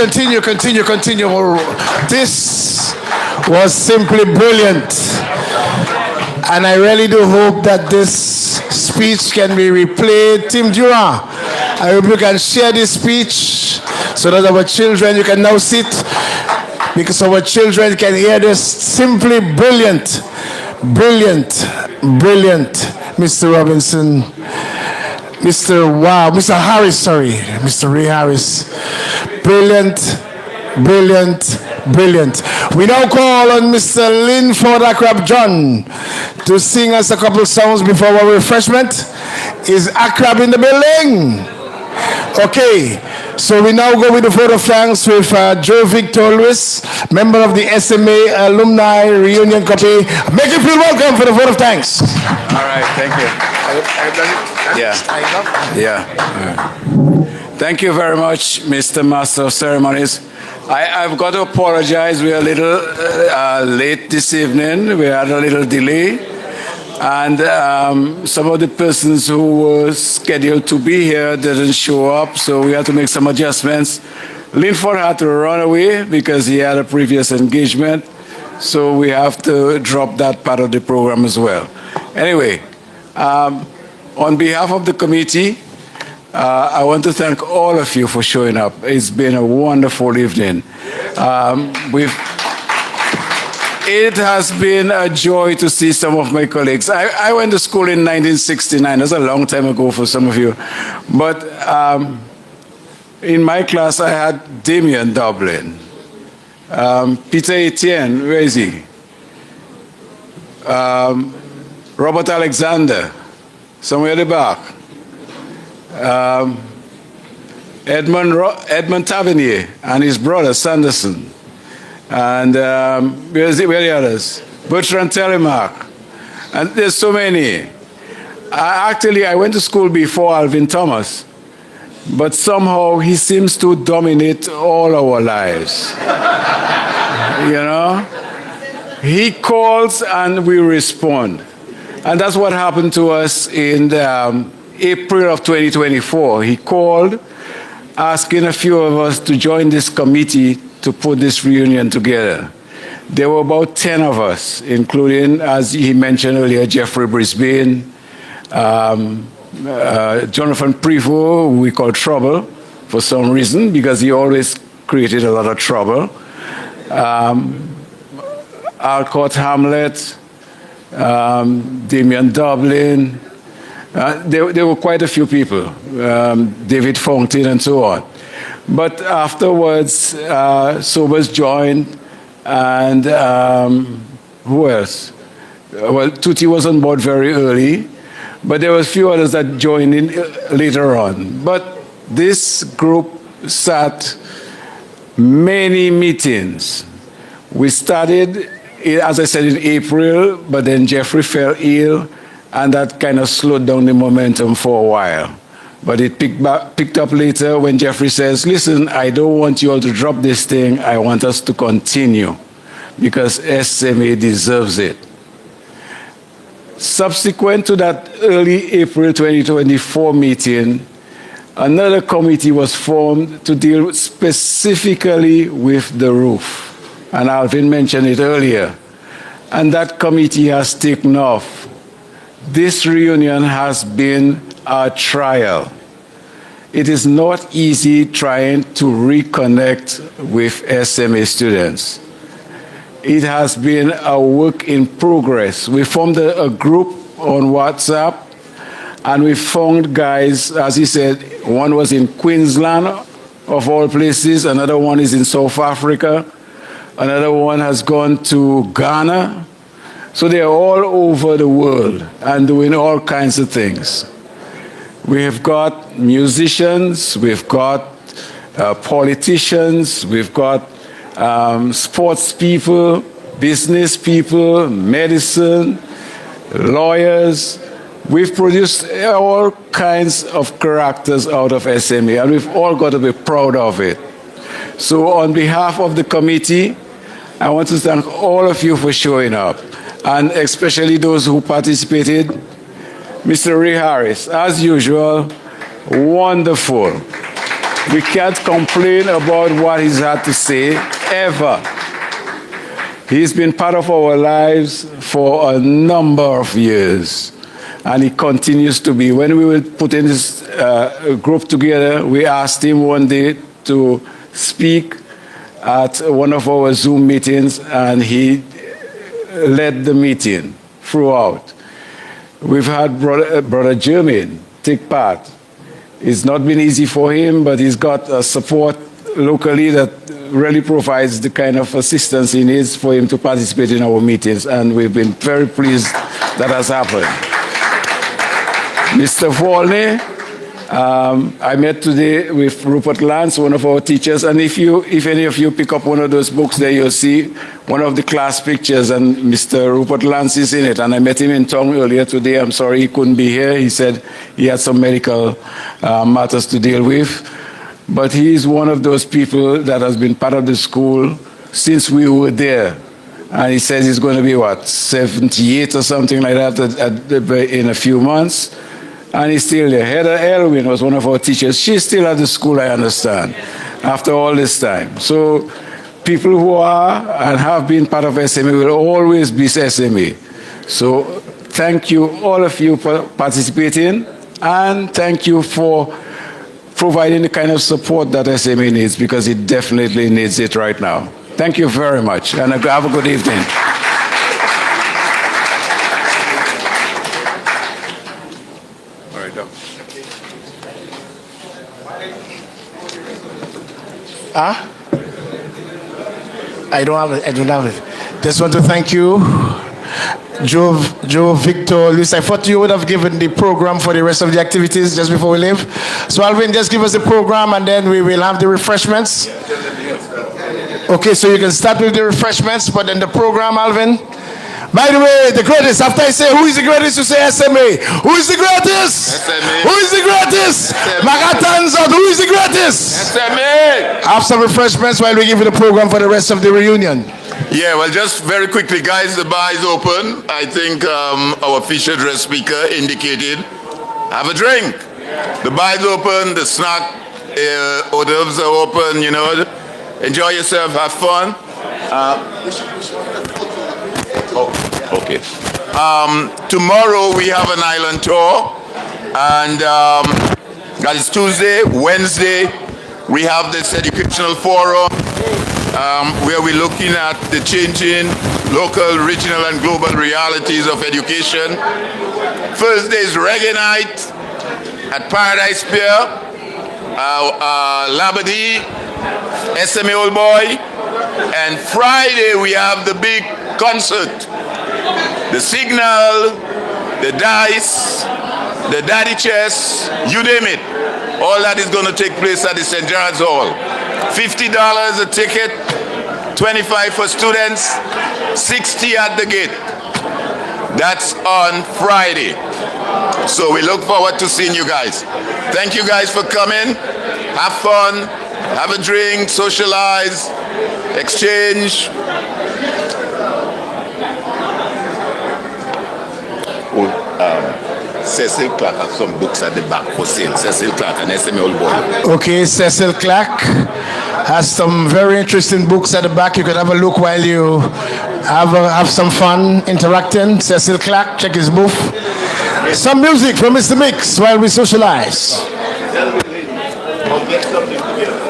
This was simply brilliant. And I really do hope that this speech can be replayed. Tim Durant, I hope you can share this speech so that our children, you can now sit, because our children can hear this. Simply brilliant, Mr. Robinson. Mr. Ray Harris. Brilliant. We now call on Mr. Linford Akrab John to sing us a couple songs before our refreshment. Is Akrab in the building? Okay, so we now go with the vote of thanks with Joe Victor Lewis, member of the SMA Alumni Reunion Committee. Make you feel welcome for the vote of thanks. All right, thank you. Yeah. Thank you very much, Mr. Master of Ceremonies. I've got to apologize. We're a little late this evening. We had a little delay. And some of the persons who were scheduled to be here didn't show up, so we had to make some adjustments. Linford had to run away because he had a previous engagement, so we have to drop that part of the program as well. Anyway, on behalf of the committee, I want to thank all of you for showing up. It's been a wonderful evening. It has been a joy to see some of my colleagues. I went to school in 1969. That's a long time ago for some of you. But in my class, I had Damien Dublin, Peter Etienne, where is he? Robert Alexander, somewhere at the back. Edmund Tavernier and his brother Sanderson. And where are the others? Bertrand Telemark. And there's so many. I went to school before Alvin Thomas, but somehow he seems to dominate all our lives. You know? He calls and we respond. And that's what happened to us in April of 2024. He called, asking a few of us to join this committee to put this reunion together. There were about 10 of us, including, as he mentioned earlier, Jeffrey Brisbane, Jonathan Prevost, who we call Trouble for some reason, because he always created a lot of trouble. Alcott Hamlet, Damien Dublin. There were quite a few people, David Fountain and so on. But afterwards, Sobers joined, and who else? Well, Tutti was on board very early, but there were a few others that joined in later on. But this group sat many meetings. We started, as I said, in April, but then Jeffrey fell ill, and that kind of slowed down the momentum for a while. But it picked up later when Jeffrey says, listen, I don't want you all to drop this thing. I want us to continue because SMA deserves it. Subsequent to that early April 2024 meeting, another committee was formed to deal specifically with the roof. And Alvin mentioned it earlier. And that committee has taken off. This reunion has been a trial. It is not easy trying to reconnect with SMA students. It has been a work in progress. We formed a group on WhatsApp, and we found guys, as he said, one was in Queensland, of all places, another one is in South Africa, another one has gone to Ghana. So they're all over the world and doing all kinds of things. We have got musicians, we've got politicians, we've got sports people, business people, medicine, lawyers, We've produced all kinds of characters out of SMA, and we've all got to be proud of it. So on behalf of the committee, I want to thank all of you for showing up, and especially those who participated. Mr. Ray Harris, as usual, wonderful. We can't complain about what he's had to say, ever. He's been part of our lives for a number of years, and he continues to be. When we were putting this group together, we asked him one day to speak at one of our Zoom meetings, and he led the meeting throughout. We've had Brother Jermaine take part. It's not been easy for him, but he's got support locally that really provides the kind of assistance he needs for him to participate in our meetings, and we've been very pleased that has happened. Mr. Volney, I met today with Rupert Lance, one of our teachers, and if any of you pick up one of those books there, you'll see one of the class pictures, and Mr. Rupert Lance is in it. And I met him in town earlier today. I'm sorry he couldn't be here. He said he had some medical matters to deal with. But he is one of those people that has been part of the school since we were there. And he says he's going to be, 78 or something like that in a few months. And he's still there. Heather Elwin was one of our teachers. She's still at the school, I understand, after all this time. So people who are and have been part of SMA will always be SMA. So thank you, all of you, for participating, and thank you for providing the kind of support that SMA needs, because it definitely needs it right now. Thank you very much, and have a good evening. I don't have it. Just want to thank you, Joe, Victor, Luis. I thought you would have given the program for the rest of the activities just before we leave. So Alvin, just give us the program and then we will have the refreshments. Okay, so you can start with the refreshments, but then the program, Alvin. By the way, the greatest, after I say who is the greatest, you say SMA. Who is the greatest? SMA. Who is the greatest? Magatanza, who is the greatest? SMA. Have some refreshments while we give you the program for the rest of the reunion. Yeah, well, just very quickly, guys, the bar is open. I think our official dress speaker indicated, have a drink. The bar is open, the snack hors d'oeuvres are open, you know. Enjoy yourself, have fun. Okay. Tomorrow we have an island tour, and that is Tuesday. Wednesday we have this educational forum where we're looking at the changing local, regional, and global realities of education. Thursday is Reggae Night at Paradise Pier, Labadee, SMA Old Boy, and Friday we have the big concert. The Signal, the Dice, the Daddy Chess, you name it. All that is going to take place at the St. Gerard's Hall. $50 a ticket, $25 for students, $60 at the gate. That's on Friday. So we look forward to seeing you guys. Thank you guys for coming. Have fun, have a drink, socialize, exchange. Cecil Clark has some books at the back for sale. Cecil Clark, an SMA Old Boy. Okay, Cecil Clark has some very interesting books at the back. You can have a look while you have some fun interacting. Cecil Clark, check his booth. Some music from Mr. Mix while we socialize. I'll get something together.